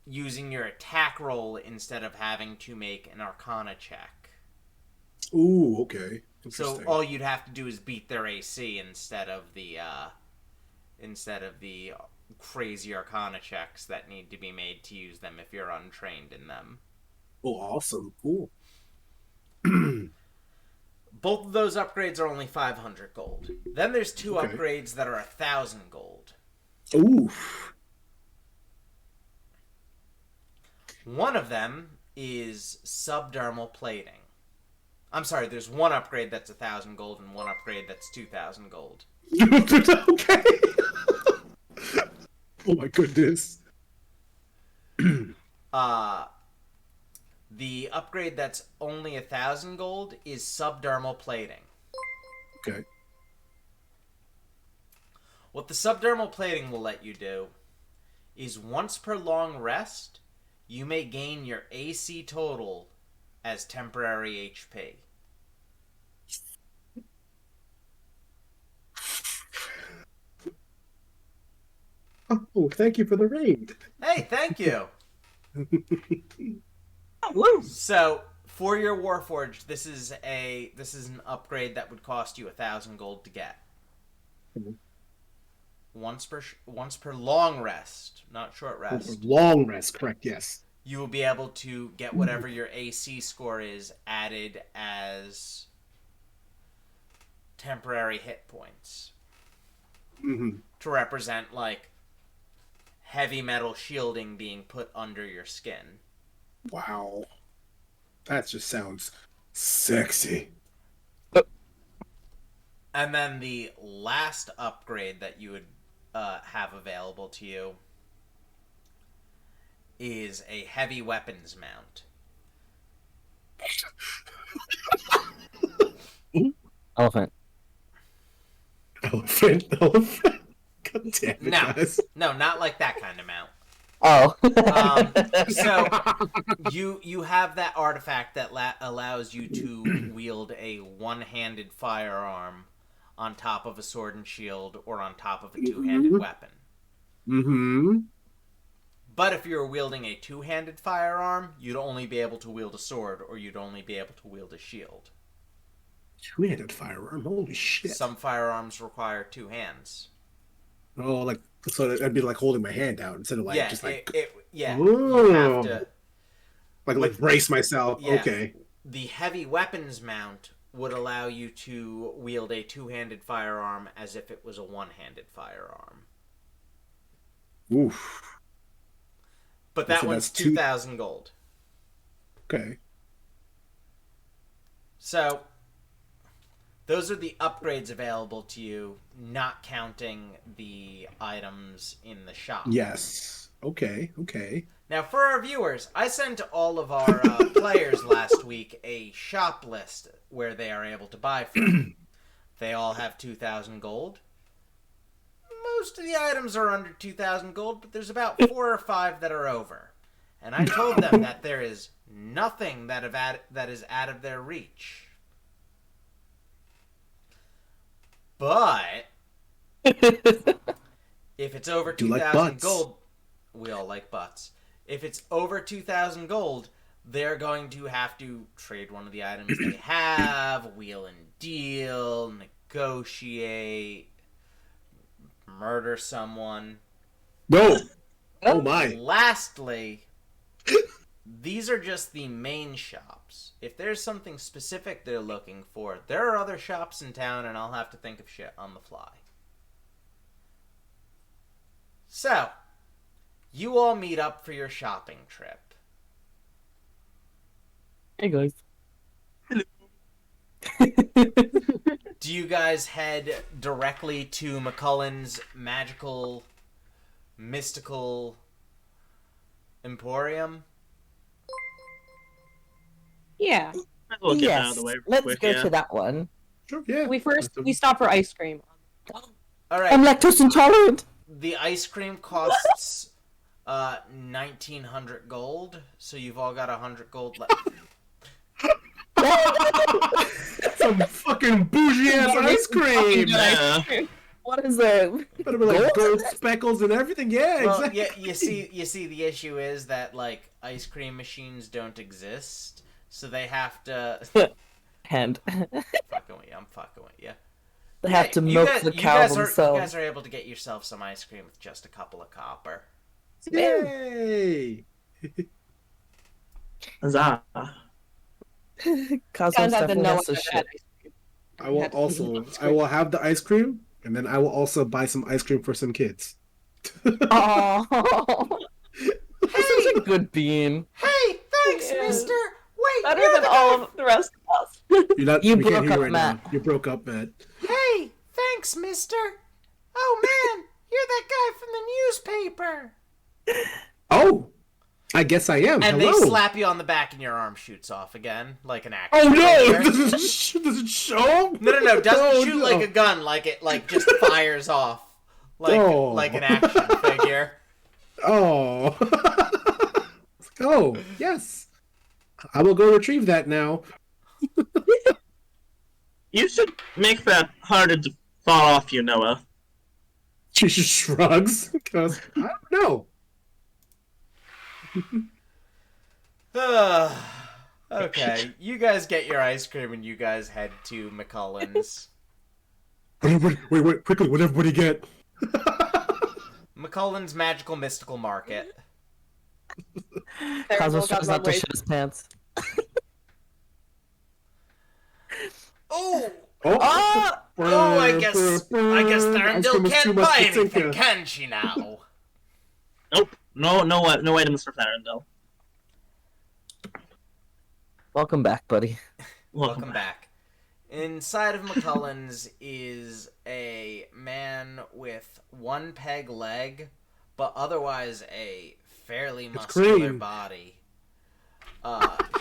Using your attack roll instead of having to make an Arcana check. Ooh, okay. So all you'd have to do is beat their AC instead of the crazy Arcana checks that need to be made to use them if you're untrained in them. Oh, awesome. Cool. Both of those upgrades are only 500 gold. Then there's 2 upgrades that are 1,000 gold. Ooh. One of them is Subdermal Plating. I'm sorry, there's one upgrade that's 1,000 gold and one upgrade that's 2,000 gold. Okay. Oh my goodness. The upgrade that's only 1,000 gold is Subdermal Plating. Okay. What the Subdermal Plating will let you do is once per long rest, you may gain your AC total as temporary HP. Oh, thank you for the raid. Hey, thank you. Woo! So, for your Warforged, this is an upgrade that would cost you 1,000 gold to get. Once per long rest, not short rest. Long rest, correct? Yes. you will be able to get whatever your AC score is added as temporary hit points. To represent, like, heavy metal shielding being put under your skin. Wow. That just sounds sexy. And then the last upgrade that you would have available to you is a heavy weapons mount. Elephant. Elephant. God damn it, guys. No, not like that kind of mount. Oh. So you have that artifact that allows you to wield a one-handed firearm on top of a sword and shield or on top of a two-handed weapon. But if you're wielding a two-handed firearm, you'd only be able to wield a sword or you'd only be able to wield a shield. Two-handed firearm? Holy shit. Some firearms require two hands. Oh, like, so that'd be like holding my hand out instead of like just like... You have to... Like brace myself. Yeah, okay. The heavy weapons mount would allow you to wield a two-handed firearm as if it was a one-handed firearm. Oof. But that one's 2,000 gold. Okay. So, those are the upgrades available to you, not counting the items in the shop. Yes. Okay. Now, for our viewers, I sent all of our players last week a shop list where they are able to buy from. They all have 2,000 gold. Most of the items are under 2,000 gold, but there's about 4 or 5 that are over. And I told them that there is nothing that is out of their reach. But if it's over 2,000 gold, we all like butts. If it's over 2,000 gold, they're going to have to trade one of the items they have, wheel and deal, negotiate, murder someone. No. Oh my. Lastly, these are just the main shops. If there's something specific they're looking for, there are other shops in town and I'll have to think of shit on the fly. So, you all meet up for your shopping trip. Hey guys. Do you guys head directly to McCullen's magical, mystical emporium? Yeah. We'll get that out of the way real Let's go to that one. Sure, yeah. We stop for ice cream. All right. I'm lactose intolerant. The ice cream costs 1,900 gold, so you've all got 100 gold left. Some fucking bougie ass ice cream. Yeah. What is that? Better be like gold speckles and everything. Yeah, Well, exactly. yeah, you see, the issue is that like ice cream machines don't exist, so they have to. Hand. I'm fucking with you. They have to milk the cow themselves. You guys are able to get yourself some ice cream with just a couple of copper. Yay! Huzzah. Cosmo Found out that definitely no has one some ever shit. had ice cream. I will have the ice cream, and then I will also buy some ice cream for some kids. Oh, such a good bean. Hey, thanks, Yeah. mister! Wait, Better you're than the all guy... of the rest of us. You we can't broke hear up, right Matt. now. You broke up, Matt. Hey, thanks, mister! Oh, man, you're that guy from the newspaper! Oh, I guess I am. And Hello. they slap you on the back and your arm shoots off again, like an action Oh no! figure. Does it show? No, doesn't Oh, shoot no. like a gun, like it just fires off. Like an action figure. Oh. Oh, yes. I will go retrieve that now. You should make that harder to fall off you, Noah. She just shrugs because I don't know. Okay, you guys get your ice cream and you guys head to McCullen's. Wait, quickly, what everybody get? McCullen's Magical Mystical Market. Cosmo got tries not to runway. shit his pants. Oh! Oh, Oh, I guess Ice Therondale cream is too can't much buy for anything, Tinka. can she now? Nope. No items for Therondale. Welcome back, buddy. Welcome back. Inside of McCullen's is a man with one peg leg, but otherwise a fairly muscular cream. body.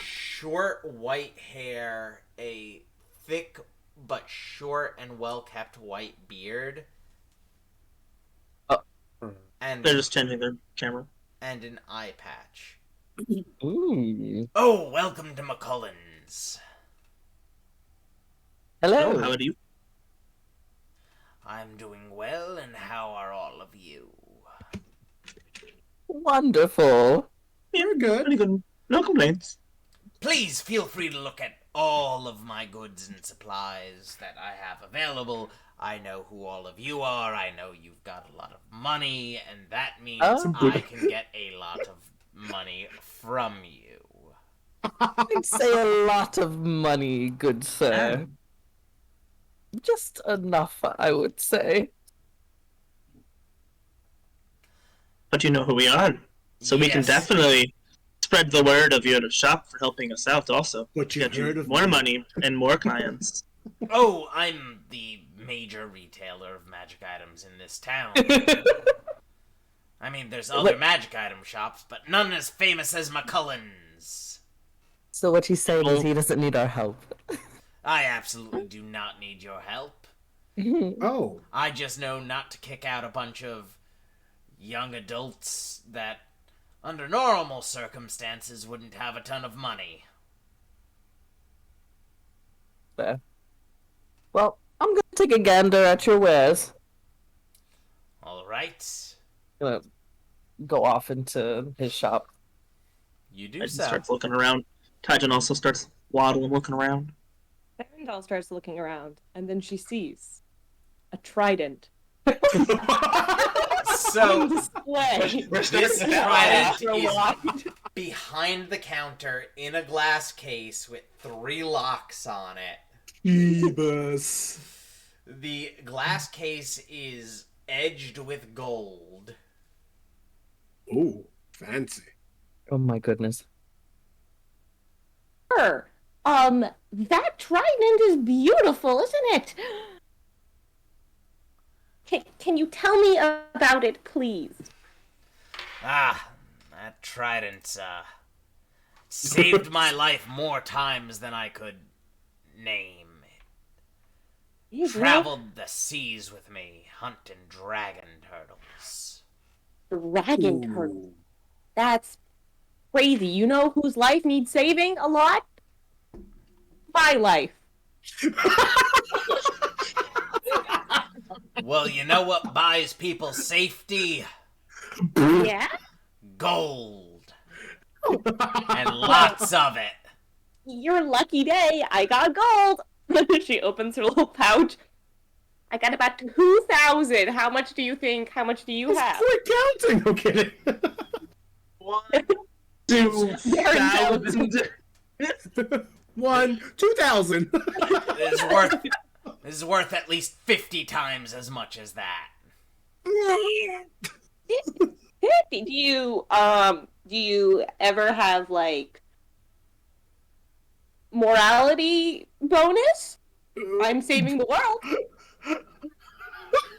Short white hair, a thick but short and well-kept white beard. And They're just changing their camera. And an eye patch. Ooh. Oh, welcome to McCullen's. Hello. So, how are you? I'm doing well, and how are all of you? Wonderful. You're good. Pretty good. No complaints. Please feel free to look at all of my goods and supplies that I have available. I know who all of you are. I know you've got a lot of money, and that means I can get a lot of money from you. I'd say a lot of money, good sir. Just enough, I would say. But you know who we are. So we can Yes. definitely spread the word of your shop for helping us out also. What you Get you heard of more me? money and more clients. Oh, I'm the major retailer of magic items in this town. I mean, there's other magic item shops, but none as famous as McCullen's. So what he's saying is he doesn't need our help. I absolutely do not need your help. Oh, I just know not to kick out a bunch of young adults that, under normal circumstances, wouldn't have a ton of money. Fair. Well, I'm gonna take a gander at your wares. All right. Gonna go off into his shop. You do Titan so. starts looking around. Titan also starts waddling, looking around. Therondale starts looking around, and then she sees a trident. So, Display. this trident is behind the counter in a glass case with 3 locks on it. Phoebus. The glass case is edged with gold. Oh, fancy. Oh my goodness. Sure. That trident is beautiful, isn't it? Can you tell me about it, please? Ah, that trident, saved my life more times than I could name. Traveled the seas with me, hunting dragon turtles. Dragon turtle. That's crazy. You know whose life needs saving a lot? My life. Well, you know what buys people safety? Yeah? Gold. And lots of it. Your lucky day. I got gold. She opens her little pouch. I got about 2,000. How much do you think? How much do you have? Quit counting. I'm kidding. 2,000. 1, 2,000. This is worth at least 50 times as much as that. Do you ever have like morality bonus? I'm saving the world.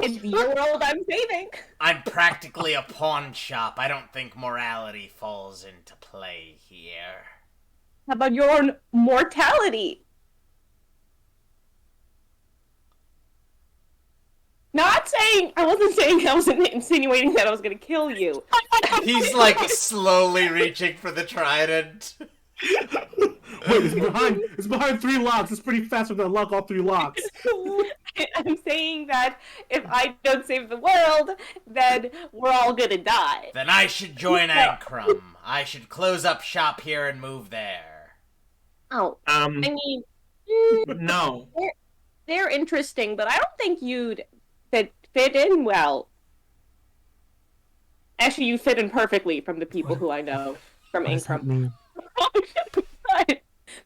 It's your world I'm saving. I'm practically a pawn shop. I don't think morality falls into play here. How about your own mortality? I wasn't insinuating that I was gonna kill you. He's like slowly reaching for the trident. Wait, it's behind 3 locks. It's pretty fast to unlock all 3 locks. I'm saying that if I don't save the world, then we're all gonna die. Then I should join Ankrum. I should close up shop here and move there. Oh, I mean, No. they're interesting, but I don't think you'd fit in well. Actually, you fit in perfectly from the people who I know from What does that Incrum. mean?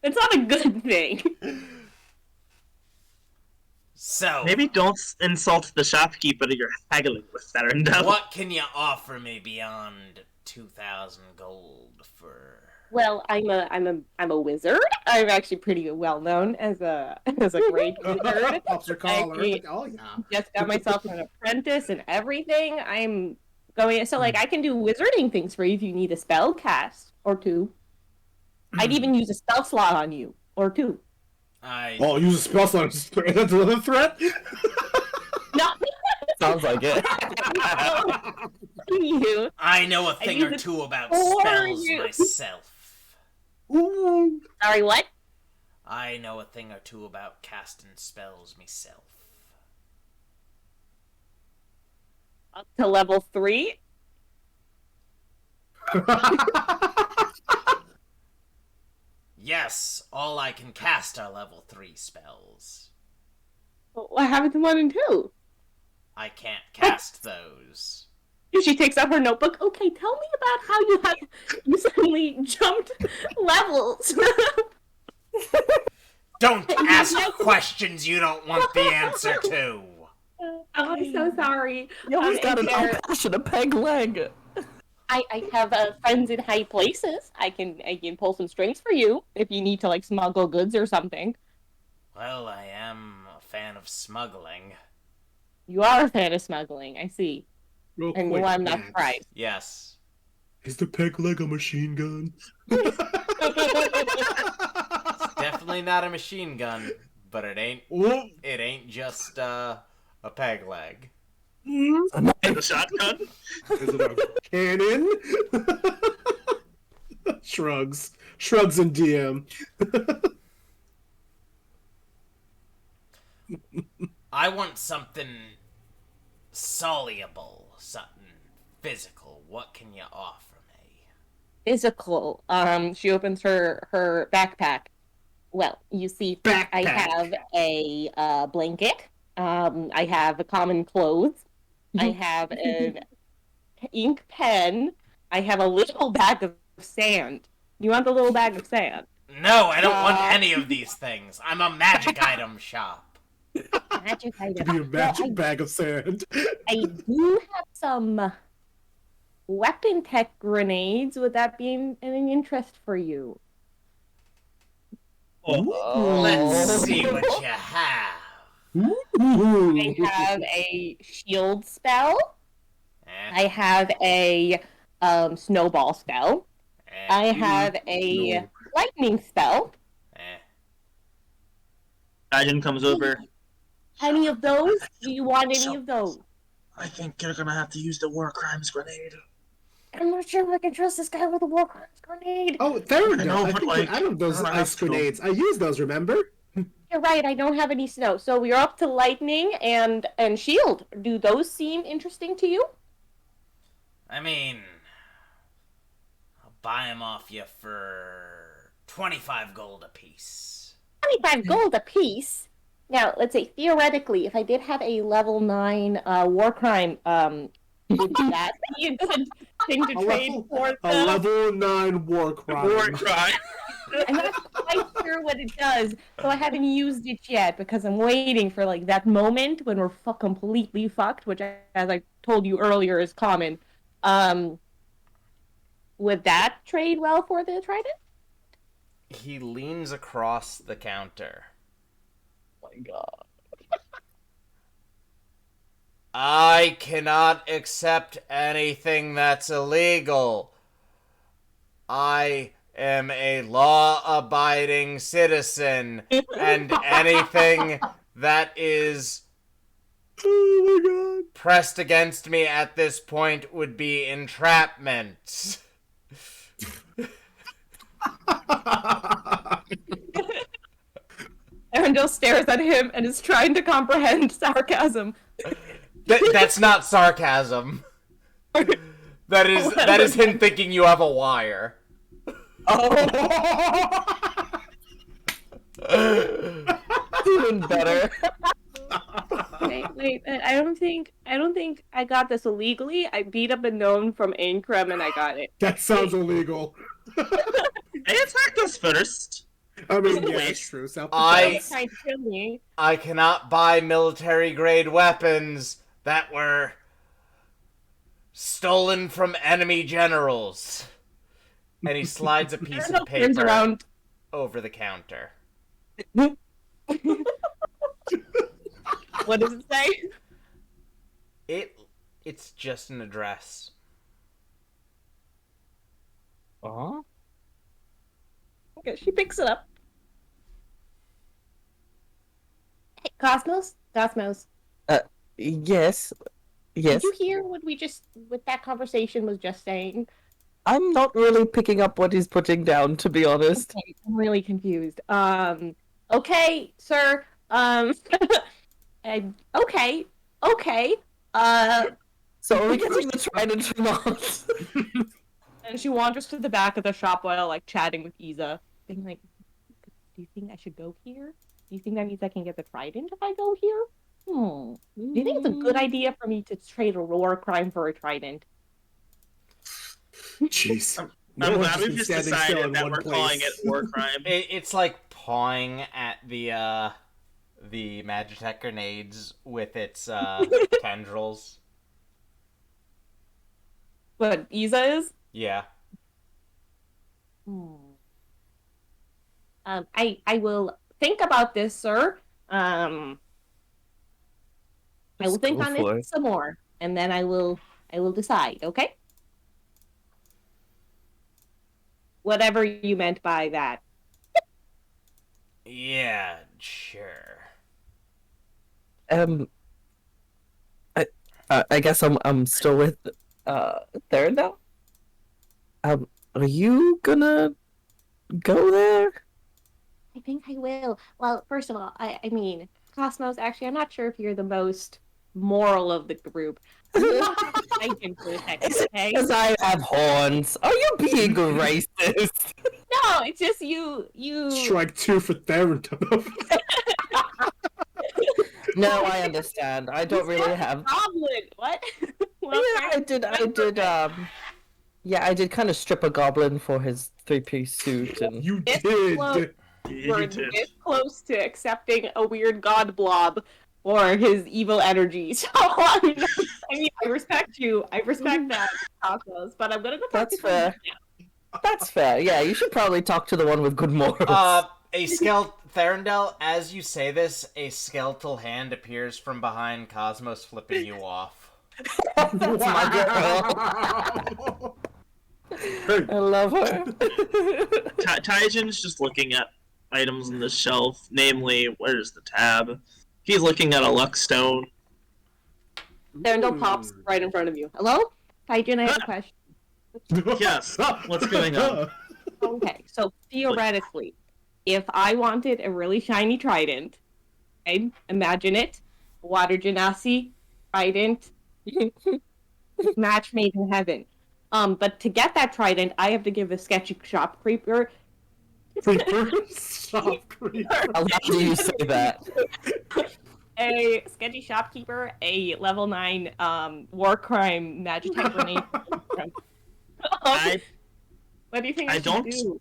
That's not a good thing. So, Maybe don't insult the shopkeeper that you're haggling with, Therondale. what can you offer me beyond 2,000 gold for... Well, I'm a wizard. I'm actually pretty well known as a great wizard. Officer Collar. I Oh yeah. just got myself an apprentice and everything. I'm going so like I can do wizarding things for you if you need a spell cast or two. I'd even use a spell slot on you or two. Oh, use a spell slot. That's another threat. No. Sounds like it. You. I know a thing or two about spells myself. Ooh. Sorry, what? I know a thing or two about casting spells myself. Up to level 3? Yes, all I can cast are level 3 spells. What happened to 1 and 2? I can't cast those. She takes out her notebook. Okay, tell me about how you suddenly jumped levels. Don't ask questions you don't want the answer to. Oh, I'm so sorry. You always got an passion, a peg leg. I have friends in high places. I can pull some strings for you if you need to like smuggle goods or something. Well, I am a fan of smuggling. You are a fan of smuggling, I see. Real And quick, I'm not Max. surprised. Yes. Is the peg leg a machine gun? It's definitely not a machine gun, but it ain't just a peg leg. And the shotgun? Is it a cannon? Shrugs and DM. I want something soluble, something physical. What can you offer me? Physical. She opens her backpack. Well, you see, Backpack. I have a blanket. I have a common clothes. I have an ink pen. I have a little bag of sand. You want the little bag of sand? No, I don't want any of these things. I'm a magic item shop. Magic item. Give me a magic bag of sand. I do have some weapon tech grenades. Would that be any interest for you? Let's see what you have. Ooh. I have a shield spell. Eh, I have a snowball spell. eh, I have a No. lightning spell. eh. Guardian comes over. Any of those? Do you want any of those? I think you're gonna have to use the war crimes grenade. I'm not sure if I can trust this guy with a war crimes grenade. Oh, Therondale. I know, I but, think like, I have those I don't ice have to. grenades. I use those, remember? You're right, I don't have any snow. So we're up to lightning and shield. Do those seem interesting to you? I mean, I'll buy them off you for 25 gold apiece. 25 gold apiece. Now, let's say theoretically, if I did have a level 9 war crime, would that be a good thing to trade for? A level 9 war crime. War crime. I'm not quite sure what it does, so I haven't used it yet because I'm waiting for like that moment when we're completely fucked, which, as I told you earlier, is common. Would that trade well for the trident? He leans across the counter. Oh my god. I cannot accept anything that's illegal. I am a law-abiding citizen, and anything that is Oh my pressed against me at this point would be entrapment. god. Arendelle stares at him and is trying to comprehend sarcasm. That's not sarcasm. That is him thinking you have a wire. Oh. Even better. Wait. I don't think I got this illegally. I beat up a gnome from Aincrem and I got it. That sounds illegal. They attacked us first. I mean, yeah, Wait. it's true. I Tried to kill me. I cannot buy military grade weapons that were stolen from enemy generals. And he slides a piece of Turns paper around. over the counter. What does it say? It's just an address. Huh? Okay, she picks it up. Hey, Cosmos? Cosmos. Yes. Did you hear what that conversation was just saying? I'm not really picking up what he's putting down, to be honest. Okay, I'm really confused. Okay, sir. Okay. So are we getting the trident or not? And she wanders to the back of the shop while like chatting with Iza. Being like, do you think I should go here? Do you think that means I can get the trident if I go here? Do you think it's a good idea for me to trade a war crime for a trident? Jeez. I'm No one's glad we've been just standing still decided in that one we're place. calling it war crime. It's like pawing at the Magitek grenades with its tendrils. What Iza is? Yeah. I will think about this, sir. I will think on it some more, and then I will decide. Okay. Whatever you meant by that. Yeah, sure. I guess I'm still with Therondale. Are you gonna go there? I think I will. Well, first of all, I mean, Cosmos, actually, I'm not sure if you're the most moral of the group. I can for a second, okay? Because I have horns. Are you being racist? No, it's just you. Strike 2 for Therondale. No, I understand. I don't really have. Goblin. What? Well, Yeah, I did. Yeah, I did kind of strip a goblin for his 3-piece suit, and You It's did. close. We're You did. this close to accepting a weird god blob or his evil energy. So I mean, I respect you. I respect that, Cosmos. But I'm gonna go talk That's to fair. Therondale. that's fair. Yeah, you should probably talk to the one with good morals. Therondale, as you say this, a skeletal hand appears from behind Cosmos, flipping you off. That's my girl. I love her. Taijin's just looking at items on the shelf, namely, where's the tab? He's looking at a luck stone. Therondale pops right in front of you. Hello, Kaijin, I have a question. Yes, what's going on? Okay, so theoretically, if I wanted a really shiny trident, I'd imagine it, water genasi, trident, match made in heaven. But to get that trident, I have to give a sketchy shopkeeper Shop creeper. How loud do you say that? a sketchy shopkeeper, a level 9 war crime Magitek grenade. What do you think I should do?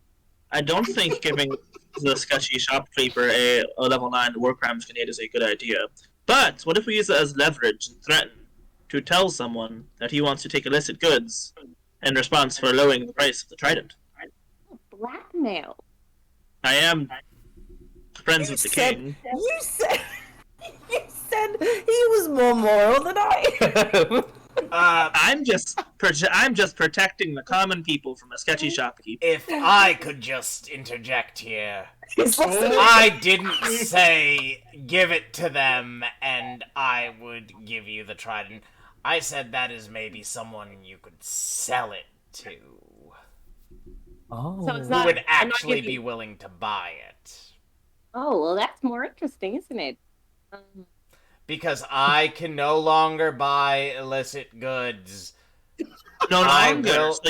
I don't think giving the sketchy shopkeeper a level 9 war crimes grenade is a good idea. But what if we use it as leverage and threaten to tell someone that he wants to take illicit goods in response for lowering the price of the trident? Blackmail. I am friends with the king. You said he was more moral than I am. I'm just protecting the common people from a sketchy shopkeeper. If I could just interject here. He's listening. I didn't say give it to them and I would give you the trident. I said that is maybe someone you could sell it to. Oh. So it's Who not- would I'm not actually giving- be willing to buy it. Oh, well, that's more interesting, isn't it? Because I can no longer buy illicit goods. No I longer. will- So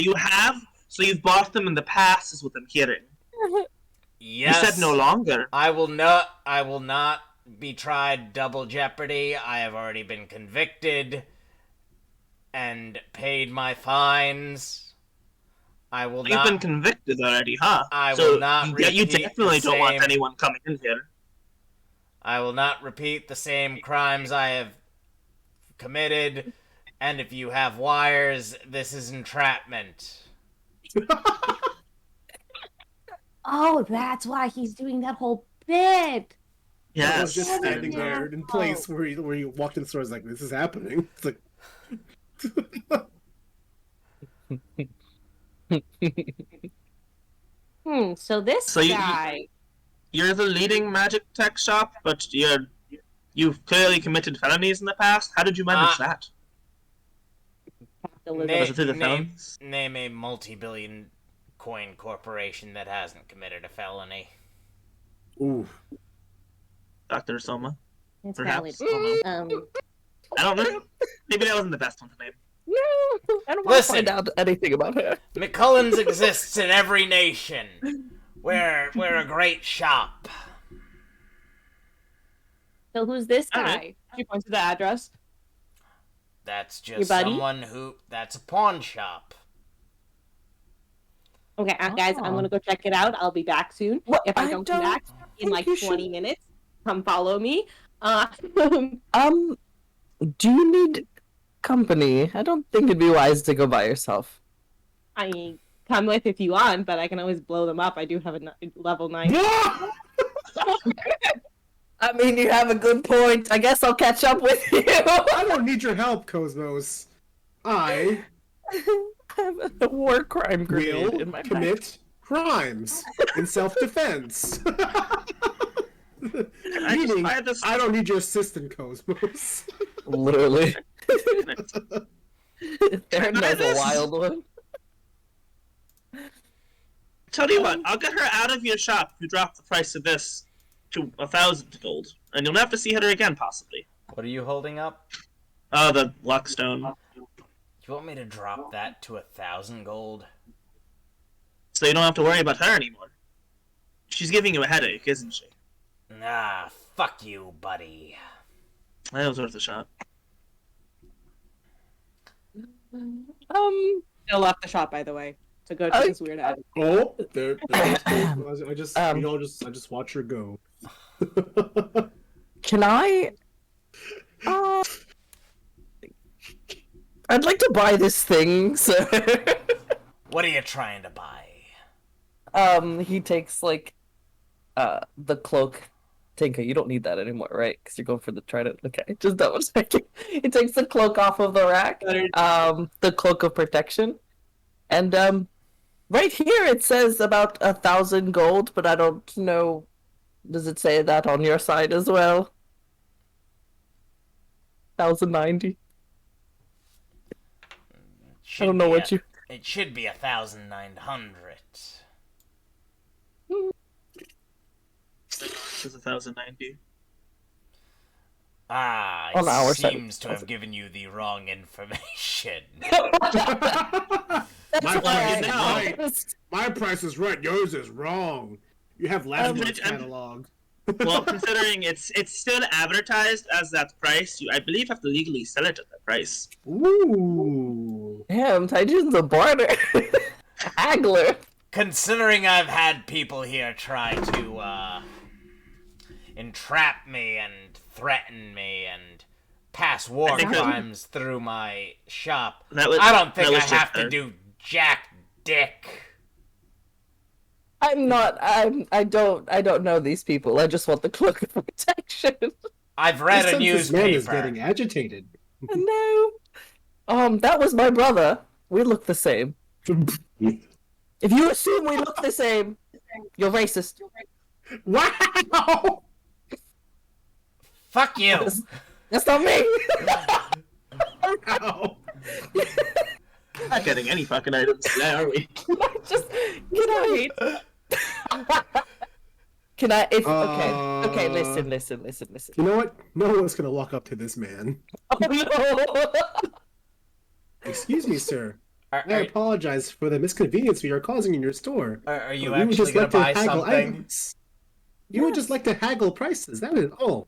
you've bought them in the past, is what I'm hearing. Yes. You said no longer. I will not be tried double jeopardy. I have already been convicted and paid my fines. I will You've not. been convicted already, huh? I So will not yeah, you repeat definitely the don't want same- anyone coming in here. I will not repeat the same crimes I have committed. And if you have wires, this is entrapment. Oh, that's why he's doing that whole bit. Yes. I was just standing Yeah. there in place where you walked in the store. I was like, this is happening. It's like. So this So guy. You're the leading Magitek shop, but you've clearly committed felonies in the past. How did you manage that? Was it through the felons? Name a multi-billion coin corporation that hasn't committed a felony. Ooh. Dr. Soma? It's Perhaps? valid. I don't know. Maybe that wasn't the best one to name. No, I don't want to Listen. find out anything about her. McCullens exists in every nation. We're a great shop. So who's this guy? Alright. She points to the address. That's Your just buddy? someone who... That's a pawn shop. Okay, guys, I'm gonna go check it out. I'll be back soon. Well, If I I don't come don't back in think like you 20 should- minutes, come follow me. Do you need company? I don't think it'd be wise to go by yourself. I mean, come with if you want, but I can always blow them up. I do have a level 9. I mean, you have a good point. I guess I'll catch up with you. I don't need your help, Cosmos. I have a war crime grenade will in my back. commit crimes in self-defense. I just Meaning, buy this? I don't need your assistant, Cosmos. Literally. Can I There's a just- wild one. Tell you what, I'll get her out of your shop if you drop the price of this to 1,000 gold, and you'll never have to see her again, possibly. What are you holding up? Oh, the Luckstone. You want me to drop that to 1,000 gold? So you don't have to worry about her anymore. She's giving you a headache, isn't she? Nah, fuck you, buddy. That was worth a shot. Still left the shop, by the way, to go to this weird ad. Oh, there. I just, Um, I just watch her go. Can I? I'd like to buy this thing, sir. What are you trying to buy? He takes like, the cloak. Tinka, you don't need that anymore, right? Because you're going for the trident. Okay, just double checking. He takes the cloak off of the rack. The cloak of protection, and right here it says about 1,000 gold, but I don't know. Does it say that on your side as well? 1,090. I don't know what you. It should be 1,900. This is 1,090. Ah, On our it side. seems to have given you the wrong information. My price is now. right. My price is right. Yours is wrong. You have last month's I'm- catalog. Well, considering it's still advertised as that price, you, I believe, have to legally sell it at that price. Ooh. Damn, Taijin's a barter. Haggler. Considering I've had people here try to, entrap me and threaten me and pass war I think that- crimes through my shop, That was, I don't think that I was just have to her. do jack dick. I'm not. I don't know these people. I just want the cloak of protection. I've read a This man is newspaper. getting agitated. No. That was my brother. We look the same. If you assume we look the same, you're racist. Wow. Fuck you. That's not me. Wow. Not getting any fucking items today, are we? Just can I? If okay. Listen. You know what? No one's gonna walk up to this man. Oh no. Excuse me, sir. I Are apologize for the inconvenience we are causing in your store. you But we would actually just gonna like to buy haggle something? items. You would just like to haggle prices. That is all.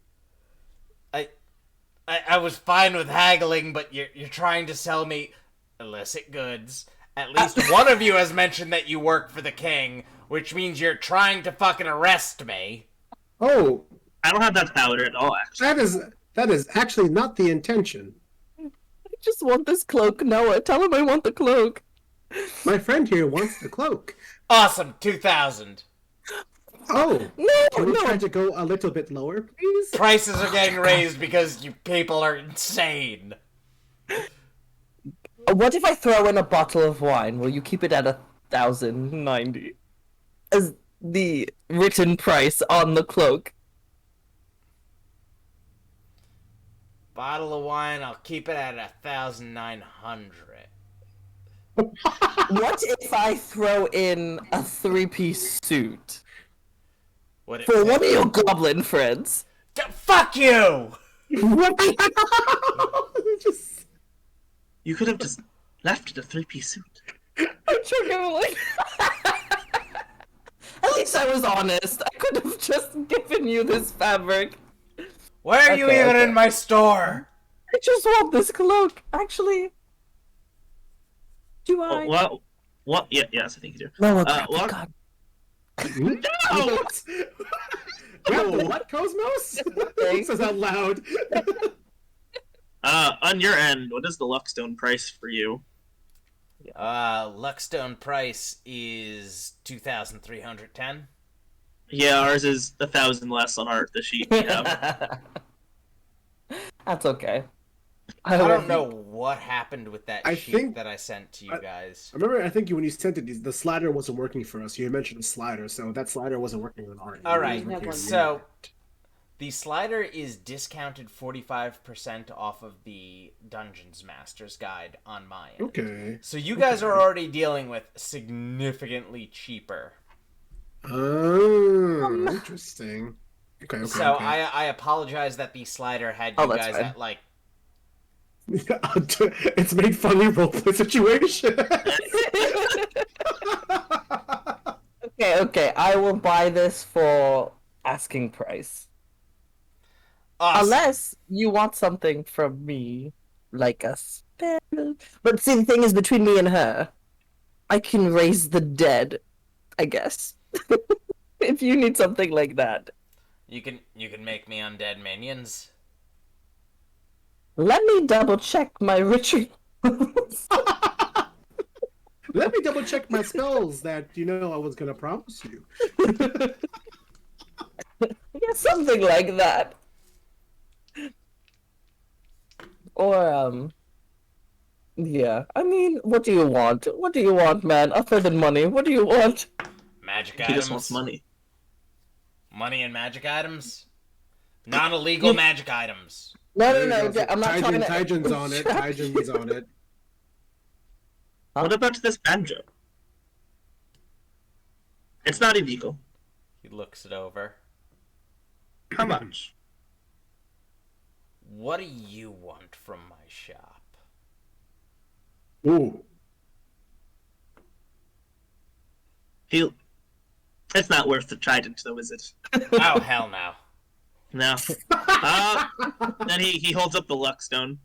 I was fine with haggling, but you're trying to sell me illicit goods. At least one of you has mentioned that you work for the king, which means you're trying to fucking arrest me. Oh, I don't have that power at all, actually. that is actually not the intention. I just want this cloak, Noah. Tell him I want the cloak. My friend here wants the cloak. Awesome, 2,000. Oh, No, can we no. try to go a little bit lower, please? Prices are getting raised because you people are insane. What if I throw in a bottle of wine? Will you keep it at 1,090 as the written price on the cloak? Bottle of wine, I'll keep it at 1,900. What if I throw in a 3-piece suit What it for one of your goblin friends? Fuck you! Just... You could have just left it a 3-piece suit. I'm joking, like... At least I was honest. I could have just given you this fabric. Why are you Okay, even okay. in my store? I just want this cloak. Actually, do I? What? Yeah, yes, I think you do. No, what? God. No! Grab the what, Cosmos? He says out loud. On your end, what is the Luckstone price for you? Luckstone price is 2,310. Yeah, ours is 1,000 less on the sheet we have. That's okay. I don't know what happened with that I sheet think- that I sent to you guys. I remember, I think when you sent it, the slider wasn't working for us. You had mentioned the slider, so that slider wasn't working on our end. All It right, was working on so your the slider is discounted 45% off of the Dungeons Master's Guide on my end. end. Okay. So you guys are already dealing with significantly cheaper. Oh, interesting. Okay, okay. So okay. I apologize that the slider had Oh, you that's guys fine. at like It's made funny roleplay situation. Okay. I will buy this for asking price. awesome. Unless you want something from me, like a spell. But see, the thing is, between me and her, I can raise the dead, I guess. If you need something like that. You can make me undead minions. Let me double check my ritual. Let me double check my spells that I was gonna promise you. Yeah, something like that. Or, yeah. I mean, what do you want? What do you want, man? Other than money, what do you want? Magic He items. just wants money. Money and magic items. Non-illegal magic items. No, There no, you no. go. I'm not trying to. Tyjon's on it. Tyjon's on it. Huh? What about this banjo? It's not illegal. He looks it over. How much? What do you want from my shop? Ooh. It's not worth the trident, though, is it? Oh hell no. No. Then he holds up the Luckstone.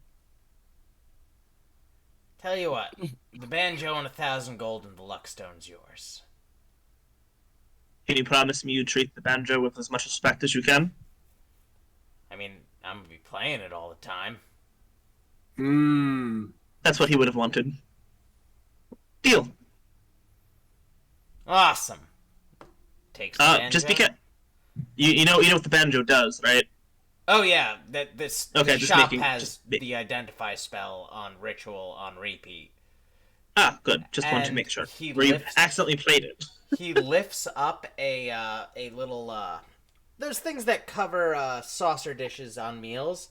Tell you what, the banjo and 1,000 gold and the Luckstone's yours. Can you promise me you treat the banjo with as much respect as you can? I mean, I'm gonna be playing it all the time. Mmm. That's what he would have wanted. Deal. Awesome. Takes the banjo. Just because you know what the banjo does, right? Oh yeah, that this Okay, the just shop making- has just the identify spell on ritual on repeat. Ah, good. Just wanted to And make sure. he Where you lifts- accidentally played it. He lifts up a little there's things that cover saucer dishes on meals,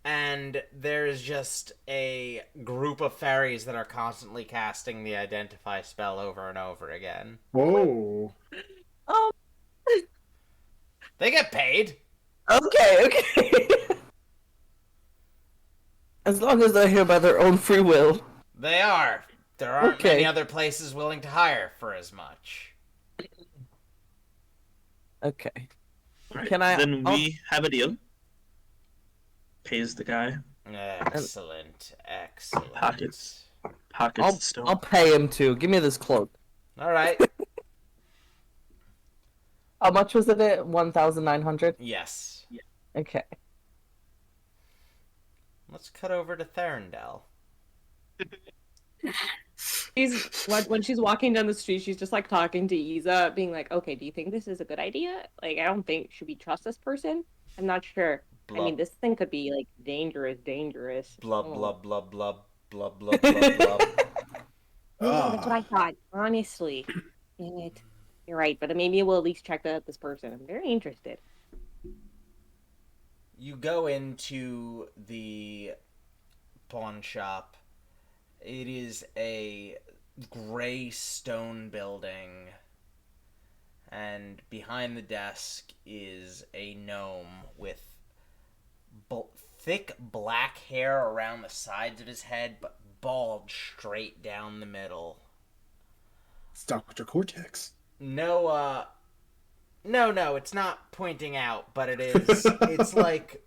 and there's just a group of fairies that are constantly casting the identify spell over and over again. Whoa. They get paid. Okay. As long as they're here by their own free will. They are. There aren't Okay. many other places willing to hire for as much. Okay. Right, Can I- Then we have a deal. pays the guy. Excellent. Pockets I'll the stone. I'll pay him too. Give me this cloak. All right. How much was it at 1,900? Yes. Okay. Let's cut over to Therondale. When she's walking down the street, she's just like talking to Iza, being like, "Okay, do you think this is a good idea? Like, I don't think should we trust this person? I'm not sure. Blub. I mean, this thing could be like dangerous. Blub, Oh. blub, blub, blub, blub, blub, blub, blub. Yeah, that's what I thought. Honestly, dang it. You're right, but maybe we'll at least check out this person. I'm very interested. You go into the pawn shop. It is a gray stone building, and behind the desk is a gnome with thick black hair around the sides of his head, but bald straight down the middle. It's Dr. Cortex. No, it's not pointing out, but it is. It's like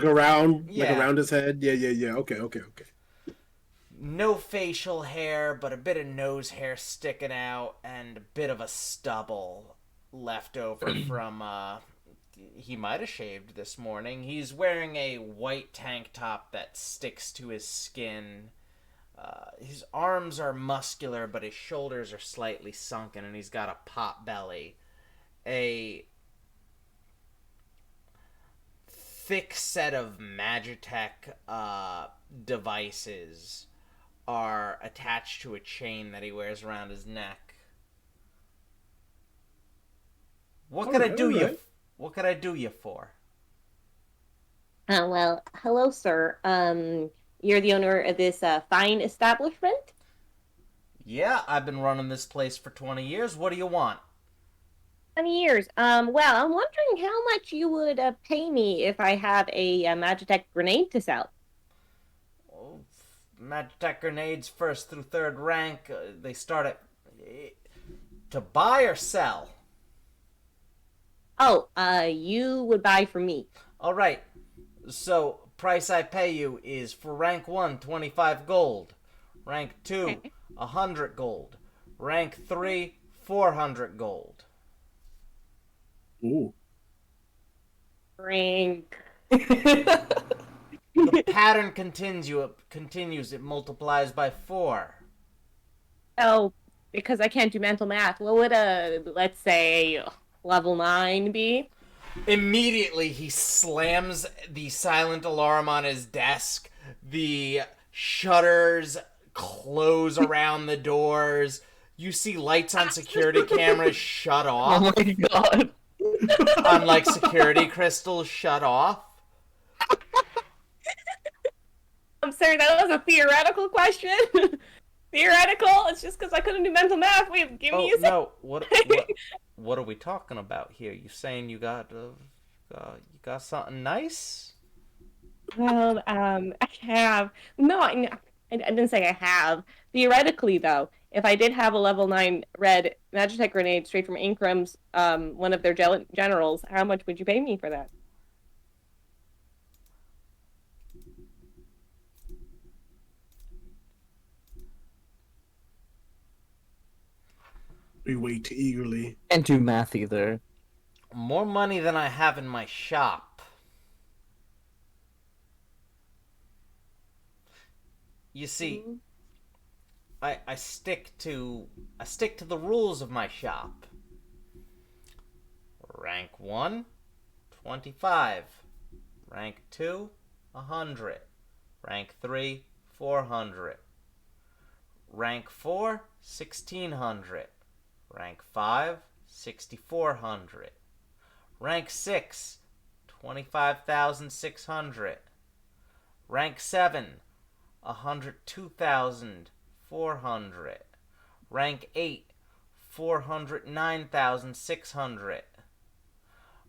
around, yeah. like around his head. Yeah. Okay. No facial hair, but a bit of nose hair sticking out, and a bit of a stubble left over from. He might have shaved this morning. He's wearing a white tank top that sticks to his skin. His arms are muscular, but his shoulders are slightly sunken, and he's got a pot belly. A thick set of Magitek devices are attached to a chain that he wears around his neck. What could I do you for? Well, hello, sir. You're the owner of this fine establishment? Yeah, I've been running this place for 20 years. What do you want? 20 years. Well, I'm wondering how much you would pay me if I have a Magitek grenade to sell. Oh, Magitek grenades first through third rank. They start at... To buy or sell? Oh, you would buy from me. All right. So, price I pay you is for rank 1, 25 gold. Rank 2, 100 gold. Rank 3, 400 gold. Ooh. Rank. The pattern continues. It multiplies by 4. Oh, because I can't do mental math. What would let's say, level 9 be? Immediately, he slams the silent alarm on his desk. The shutters close around the doors. You see lights on security cameras shut off. Oh my god. Unlike security crystals shut off. I'm sorry, that was a theoretical question. Theoretical? It's just because I couldn't do mental math. Wait, give me a second. No. What are we talking about here? You saying you got something nice? Well, I have. No, I didn't say I have. Theoretically, though, if I did have a level 9 red Magitek grenade straight from Inkram's, one of their generals, how much would you pay me for that? We wait eagerly. Can't do math either. More money than I have in my shop. You see, I stick to the rules of my shop. Rank 1, 25. Rank 2, 100. Rank 3, 400. Rank 4, 1600. Rank 5, 6400. Rank 6, 25,600. Rank 7, 102,400. Rank 8, 409,600.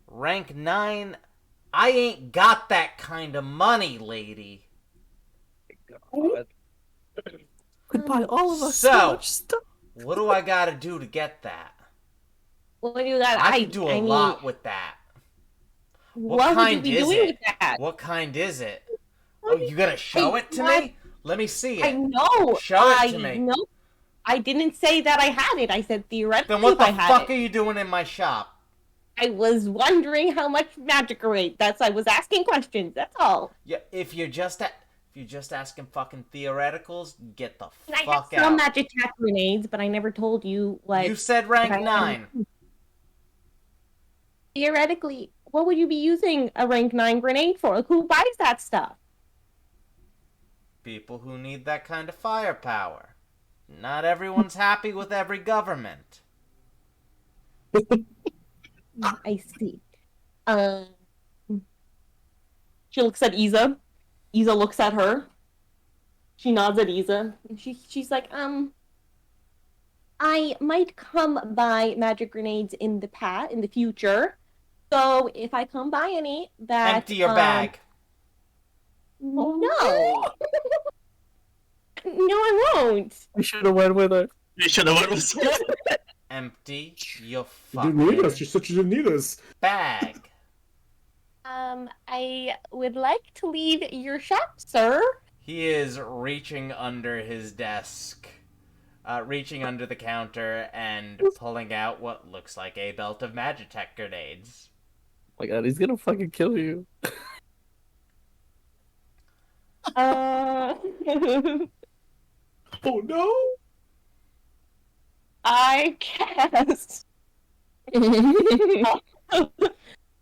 Rank 9, I ain't got that kind of money, lady. God. Could buy all of us So, so much stuff. What do I gotta do to get that? What do you got? I can do a lot with that. What would you be doing with that? What kind is it? Oh, you gotta show it to me? Let me see it. I know. Show it to me. No, I didn't say that I had it. I said theoretically Then what the I had fuck it. are you doing in my shop? I was wondering how much magic rate. I was asking questions. That's all. Yeah, if you're just asking fucking theoreticals, get the And I fuck have some out. Magitek grenades, but I never told you what. You said rank 9. Theoretically, what would you be using a rank 9 grenade for? Like, who buys that stuff? People who need that kind of firepower. Not everyone's happy with every government. I see. She looks at Iza. Iza looks at her. She nods at Iza. And she's like, I might come buy magic grenades in the future. So if I come buy any that Empty your bag. No. No, I won't. We should have went with her. You should have went with Empty your You didn't need us. fucking You said you didn't need us. bag. I would like to leave your shop, sir. He is reaching under his desk, reaching under the counter and pulling out what looks like a belt of Magitek grenades. Oh my god, he's gonna fucking kill you. Oh no! I cast.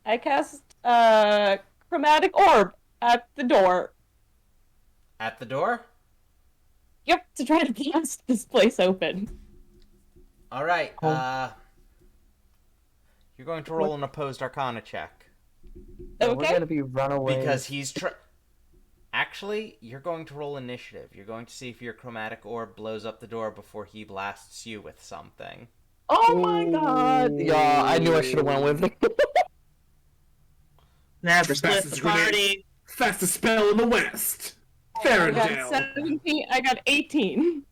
I cast chromatic orb at the door. At the door? Yep, to try to blast this place open. Alright, you're going to roll an opposed arcana check. We're Okay. gonna be runaway. Because he's Actually, you're going to roll initiative. You're going to see if your chromatic orb blows up the door before he blasts you with something. Oh my god. Yeah, I knew I should have went with it. Never split Fastest the grenade. party. Fastest spell in the West. I got Therondale. 17. I got 18.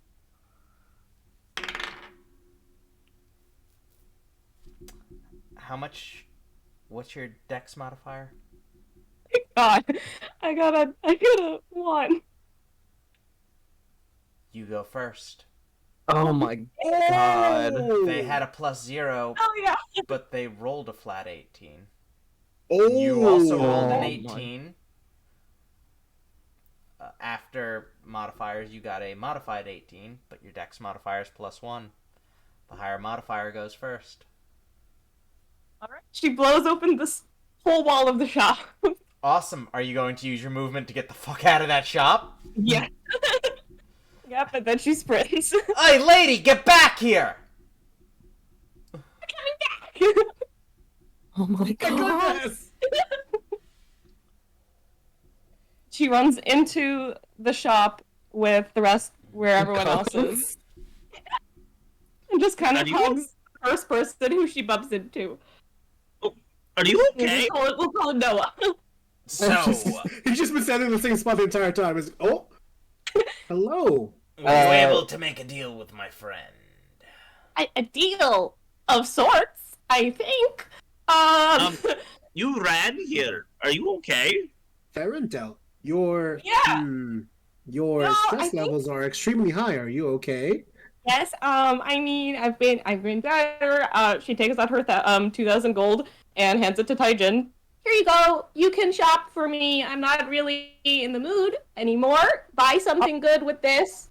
How much? What's your dex modifier? God, I got a 1. You go first. Oh my god. They had a +0, Oh yeah. but they rolled a flat 18. Oh, You also rolled an Oh my. 18. After modifiers, you got a modified 18, but your dex modifier is +1. The higher modifier goes first. Alright. She blows open this whole wall of the shop. Awesome. Are you going to use your movement to get the fuck out of that shop? Yeah. Yep, and then she sprints. Hey, lady, get back here! Oh my god. Goodness. She runs into the shop with the rest where everyone else is. And just kind of Are you- hugs the first person who she bumps into. Are you okay? We'll call it Noah. So, He's just been standing in the same spot the entire time. It's, oh, hello. were you able to make a deal with my friend? A deal of sorts, I think. You ran here. Are you okay? Therondale, your Yeah. your No, I stress think- levels are extremely high. Are you okay? Yes, I mean, I've been better. She takes out her 2,000 gold and hands it to Taijin. Here you go. You can shop for me. I'm not really in the mood anymore. Buy something good with this.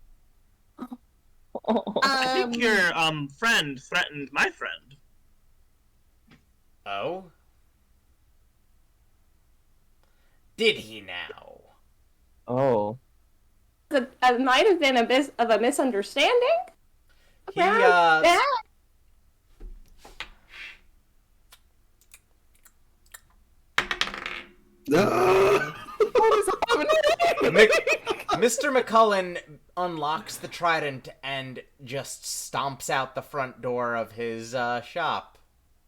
I think your friend threatened my friend. Oh? Did he now? Oh. It might have been a bit of a misunderstanding. He, Around that. Mr. McCullen unlocks the trident and just stomps out the front door of his shop.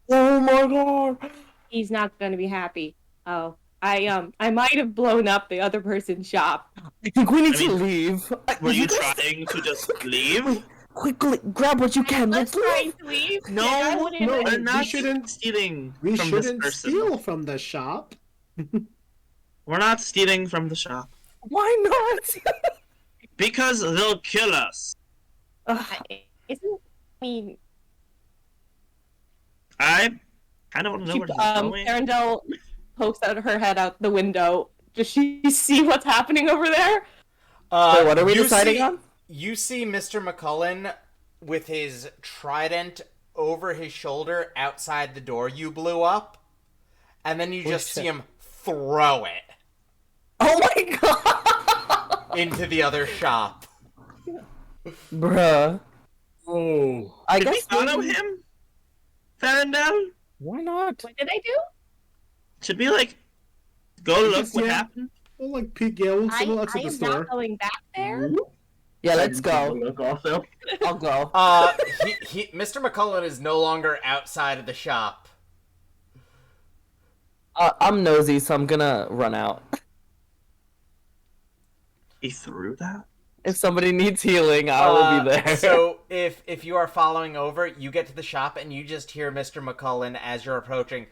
Oh my god. He's not going to be happy. Oh, I might have blown up the other person's shop. I think we need I to mean, leave. Were you trying to just leave? Quickly, grab what you can. Let's trying leave. to leave. No, No, we're not we shouldn't. stealing We from this shouldn't person. steal from the shop. We're not stealing from the shop. Why not? Because they'll kill us. Isn't mean I kind of want to know where this is going. Therondale pokes out her head out the window. Does she see what's happening over there? Wait, what are we deciding on? You see Mr. McCullen with his trident over his shoulder outside the door you blew up, and then you just see him throw it. Oh my god! Into the other shop. Bruh. Oh. I Did we guess follow him? Therondale? Why not? What did I do? Should we, like, go look guess, what yeah. happened? Well, like Pete Gale, I someone else at the am store. not going back there. Yeah, let's go. Look also. I'll go. Mr. McCullen is no longer outside of the shop. I'm nosy, so I'm gonna run out. He threw that? If somebody needs healing, I will be there. So if you are following over, you get to the shop and you just hear Mr. McCullen as you're approaching.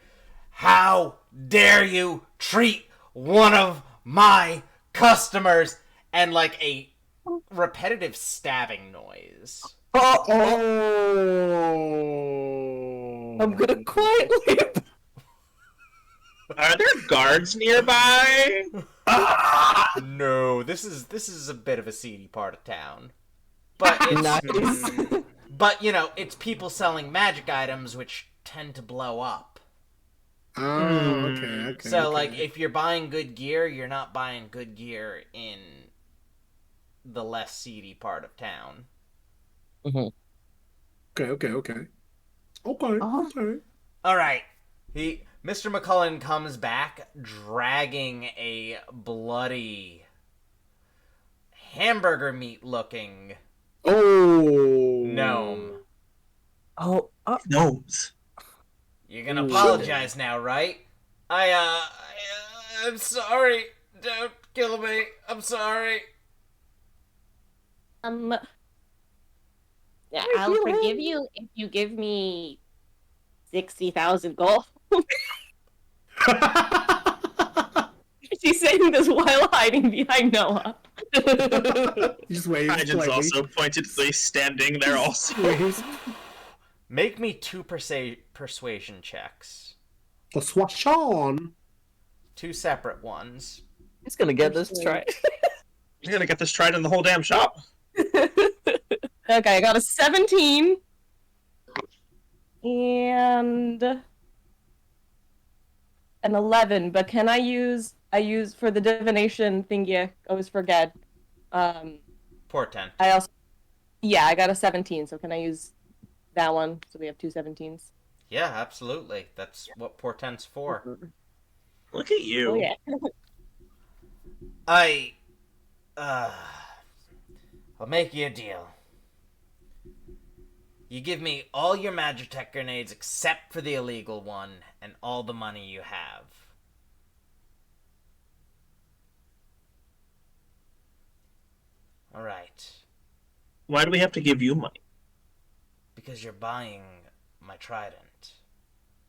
How dare you treat one of my customers? And like a repetitive stabbing noise. Oh. I'm gonna quietly. Are there guards nearby? No, this is a bit of a seedy part of town. But it's Nice. but you know, it's people selling magic items which tend to blow up. Oh, okay. So okay. like if you're buying good gear, you're not buying good gear in the less seedy part of town. Okay. All right. Mr. McCullen comes back dragging a bloody hamburger meat looking Oh. gnome. Oh, Gnomes. You're gonna apologize now, right? I'm sorry. Don't kill me. I'm sorry. Yeah, I'll forgive you if you give me 60,000 gold. She's saying this while hiding behind Noah. Just wait. Hydrant's also pointedly standing there also. Make me 2 persuasion checks. Persuasion. 2 separate ones. he's gonna get this try. You're gonna get this tried in the whole damn shop. Okay, I got a 17. And an 11, but can I use for the divination thingy, I always forget. Portent. I got a 17, so can I use that one? So we have 2 17s. Yeah, absolutely. That's what portent's for. Look at you. Oh yeah. I'll make you a deal. You give me all your Magitek grenades except for the illegal one, and all the money you have. Alright. Why do we have to give you money? Because you're buying my trident.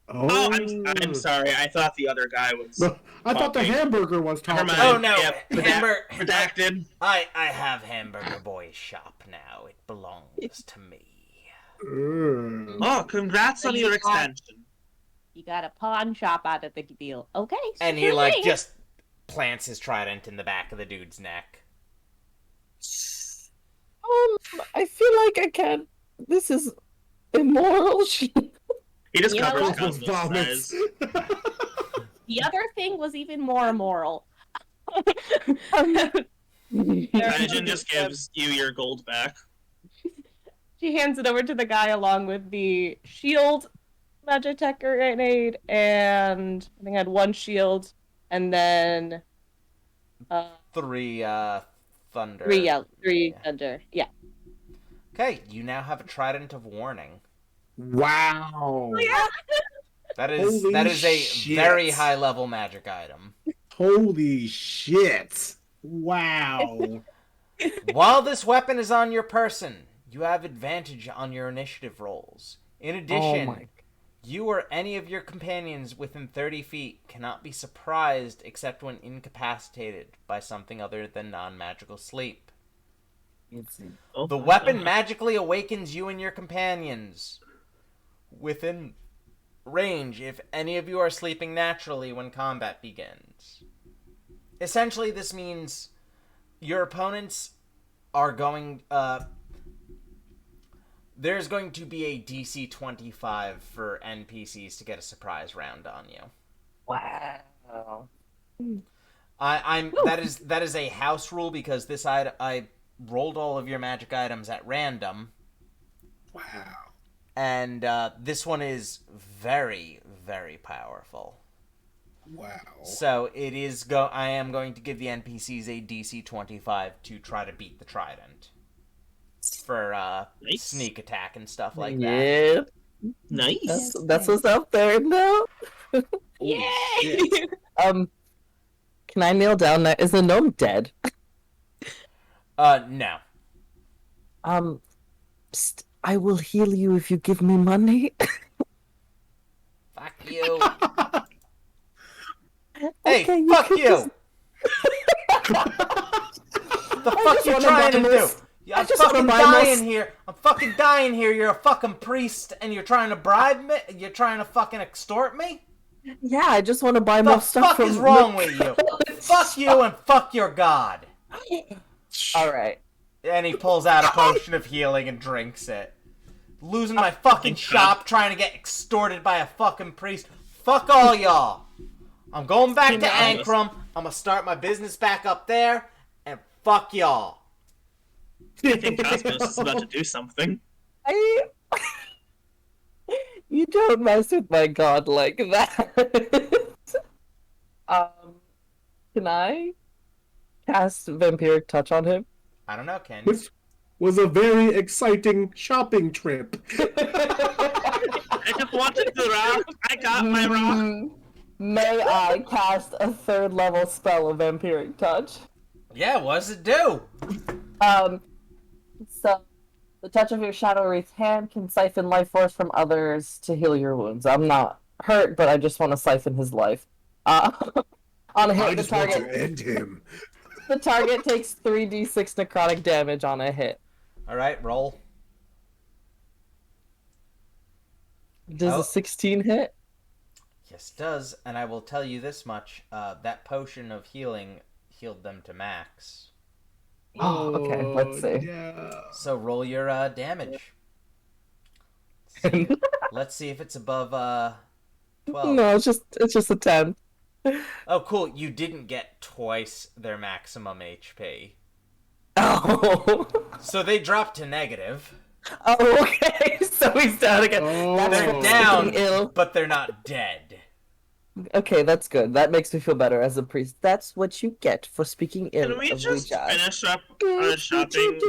Oh, I'm sorry. I thought the other guy was. No, I thought the talking. hamburger was talking. Never mind. Oh no, Yep, redacted. I have Hamburger Boy's shop now. It belongs to me. Oh, congrats on your expansion. You got a pawn shop out of the deal. Okay. And he just plants his trident in the back of the dude's neck. I feel like I can't. This is immoral. He just You know covers what? Cosmo's Vomits. eyes. The other thing was even more immoral. Imagine just gives you your gold back. She hands it over to the guy along with the shield Magitek grenade, and I think I had 1 shield, and then 3 thunder. 3 thunder. Yeah. Okay, you now have a trident of warning. Wow. That is a shit. very high level magic item. Holy shit. Wow. While this weapon is on your person, you have advantage on your initiative rolls. In addition, you or any of your companions within 30 feet cannot be surprised except when incapacitated by something other than non-magical sleep. The weapon magically awakens you and your companions within range if any of you are sleeping naturally when combat begins. Essentially, this means your opponents are going... there's going to be a DC 25 for NPCs to get a surprise round on you. Wow. That is a house rule because I rolled all of your magic items at random. Wow. And this one is very, very powerful. Wow. So I am going to give the NPCs a DC 25 to try to beat the Trident. For sneak attack and stuff like that. Yep. Nice. That's what's up there now. Yay! Can I kneel down there? Is the gnome dead? No. I will heal you if you give me money. Fuck you. Okay, hey, fuck you! The fuck you trying to do? I'm fucking dying here. I'm fucking dying here. You're a fucking priest and you're trying to bribe me? You're trying to fucking extort me? Yeah, I just want to buy more stuff from... What the fuck is wrong with you? Fuck you and fuck your god. Alright. And he pulls out a potion of healing and drinks it. Losing my fucking shop trying to get extorted by a fucking priest. Fuck all y'all. I'm going back to Ankrum. I'm gonna start my business back up there. And fuck y'all. I think Cosmos is about to do something. You don't mess with my god like that. Can I cast Vampiric Touch on him? I don't know, Ken. This was a very exciting shopping trip. I just wanted the rock. I got my rock. May I cast a 3rd level spell of Vampiric Touch? Yeah, what does it do? So, the touch of your Shadow Wraith's hand can siphon life force from others to heal your wounds. I'm not hurt, but I just want to siphon his life. On a hit, the target... want to end him. The target takes 3d6 necrotic damage on a hit. Alright, roll. Does a 16 hit? Yes, it does. And I will tell you this much. That potion of healing healed them to max. Oh, okay, let's see. Yeah. So roll your damage. Let's see if it's above 12. No, it's just a 10. Oh, cool. You didn't get twice their maximum HP. Oh. So they dropped to negative. Oh, okay. So he's down again. Oh. They're down, but they're not dead. Okay, that's good. That makes me feel better as a priest. That's what you get for speaking ill Can we of just Ouija. finish up our shopping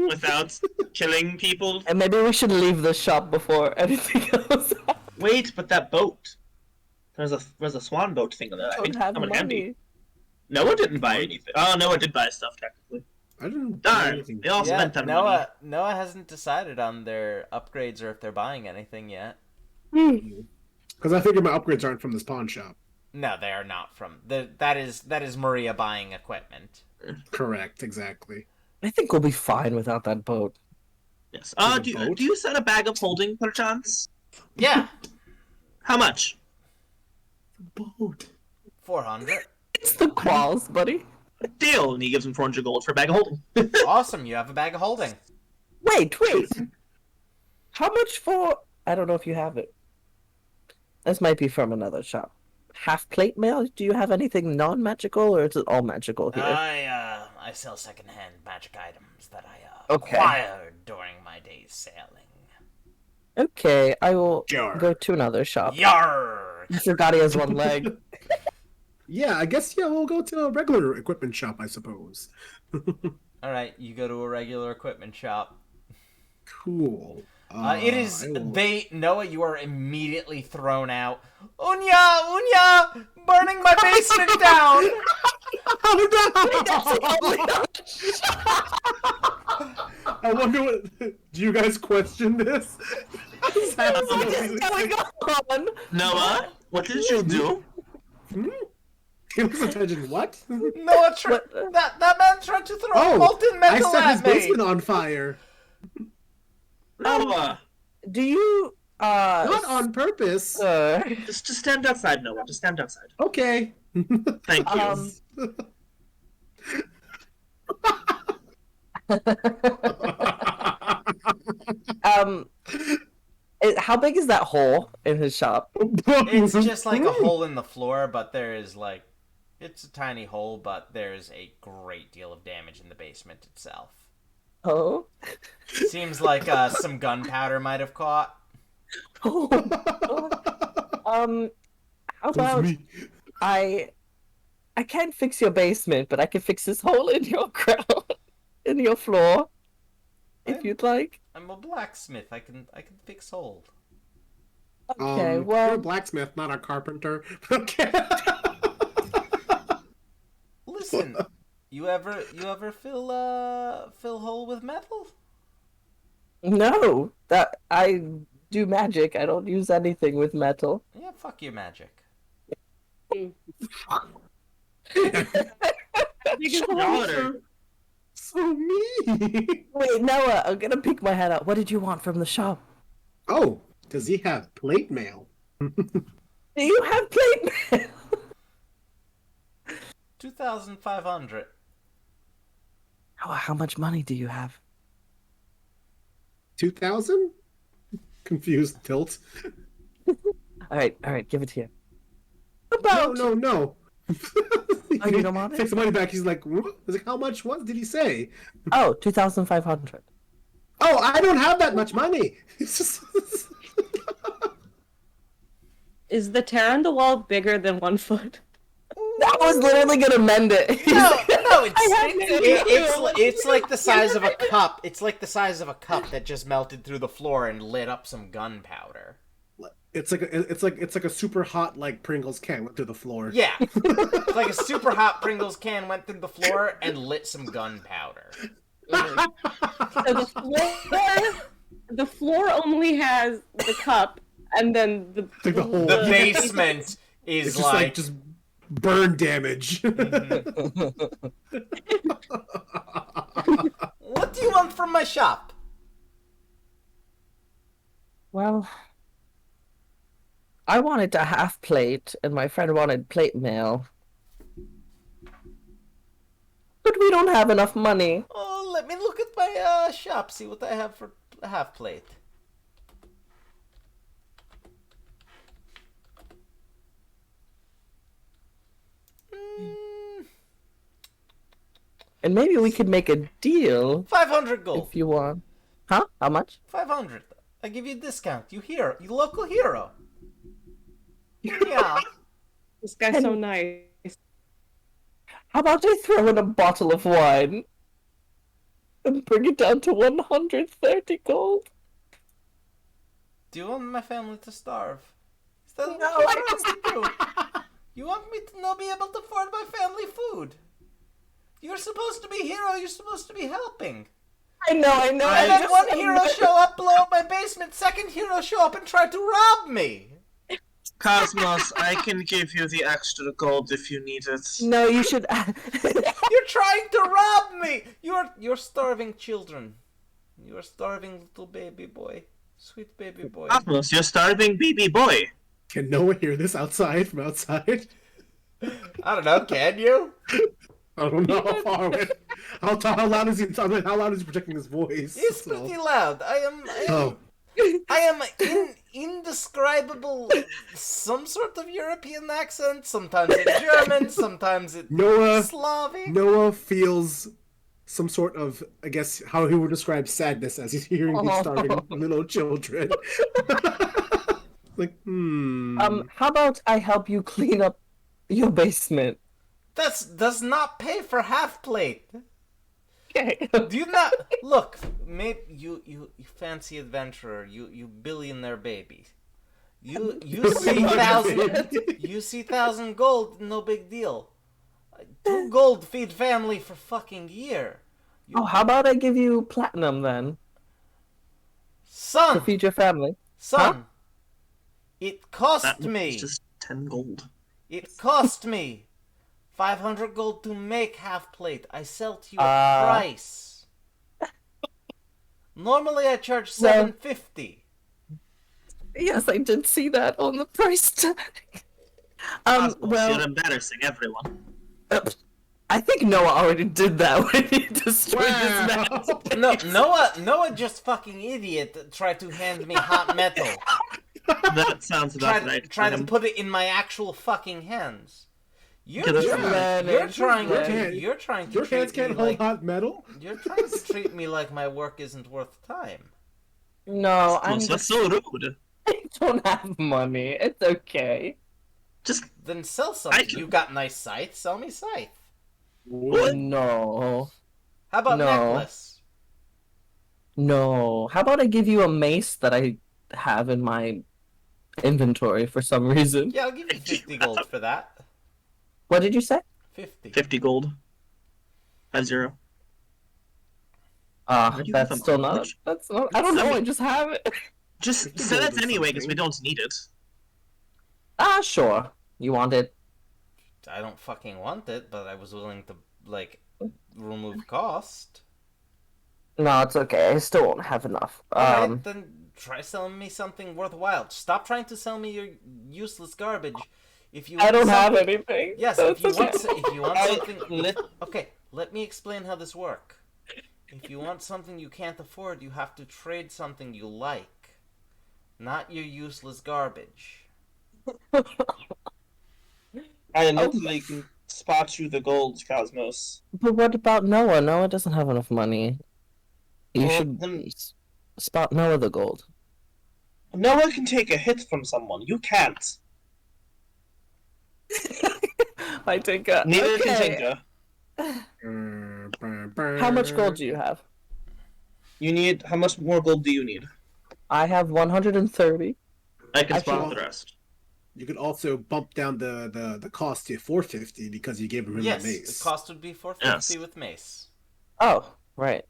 without killing people? And maybe we should leave the shop before anything else. Wait, but that boat. There's a swan boat thing on there. I think Don't have I'm money. empty. Noah didn't buy anything. Oh, Noah did buy stuff technically. I didn't. Darn, they all spent their money. Noah hasn't decided on their upgrades or if they're buying anything yet. Because I figured my upgrades aren't from this pawn shop. No, they are not from that is Maria buying equipment. Correct, exactly. I think we'll be fine without that boat. Yes. a Do boat? you sell a bag of holding, perchance? Yeah, How much? Boat. 400. It's the qualls, buddy. Deal, and he gives him 400 gold for a bag of holding. Awesome, you have a bag of holding. Wait. How much for... I don't know if you have it. This might be from another shop. Half plate mail? Do you have anything non-magical, or is it all magical here? I sell secondhand magic items that I Okay. acquired during my days sailing. Okay, I will Jar. go to another shop. Yarr! I forgot he has one leg. Yeah, I guess, we'll go to a regular equipment shop, I suppose. Alright, you go to a regular equipment shop. Cool. It is... I will- Noah, you are immediately thrown out. Unya! Burning my basement down! I wonder what. Do you guys question this? What is going on? Noah, what did you do? He was attention. What? Noah, that man tried to throw molten I metal set at his me. basement on fire. Noah, Do you Not on purpose. just stand outside, Noah. Just stand outside. Okay. Thank you. How big is that hole in his shop? It's just like a hole in the floor, but there is like... It's a tiny hole, but there's a great deal of damage in the basement itself. Oh? Seems like some gunpowder might have caught. How about I can't fix your basement, but I can fix this hole in your ground, in your floor, if you'd like. I'm a blacksmith. I can fix holes. Okay, You're a blacksmith, not a carpenter. Okay. Listen, you ever fill hole with metal? No, that I do magic. I don't use anything with metal. Yeah, fuck your magic. So mean. Wait, Noah, I'm gonna peek my head out. What did you want from the shop? Oh, does he have plate mail? Do you have plate mail? 2,500. How much money do you have? 2,000? Confused tilt. All right, give it here. No. Oh, you don't want it? Takes the money back. He's like, what? I was like, how much? What did he say? Oh, 2,500. Oh, I don't have that much money. Is the tear on the wall bigger than 1 foot? I was literally gonna mend it. No, it's like the size of a cup. It's like the size of a cup that just melted through the floor and lit up some gunpowder. It's like a super hot like Pringles can went through the floor. Yeah, it's like a super hot Pringles can went through the floor and lit some gunpowder. So the floor only has the cup, and then the basement is it's like just burn damage. What do you want from my shop? Well, I wanted a half plate, and my friend wanted plate mail. But we don't have enough money. Oh, let me look at my shop, see what I have for a half plate. And maybe we could make a deal 500 gold. if you want. Huh? How much? 500. I give you a discount. You local hero. Yeah. This guy's so nice. How about I throw in a bottle of wine and bring it down to 130 gold? Do you want my family to starve? Is that what No, you I want me to do? You want me to not be able to afford my family food? You're supposed to be hero. You're supposed to be helping. I know. And then one hero show up, blow up my basement. Second hero show up and try to rob me. Cosmos, I can give you the extra gold if you need it. No, you should. You're trying to rob me. You're starving children. You're starving little baby boy. Sweet baby boy. Cosmos, you're starving baby boy. Can Noah hear this outside from outside? I don't know. Can you? I don't know how far away. How loud is he? How loud is he projecting his voice? It's pretty loud. I am indescribable. Some sort of European accent. Sometimes it's German. Sometimes it's Slavic. Noah feels some sort of, I guess, how he would describe sadness as he's hearing these starving little children. Like, How about I help you clean up your basement? Does not pay for half plate. Okay. Do you not look? Maybe you fancy adventurer. You billionaire baby. You see 1,000. You see 1,000 gold. No big deal. 2 gold feed family for fucking year. Oh, how about I give you platinum then to Son! feed your family? Son! It cost That me! was just 10 gold. It cost me 500 gold to make half plate. I sell to you at price. Normally I charge 750. Yes, I did see that on the price tag. Cosmos, you're embarrassing everyone. I think Noah already did that when he destroyed his match. No, Noah just fucking idiot tried to hand me hot metal. That sounds about right. Try to put it in my actual fucking hands. You're Your trying to Your treat hands can't me hold like, hot metal? You're trying to treat me like my work isn't worth time. No, I'm That's just... so rude. I don't have money. It's okay. Just Then sell something. You got nice scythe, sell me scythe. No. How about No. necklace? No. How about I give you a mace that I have in my inventory for some reason? Yeah, I'll give you 50 gold for that. What did you say? 50. 50 gold. 50. Why do you That's have a still money? not... That's not... I don't know, I just have it. Just sell it anyway, because we don't need it. Sure. You want it? I don't fucking want it, but I was willing to, like, remove cost. No, it's okay. I still won't have enough. Alright, then try selling me something worthwhile. Stop trying to sell me your useless garbage. If you I don't have something- anything. Yes, so if you it's want okay. if you want something okay, let me explain how this works. If you want something you can't afford, you have to trade something you like. Not your useless garbage. I literally can spot you the gold, Cosmos. But what about Noah? Noah doesn't have enough money. You Well, should then- spot Noah the gold. Noah can take a hit from someone. You can't. I think. Neither Neither can Tinka. How much gold do you have? You need. How much more gold do you need? I have 130. I can Actually, spot the rest. You could also bump down the cost to 450 because you gave him Yes, the mace. the cost would be 450 Yes. with mace. Oh, right.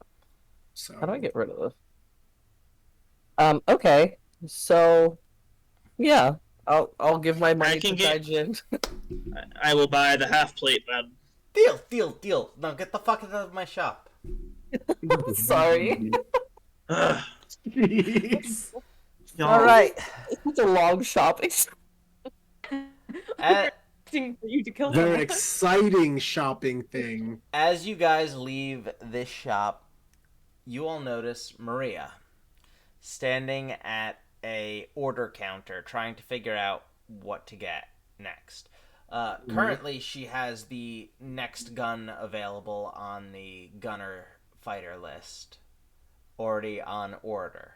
So How do I get rid of this? Okay. So, yeah, I'll give my money can to get- Taijin. I will buy the half plate, man. Deal. Now get the fuck out of my shop. Sorry. Ugh. Jeez. Y'all- Alright. It's such a long shopping. As, For you to kill Very someone. exciting shopping thing. as you guys leave this shop, you all notice Maria standing at a order counter trying to figure out what to get next. Currently, she has the next gun available on the gunner fighter list, already on order.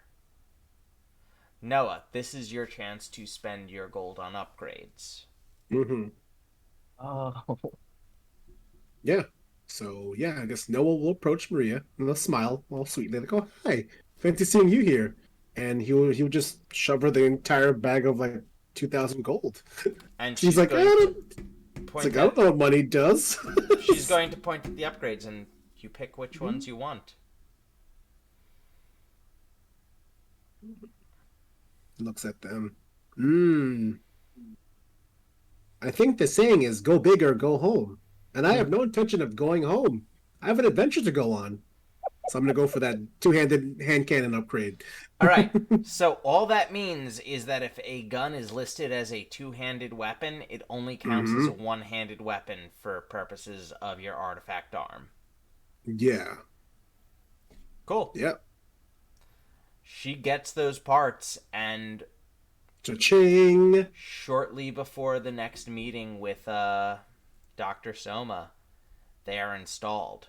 Noah, this is your chance to spend your gold on upgrades. Mm-hmm. Oh. Yeah. So yeah, I guess Noah will approach Maria and they'll smile all sweetly, like, "Oh, hi, fancy seeing you here." And he'll just shove her the entire bag of like 2,000 gold. And She's like, going "I to don't, point it's like, I at, don't know what money does." she's going to point at the upgrades, and you pick which ones you want. Looks at them. I think the saying is "go big or go home," and I have no intention of going home. I have an adventure to go on, so I'm gonna go for that two-handed hand cannon upgrade. All right. So all that means is that if a gun is listed as a two-handed weapon, it only counts as a one-handed weapon for purposes of your artifact arm. Yeah. Cool. Yep. She gets those parts, and Cha-ching. shortly before the next meeting with Dr. Soma, they are installed.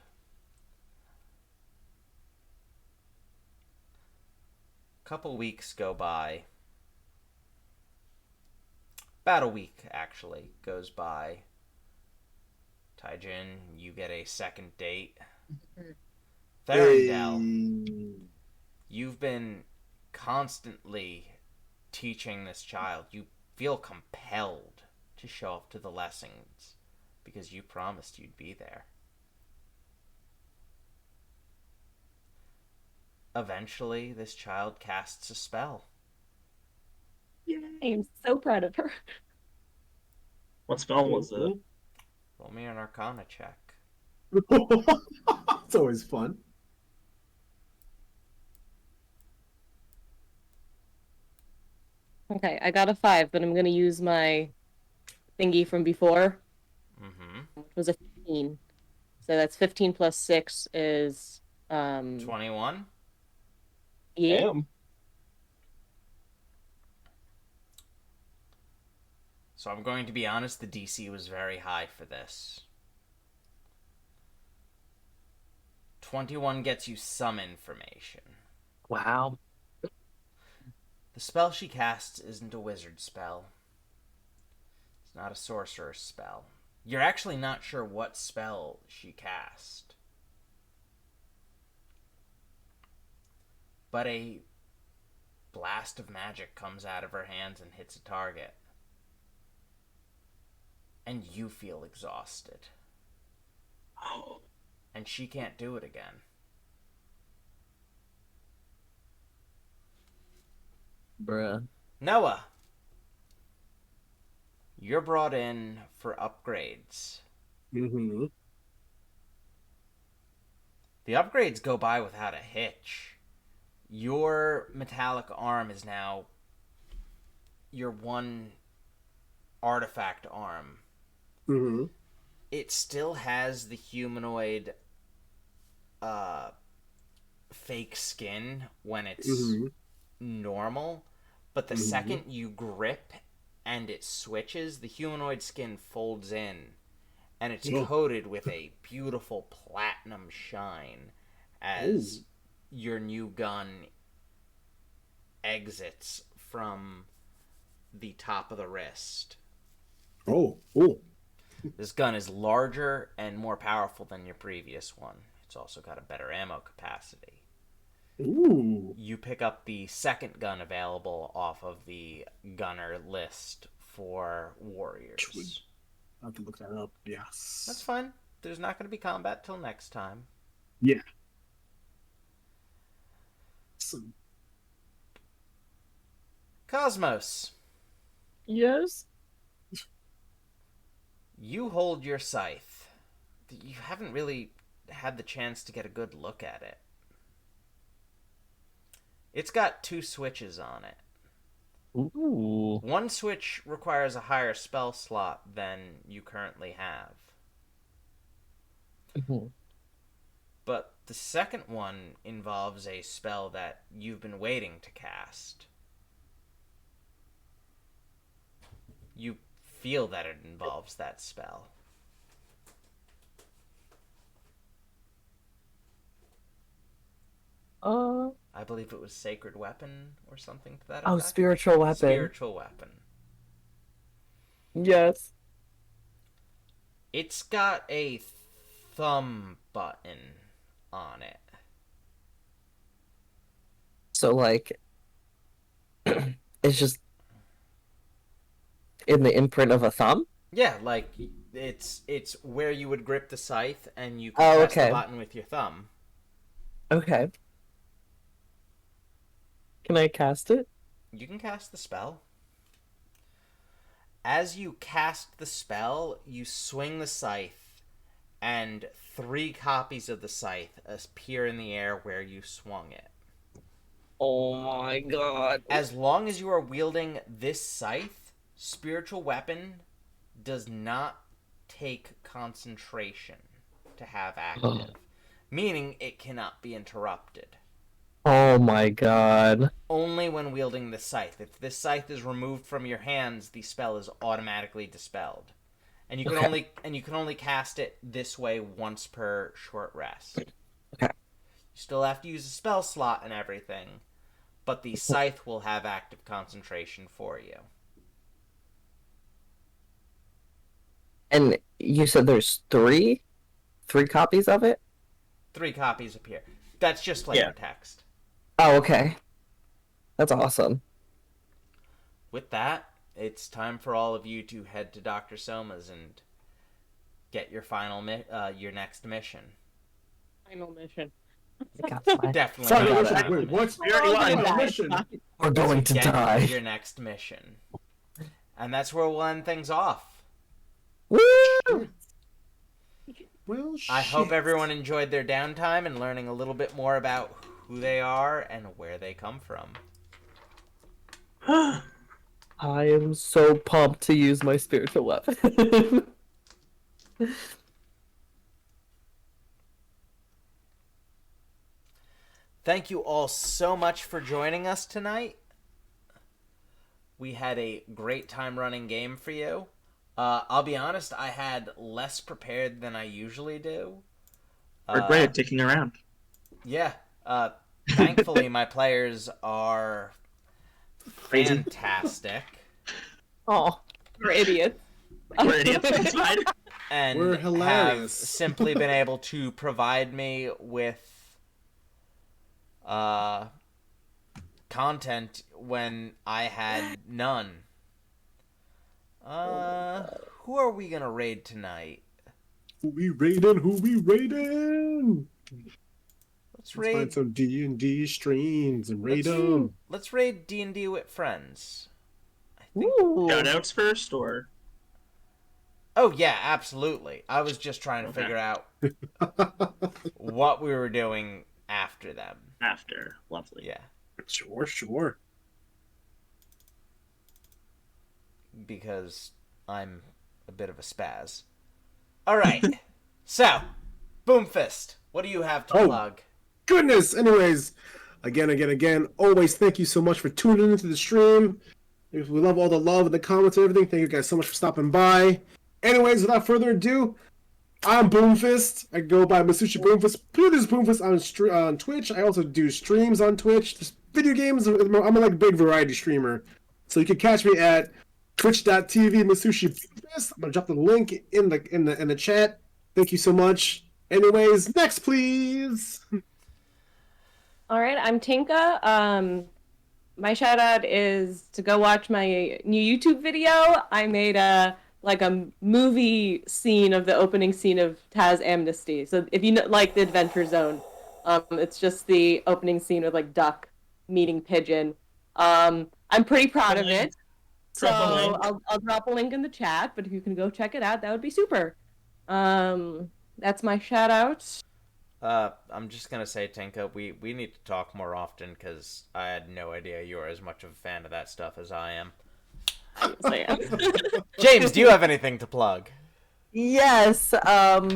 A couple weeks go by. About a week, actually, goes by. Taijin, you get a second date. Therondale, you've been constantly teaching this child. You feel compelled to show up to the lessons because you promised you'd be there. Eventually, this child casts a spell. I am so proud of her. What spell was it? Roll me an Arcana check. It's always fun. Okay, I got a 5, but I'm gonna use my thingy from before, which was a 15. So that's 15 plus 6 is 21? Yeah. Damn. So I'm going to be honest, the DC was very high for this. 21 gets you some information. Wow. The spell she casts isn't a wizard spell. It's not a sorcerer's spell. You're actually not sure what spell she cast. But a blast of magic comes out of her hands and hits a target. And you feel exhausted. And she can't do it again. Bruh. Noah, you're brought in for upgrades. Mm-hmm. The upgrades go by without a hitch. Your metallic arm is now your one artifact arm. Mm-hmm. It still has the humanoid fake skin when it's normal, but the second you grip and it switches, the humanoid skin folds in and it's coated with a beautiful platinum shine as your new gun exits from the top of the wrist. Oh, cool. This gun is larger and more powerful than your previous one. It's also got a better ammo capacity. Ooh. You pick up the second gun available off of the gunner list for warriors. I'll have to look that up. Yes. That's fine. There's not going to be combat till next time. Yeah. Awesome. Cosmos, Yes? you hold your scythe. You haven't really had the chance to get a good look at it. It's got 2 switches on it. Ooh. One switch requires a higher spell slot than you currently have. But the second one involves a spell that you've been waiting to cast. You feel that it involves that spell. I believe it was Sacred Weapon or something to that effect. Oh, Spiritual Weapon. Spiritual Weapon. Yes. It's got a thumb button on it. So, like, it's just in the imprint of a thumb? Yeah, like, it's where you would grip the scythe and you can press the button with your thumb. Okay. Can I cast it? You can cast the spell. As you cast the spell, you swing the scythe, and 3 copies of the scythe appear in the air where you swung it. Oh my god. As long as you are wielding this scythe, Spiritual Weapon does not take concentration to have active, meaning it cannot be interrupted. Oh my god. Only when wielding the scythe. If this scythe is removed from your hands, the spell is automatically dispelled. And you can only cast it this way once per short rest. Okay. You still have to use a spell slot and everything, but the scythe will have active concentration for you. And you said there's 3 copies of it? 3 copies appear. That's just flavor text. Oh, okay. That's awesome. With that, it's time for all of you to head to Dr. Soma's and get your final your next mission. Final mission. Definitely Sorry, not wait, happening. what's We already won. my mission? We're going to Get die. your next mission. And that's where we'll end things off. Woo! Well, I hope shit. everyone enjoyed their downtime and learning a little bit more about who they are and where they come from. I am so pumped to use my spiritual weapon. Thank you all so much for joining us tonight. We had a great time running game for you. I'll be honest, I had less prepared than I usually do. We're great at dicking around. Yeah. Thankfully, my players are fantastic. Oh, We're idiots. We're idiots. It's fine. And We're have hilarious. simply been able to provide me with content when I had none. Who are we gonna raid tonight? Who we raiding? Let's Let's find raid. some D&D streams and raid them. Let's raid D&D with friends. I think. ooh. Shoutouts first, or Oh yeah, absolutely. I was just trying to Okay. figure out what we were doing after them. after? Lovely. Yeah, Sure. because I'm a bit of a spaz. All right. So, Boomfist, what do you have to Oh. plug? Goodness. Anyways, again. Always thank you so much for tuning into the stream. We love all the love and the comments and everything. Thank you guys so much for stopping by. Anyways, without further ado, I'm Boomfist. I go by Masushi Boomfist. This Boomfist on Twitch. I also do streams on Twitch. Just video games. I'm a like big variety streamer. So you can catch me at twitch.tv Masushi Boomfist. I'm gonna drop the link in the chat. Thank you so much. Anyways, next please. All right, I'm Tinka. My shout out is to go watch my new YouTube video. I made a movie scene of the opening scene of Taz Amnesty. So if you know, like the Adventure Zone, it's just the opening scene with like Duck meeting Pigeon. I'm pretty proud of it. So I'll drop a link in the chat, but if you can go check it out, that would be super. That's my shout out. I'm just gonna say, Tinka, we need to talk more often because I had no idea you were as much of a fan of that stuff as I am. So, yeah. James, do you have anything to plug? Yes,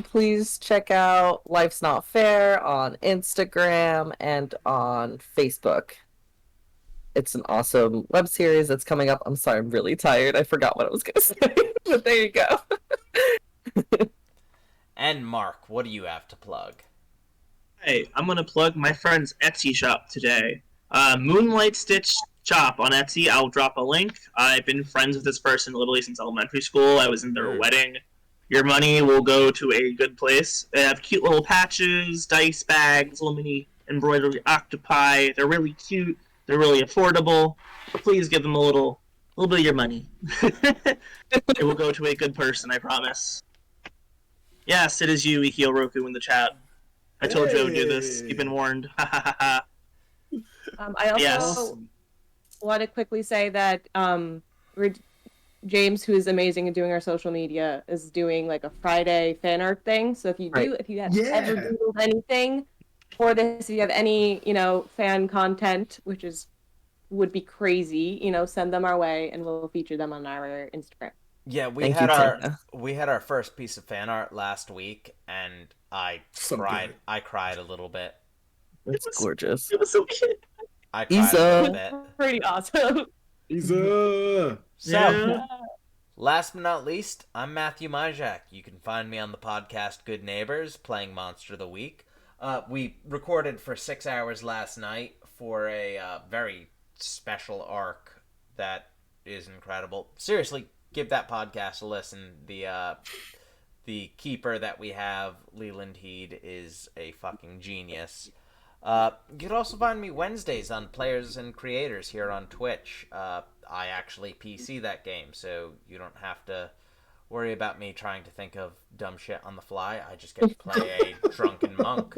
please check out Life's Not Fair on Instagram and on Facebook. It's an awesome web series that's coming up. I'm sorry, I'm really tired. I forgot what I was going to say, but there you go. And Mark, what do you have to plug? Hey, I'm gonna plug my friend's Etsy shop today. Moonlight Stitch Shop on Etsy. I'll drop a link. I've been friends with this person literally since elementary school. I was in their wedding. Your money will go to a good place. They have cute little patches, dice bags, little mini embroidery octopi. They're really cute. They're really affordable. Please give them a little bit of your money. It will go to a good person, I promise. Yes, it is you, Ikio Roku, in the chat. I told you I would do this. You've been warned. I also Yes. want to quickly say that James, who is amazing at doing our social media, is doing like a Friday fan art thing. So if you have ever doodled anything for this, if you have any, fan content, which would be crazy, send them our way and we'll feature them on our Instagram. Yeah, we Thank had you, we had our first piece of fan art last week, and I So cried. good. I cried a little bit. It's gorgeous. It was so cute. I cried a little bit. Pretty awesome. Isa. So, Yeah. last but not least, I'm Matthew Majak. You can find me on the podcast Good Neighbors, playing Monster of the Week. We recorded for 6 hours last night for a very special arc that is incredible. Seriously, give that podcast a listen. The keeper that we have, Leland Heed, is a fucking genius. You can also find me Wednesdays on Players and Creators here on Twitch. I actually PC that game, so you don't have to worry about me trying to think of dumb shit on the fly. I just get to play a drunken monk.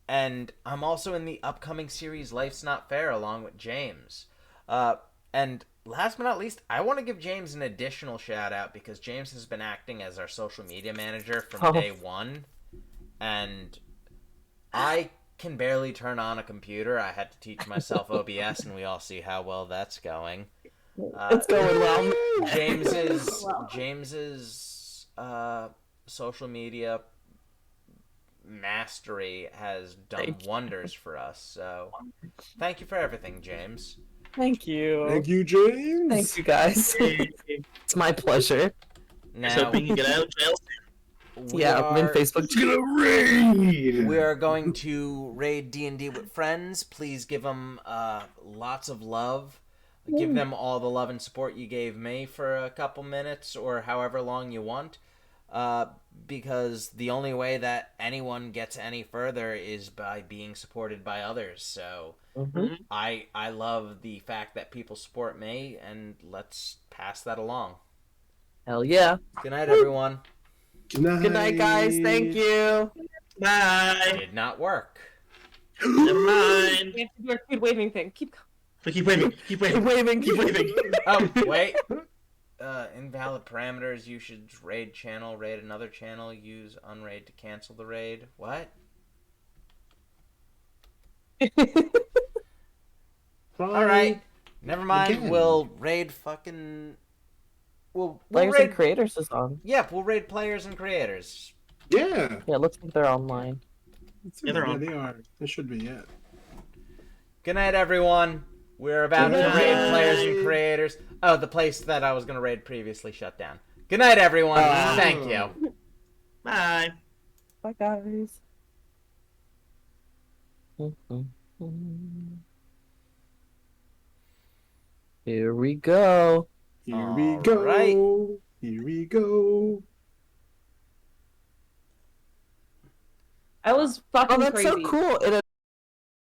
And I'm also in the upcoming series Life's Not Fair along with James. And last but not least, I want to give James an additional shout out because James has been acting as our social media manager from day one. And I can barely turn on a computer. I had to teach myself OBS, and we all see how well that's going. It's going well. James's social media mastery has done wonders for us. So, thank you for everything, James. Thank you. Thank you, James. Thank you, guys. It's my pleasure. Now, so we can get out of jail soon. I'm in Facebook. Gonna raid. We are going to raid D&D with friends. Please give them lots of love. Give them all the love and support you gave me for a couple minutes or however long you want. Because the only way that anyone gets any further is by being supported by others. So I love the fact that people support me, and let's pass that along. Hell yeah. Good night, everyone. Good night. Good night, guys. Thank you. Bye. Did not work. Never mind. We have to do our food waving thing. Keep going. But keep waving. Keep waving. Keep waving. Oh, wait. Invalid parameters. You should raid channel, raid another channel, use unraid to cancel the raid. What? Alright. Never mind. Again. We'll raid fucking... We'll Players raid... and creators is on. Yep, we'll raid players and creators. Yeah. Yeah, looks like they're online. Yeah, they're on. They are. They should be, yeah. Good night, everyone. We're about to raid players and creators. Oh, the place that I was going to raid previously shut down. Good night, everyone. Thank you. Bye. Bye, guys. Here we go. Here we go. Alright. Here we go. I was fucking Oh, that's crazy. so cool.